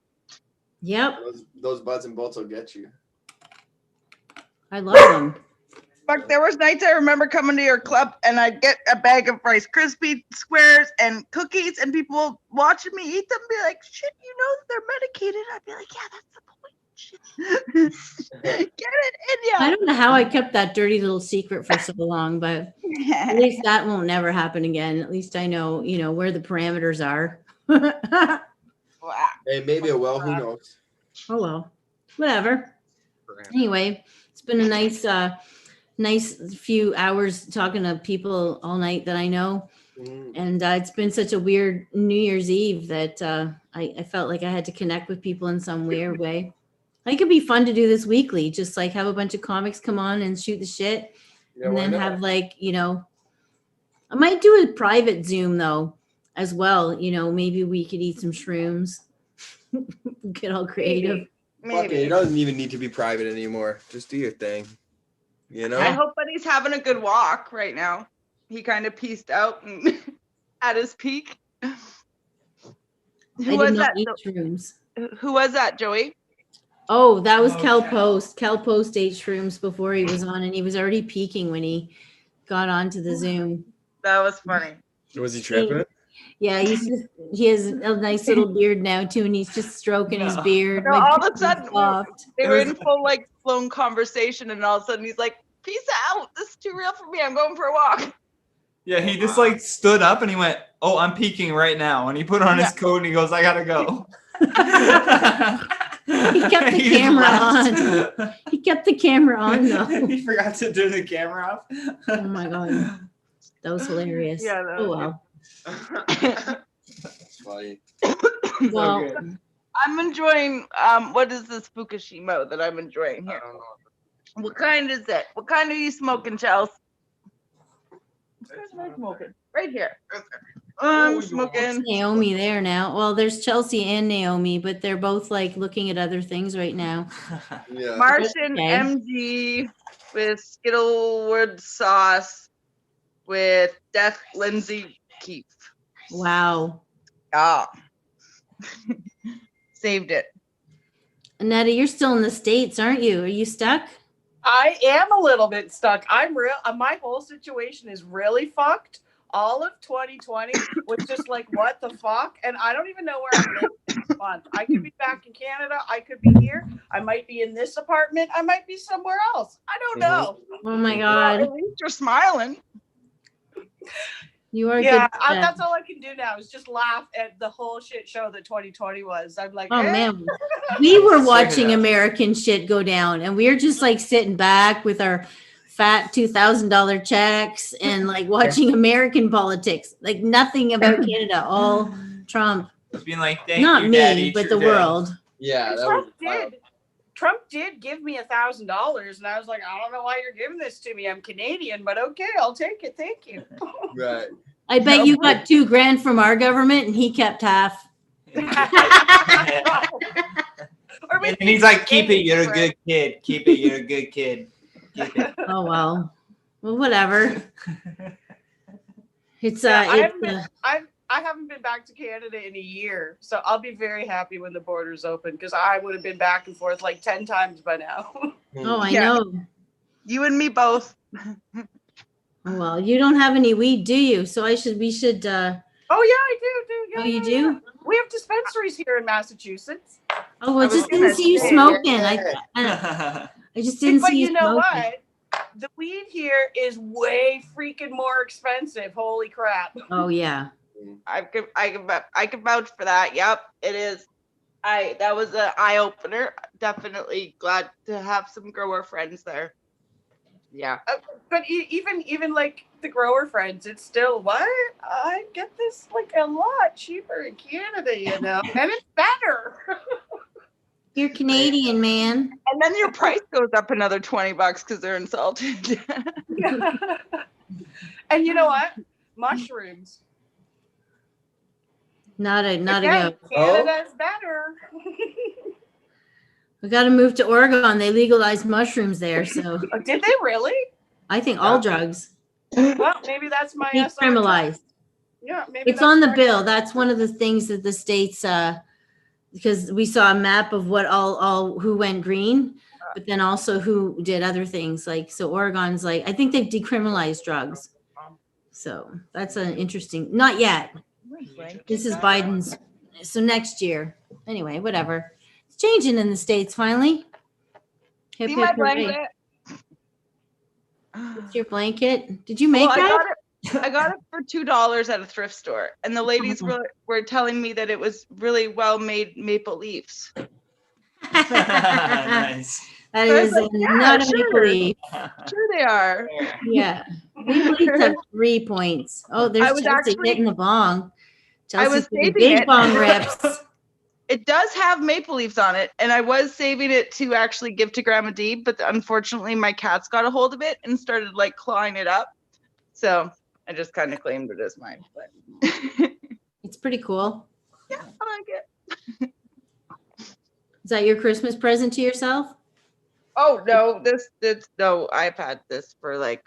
Yep, Those buds and bolts will get you. I love them. Fuck, there was nights I remember coming to your club and I'd get a bag of Rice Krispie squares and cookies and people watching me eat them be like, shit, you know they're medicated. I'd be like, yeah, that's the point. Shit. Get it in ya. I don't know how I kept that dirty little secret for so long, but at least that won't never happen again. At least I know, where the parameters are. Oh Hey, maybe a well, who knows? well, whatever. Anyway, it's been a nice few hours talking to people all night that I know. And it's been such a weird New Year's Eve that I felt like I had to connect with people in some weird way. I think it'd be fun to do this weekly, just like have a bunch of comics come on and shoot the shit. Yeah, And why then not? have I might do a private Zoom though, as well. Maybe we could eat some shrooms, get all creative. Fuck it, it doesn't even need to be private anymore. Just do your thing. You know? I hope Buddy's having a good walk right now. He kind of pieced out and at his peak. I Who did was not that? eat shrooms. Who was that, Joey? Oh, that was Cal Post. Cal Post ate shrooms before he was on, and he was already peaking when he got onto the Zoom. That was funny. Was he tripping? Yeah, he has a nice little beard now too, and he's just stroking his beard. No, My all of a beard's sudden, soft. they were in full flown conversation, and all of a sudden he's like, "Peace out. This is too real for me. I'm going for a walk." Yeah, he just stood up and he went, "Oh, I'm peeking right now," and he put on his coat and he goes, "I gotta go." He kept the camera on. He kept the camera on though. He forgot to turn the camera off. Oh my god, that was hilarious. Yeah, that Oh was well. That's funny. Well, good. I'm enjoying what is this Fukushima that I'm enjoying I here? don't know. What kind is it? What kind are you smoking, Chels? What kind am I smoking? Right here. I'm smoking. Naomi there now. Well, there's Chelsea and Naomi, but they're both like looking at other things right now. Yeah. Martian Okay. MG with Skittlewood sauce with Death Lindsay Keith. Wow. Ah. Saved it. Annetta, you're still in the States, aren't you? Are you stuck? I am a little bit stuck. I'm real. My whole situation is really fucked. All of 2020 was just like, what the fuck? And I don't even know where I'm living next month. I could be back in Canada. I could be here. I might be in this apartment. I might be somewhere else. I don't know. Oh my Well, god. at least you're smiling. You are Yeah, good. that's all I can do now is just laugh at the whole shit show that 2020 was. I'm like, Oh eh. man, we were Check it watching out. American shit go down, and we were just like sitting back with our fat $2,000 checks and like watching American politics, like nothing about Canada, all Trump. Just being like, thank Not you, me, Daddy, but the Trudeau. world. Yeah, And that was wild. Trump did give me $1,000, and I was like, I don't know why you're giving this to me. I'm Canadian, but okay, I'll take it. Thank you. Right. I bet you got $2,000 from our government, and he kept half. And he's like, keep it, you're a good kid. Keep it, you're a good kid. Keep it. Oh well, well whatever. It's I haven't been back to Canada in a year, so I'll be very happy when the borders open because I would have been back and forth like 10 times by now. Oh I Yeah. know. You and me both. Oh, well, you don't have any weed, do you? So we should. Oh yeah, I do. Yeah, Oh, you yeah, do? yeah. We have dispensaries here in Massachusetts. Oh, I was just gonna didn't see you say, smoking. yeah. I just didn't But see you you know smoking. what? The weed here is way freaking more expensive. Holy crap! Oh yeah. I can vouch for that. Yep, it is. That was an eye opener. Definitely glad to have some grower friends there. Yeah. But even like the grower friends, it's still what I get this like a lot cheaper in Canada, you know, and it's better. You're Canadian, man. And then your price goes up another $20 because they're insulted. And you know what? Mushrooms. Not a Again, go. Canada's better. We got to move to Oregon. They legalized mushrooms there, so Oh, did they really? I think all drugs Well, maybe that's my decriminalized. Yeah, maybe It's that's on the my- bill. That's one of the things that the states, because we saw a map of what all who went green, but then also who did other things. Like so, Oregon's like I think they've decriminalized drugs. So that's an interesting. Not yet. This is Biden's. So next year. Anyway, whatever. It's changing in the states finally. Hip, See hip, my hooray. blanket? It's your blanket. Did you make that? I got it for $2 at a thrift store, and the ladies were telling me that it was really well made maple leaves. Nice. That So I was is like, yeah, not a sure. maple leaf. Sure they are. Yeah. Maple leaves have 3 points. Oh, I there's was Chelsea actually- hitting the bong. I was Chelsea's doing saving big it. bong rips. It does have maple leaves on it, and I was saving it to actually give to Grandma Dee, but unfortunately my cats got a hold of it and started like clawing it up. So I just kind of claimed it as mine. But It's pretty cool. yeah, I like it. Is that your Christmas present to yourself? Oh no, no, I've had this for like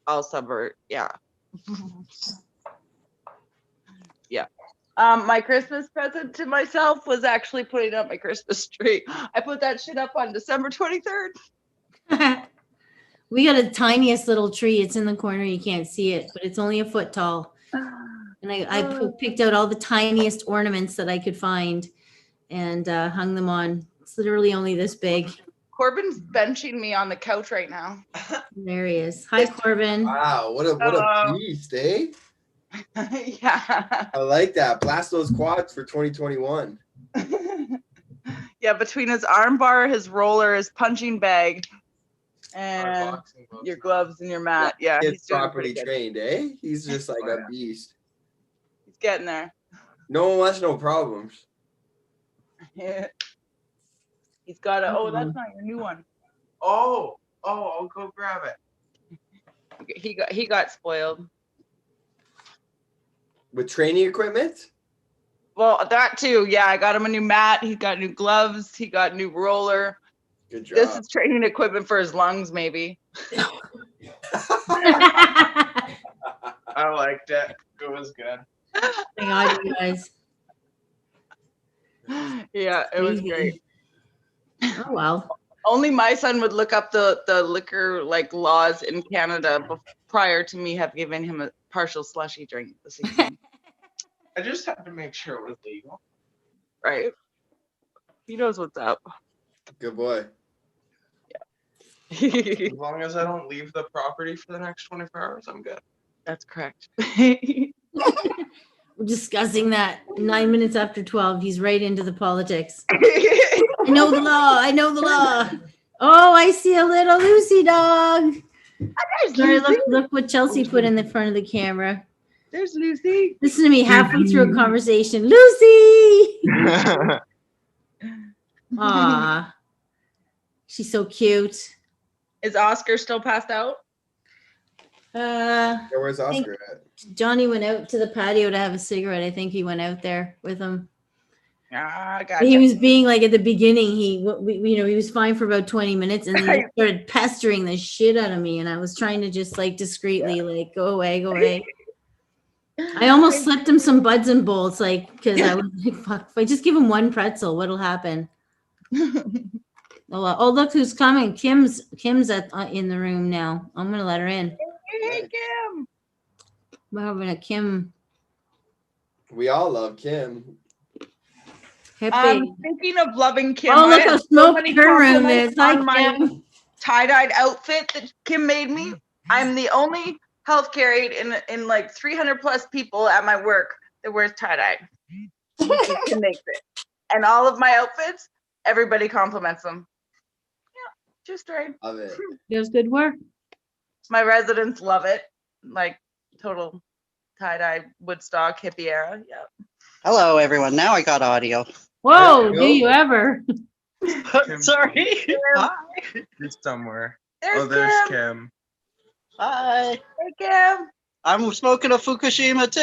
all summer. Yeah. Yeah. My Christmas present to myself was actually putting up my Christmas tree. I put that shit up on December 23rd. We got a tiniest little tree. It's in the corner. You can't see it, but it's only a foot tall. And I picked out all the tiniest ornaments that I could find and hung them on. It's literally only this big. Corbin's benching me on the couch right now. There he is. Hi, Corbin. Wow, what a beast, eh? Yeah. I like that. Blast those quads for 2021. Yeah, between his arm bar, his roller, his punching bag, and your gloves and your mat. Yeah, He's he's doing properly pretty good. trained, eh? He's just like Oh, a yeah. beast. He's getting there. No one wants no problems. He's got a. Oh, that's not your new one. Oh, I'll go grab it. He got spoiled. With training equipment? Well, that too. Yeah, I got him a new mat. He got new gloves. He got new roller. Good job. This is training equipment for his lungs, maybe. I liked it. It was good. Hang on, you guys. Yeah, it was Crazy. great. Oh well. Only my son would look up the liquor like laws in Canada prior to me have given him a partial slushy drink this evening. I just had to make sure it was legal. Right? He knows what's up. Good boy. As long as I don't leave the property for the next 24 hours, I'm good. That's correct. We're discussing that 9 minutes after 12. He's right into the politics. I know the law. I know the law. Oh, I see a little Lucy dog. Sorry, look what Chelsea put in the front of the camera. There's Lucy. Listen to me halfway through a conversation. Lucy! Aw. She's so cute. Is Oscar still passed out? Yeah, where's I think Oscar at? Johnny went out to the patio to have a cigarette. I think he went out there with him. Ah, But gotcha. he was being like at the beginning, he was fine for about 20 minutes and then he started pestering the shit out of me. And I was trying to just like discreetly like go away. I almost slipped him some buds and bolts, like, because I was like, fuck, if I just give him one pretzel, what'll happen? Oh, look who's coming. Kim's in the room now. I'm gonna let her in. Hey, Kim. We're having a Kim We all love Kim. hippie. Speaking of loving Kim, Oh, look I how had so smoky many her room compliments is. Hi, on my Kim. tie-dyed outfit that Kim made me. I'm the only healthcare aide in like 300 plus people at my work that wears tie-dye. Kim makes it. And all of my outfits, everybody compliments them. Yeah, just right. Love it. Does good work. My residents love it. Like total tie-dye Woodstock hippie era. Yeah. Hello, everyone. Now I got audio. Whoa, do you ever? Sorry. Hi. He's somewhere. There's There's Kim. Kim. Hi. Hey, Kim. I'm smoking a Fukushima too.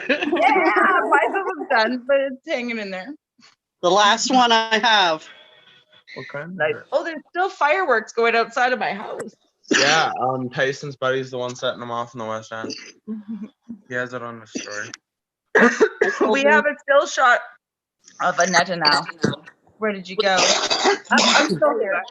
Yeah, mine's almost done, but it's hanging in there. The last one I have. What kind? Nice. Oh, there's still fireworks going outside of my house. Yeah, Tyson's buddy's the one setting them off in the West End. He has it on the story. We have a still shot of Annetta now. Where did you go? I'm still here.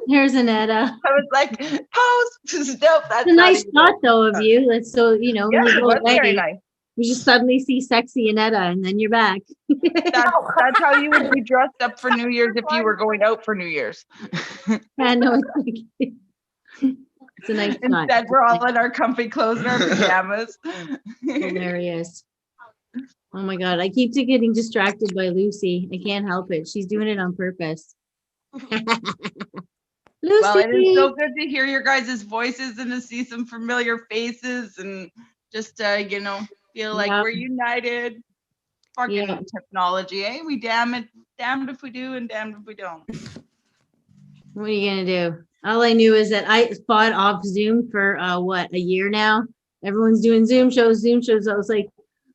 Here's Annetta. I was like, pose. Nope, that's It's a not nice even- shot though of you. That's so when Yeah, you it go was very away, nice. we just suddenly see sexy Annetta and then you're back. That's how you would be dressed up for New Year's if you were going out for New Year's. I know it's a nice shot. Instead, we're all in our comfy clothes and our pajamas. Hilarious. Oh my god, I keep getting distracted by Lucy. I can't help it. She's doing it on purpose. Lucy. Well, it is so good to hear your guys' voices and to see some familiar faces and just feel like Yeah. we're united. Fucking Yeah. technology, eh? We damned if we do and damned if we don't. What are you gonna do? All I knew is that I fought off Zoom for a year now. Everyone's doing Zoom shows. I was like,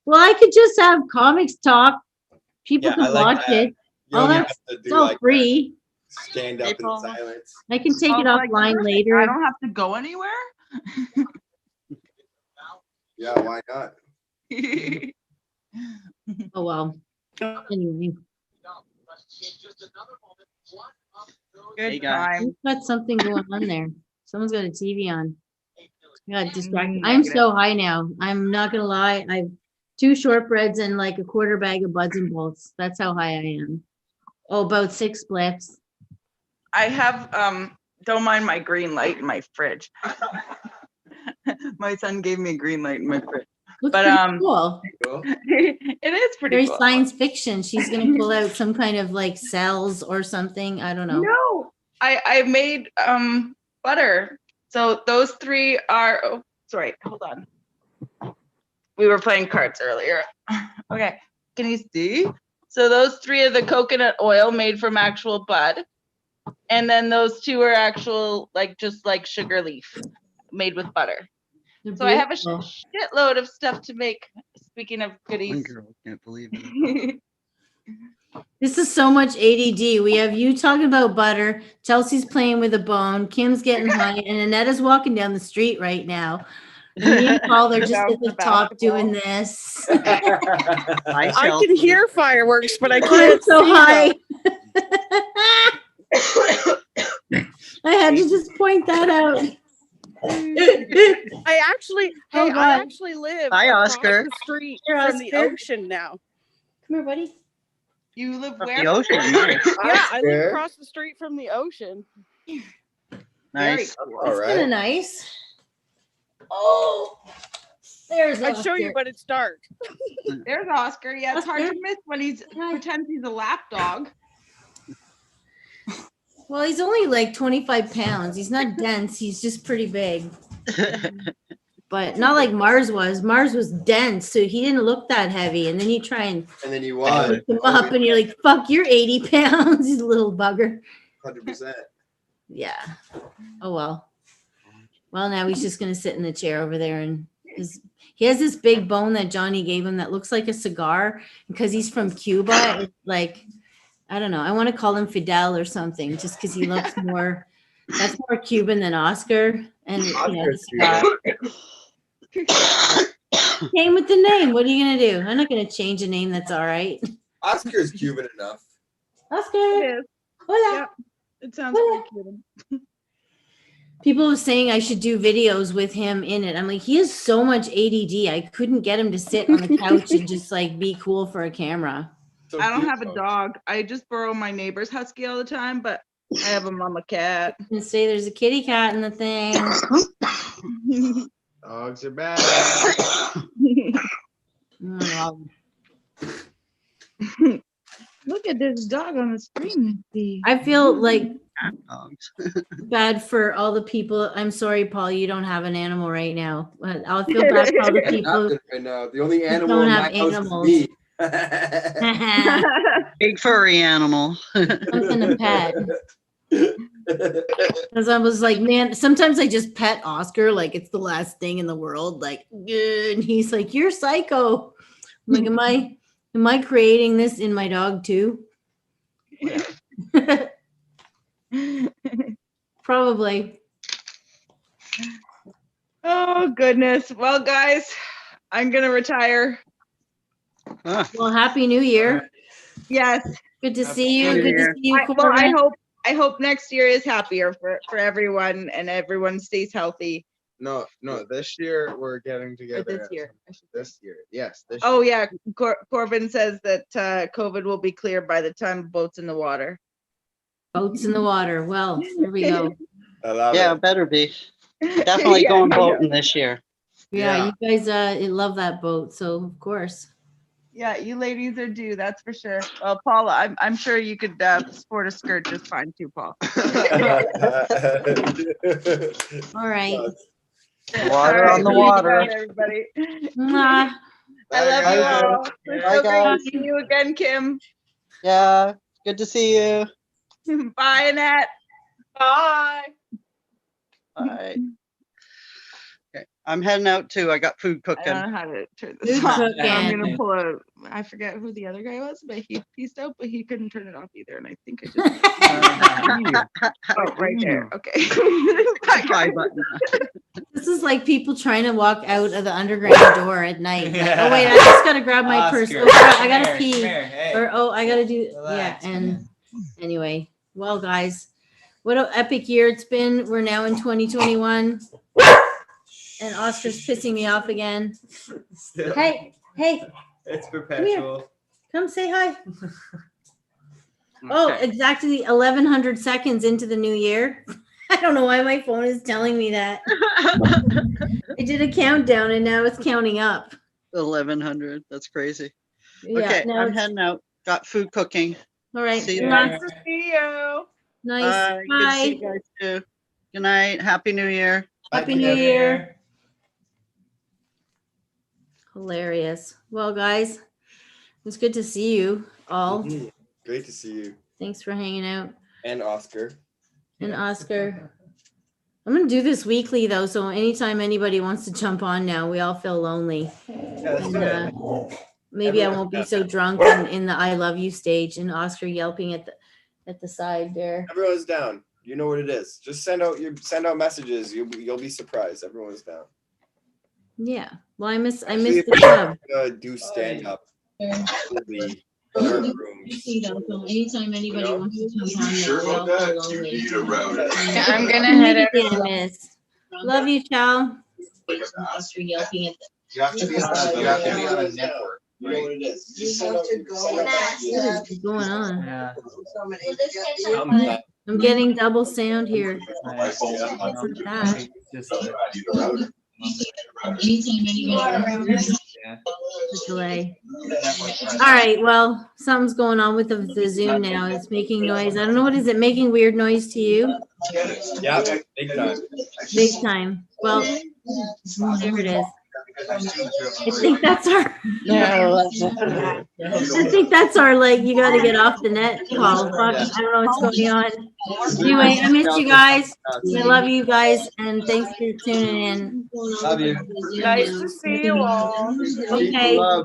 well, I could just have comics talk. People Yeah, can I like watch that. it. You All don't that's have to it's do all like free. Stand up in silence. I can take it Oh my offline God, later. I don't have to go anywhere. Yeah, why not? Oh well. Anyway, Good time. we've got something going on there. Someone's got a TV on. I got distracted. Mm, I'm negative. so high now. I'm not gonna lie. I've 2 shortbreads and like a quarter bag of buds and bolts. That's how high I am. Oh, about 6 spliffs. I have don't mind my green light in my fridge. My son gave me a green light in my fridge. Looks But pretty cool. cool. It is pretty Very cool. science fiction. She's gonna pull out some kind of like cells or something. I don't know. No, I made butter. So those three are. Oh, sorry, hold on. We were playing cards earlier. Okay, can you see? So those three are the coconut oil made from actual bud, and then those two are actual just like sugar leaf made with butter. They're So I have a beautiful. shitload of stuff to make. Speaking of goodies. One girl can't believe it. This is so much ADD. We have you talking about butter. Chelsea's playing with a bone. Kim's getting high, and Anetta's walking down the street right now. And me and Paul are just at the top doing this. I can hear fireworks, but I I'm can't so see high. them. I had to just point that out. I actually, Oh, I God. actually live Hi, across Oscar. the street Here, from the Oscar. ocean now. Come here, buddy. You live From where? the ocean. Nice. Yeah, I live Oscar. across the street from the ocean. Nice. All That's kind of right. nice. Oh, there's I'd show you, Oscar. but it's dark. There's Oscar. Yeah, it's hard Oscar. to miss when he's pretends he's a lap dog. Well, he's only like 25 pounds. He's not dense. He's just pretty big. But not like Mars was. Mars was dense, so he didn't look that heavy. And then you try and And then you watch lift him up, and you're like, fuck, you're 80 pounds, you little bugger. 100%. Yeah. Oh, well. Well, now he's just going to sit in the chair over there. And he has this big bone that Johnny gave him that looks like a cigar because he's from Cuba. It's like, I don't know. I want to call him Fidel or something just because he looks more, that's more Cuban than Oscar. And Oscar's came with the name. What are you going to do? I'm not going to change a name that's all right. Oscar's Cuban enough. Oscar. It is. Hola. Yep. It sounds pretty cute. People were saying I should do videos with him in it. I'm like, he has so much ADD. I couldn't get him to sit on the couch and just like be cool for a camera. So I don't have a cute. dog. I just borrow my neighbor's husky all the time, but I have a mama cat. And say there's a kitty cat in the thing. Dogs are bad. Oh, Look at this dog on the screen. I feel like Dogs. bad for all the people. I'm sorry, Paul, you don't have an animal right now. But I'll feel bad for all the people. Nothing right now. The only who animal don't in have my house animals. is me. Big furry animal. Something to pet. Because I was like, man, sometimes I just pet Oscar like it's the last thing in the world. Like, and he's like, you're psycho. I'm like, am I creating this in my dog too? Probably. Oh goodness. Well, guys, I'm gonna retire. Well, happy New Year. Yes. Good to see you. Good to see you. Well, I Corbin. hope next year is happier for everyone and everyone stays healthy. No, this year we're getting together. this year, I should say. This year, yes. This Oh year. yeah, Corbin says that COVID will be clear by the time boat's in the water. Boats in the water. Well, here we go. I love Yeah, it. better be. Definitely Yeah, going I know. boating this year. Yeah, you guys love that boat, so of course. Yeah, you ladies are due, that's for sure. Well, Paula, I'm sure you could sport a skirt just fine too, Paul. All right. Water on the water. Everybody. Mwah. I love you all. Bye, It's so great guys. to see you again, Kim. Yeah, good to see you. Bye, Annette. Bye. Bye. Okay, I'm heading out too. I got food I cooking. don't know how to turn this Food off. cooking. I'm gonna pull a. I forget who the other guy was, but he pieced out, but he couldn't turn it off either. And I think I just. Oh, right there. Okay. Bye button. This is like people trying to walk out of the underground door at night. Like, oh wait, I just gotta grab my purse. Oscar, Oh, crap, I gotta come here, pee. come here, hey. Or oh, I gotta do Relax, yeah. And man. anyway, well, guys, what an epic year it's been. We're now in 2021, and Oscar's pissing me off again. Still, Hey, it's perpetual. come say hi. Oh, exactly 1,100 seconds into the new year. I don't know why my phone is telling me that. I did a countdown and now it's counting up. 1100. That's crazy. Yeah, Okay, no, I'm it's- heading out. Got food cooking. All right. See you Nice later. to see you. Nice. Bye. Good to see you guys too. Good night. Happy New Year. Happy New Year. Hilarious. Well, guys, it was good to see you all. Mhm. Great to see you. Thanks for hanging out. And Oscar. And Oscar. I'm gonna do this weekly though, so anytime anybody wants to jump on now, we all feel lonely. let's And, do it. maybe I won't be so drunk in the I love you stage and Oscar yelping at the side there. Everyone's down. You know what it is. Just send out messages. You'll be surprised. Everyone's down. Yeah. Well, I miss Actually, the club. Do stand up. Anytime anybody wants to jump on, sure about that? You need a router. Yeah, I'm gonna head out. Miss. Love you, Chow. Oscar yelping at You have to be on. You have to be on a network. You know what it is. Just send out What is going on? Yeah. I'm getting double sound here. Nice. What's with that? Yeah. The delay. All right. Well, something's going on with the Zoom now. It's making noise. I don't know what is it making weird noise to you? Yeah, big time. Big time. Well, there it is. I think that's our. I think that's our you got to get off the net call. Fuck, I don't know what's going on. Anyway, I miss you guys. I love you guys, and thanks for tuning in. Love you. Nice to see you all. Okay. Bye.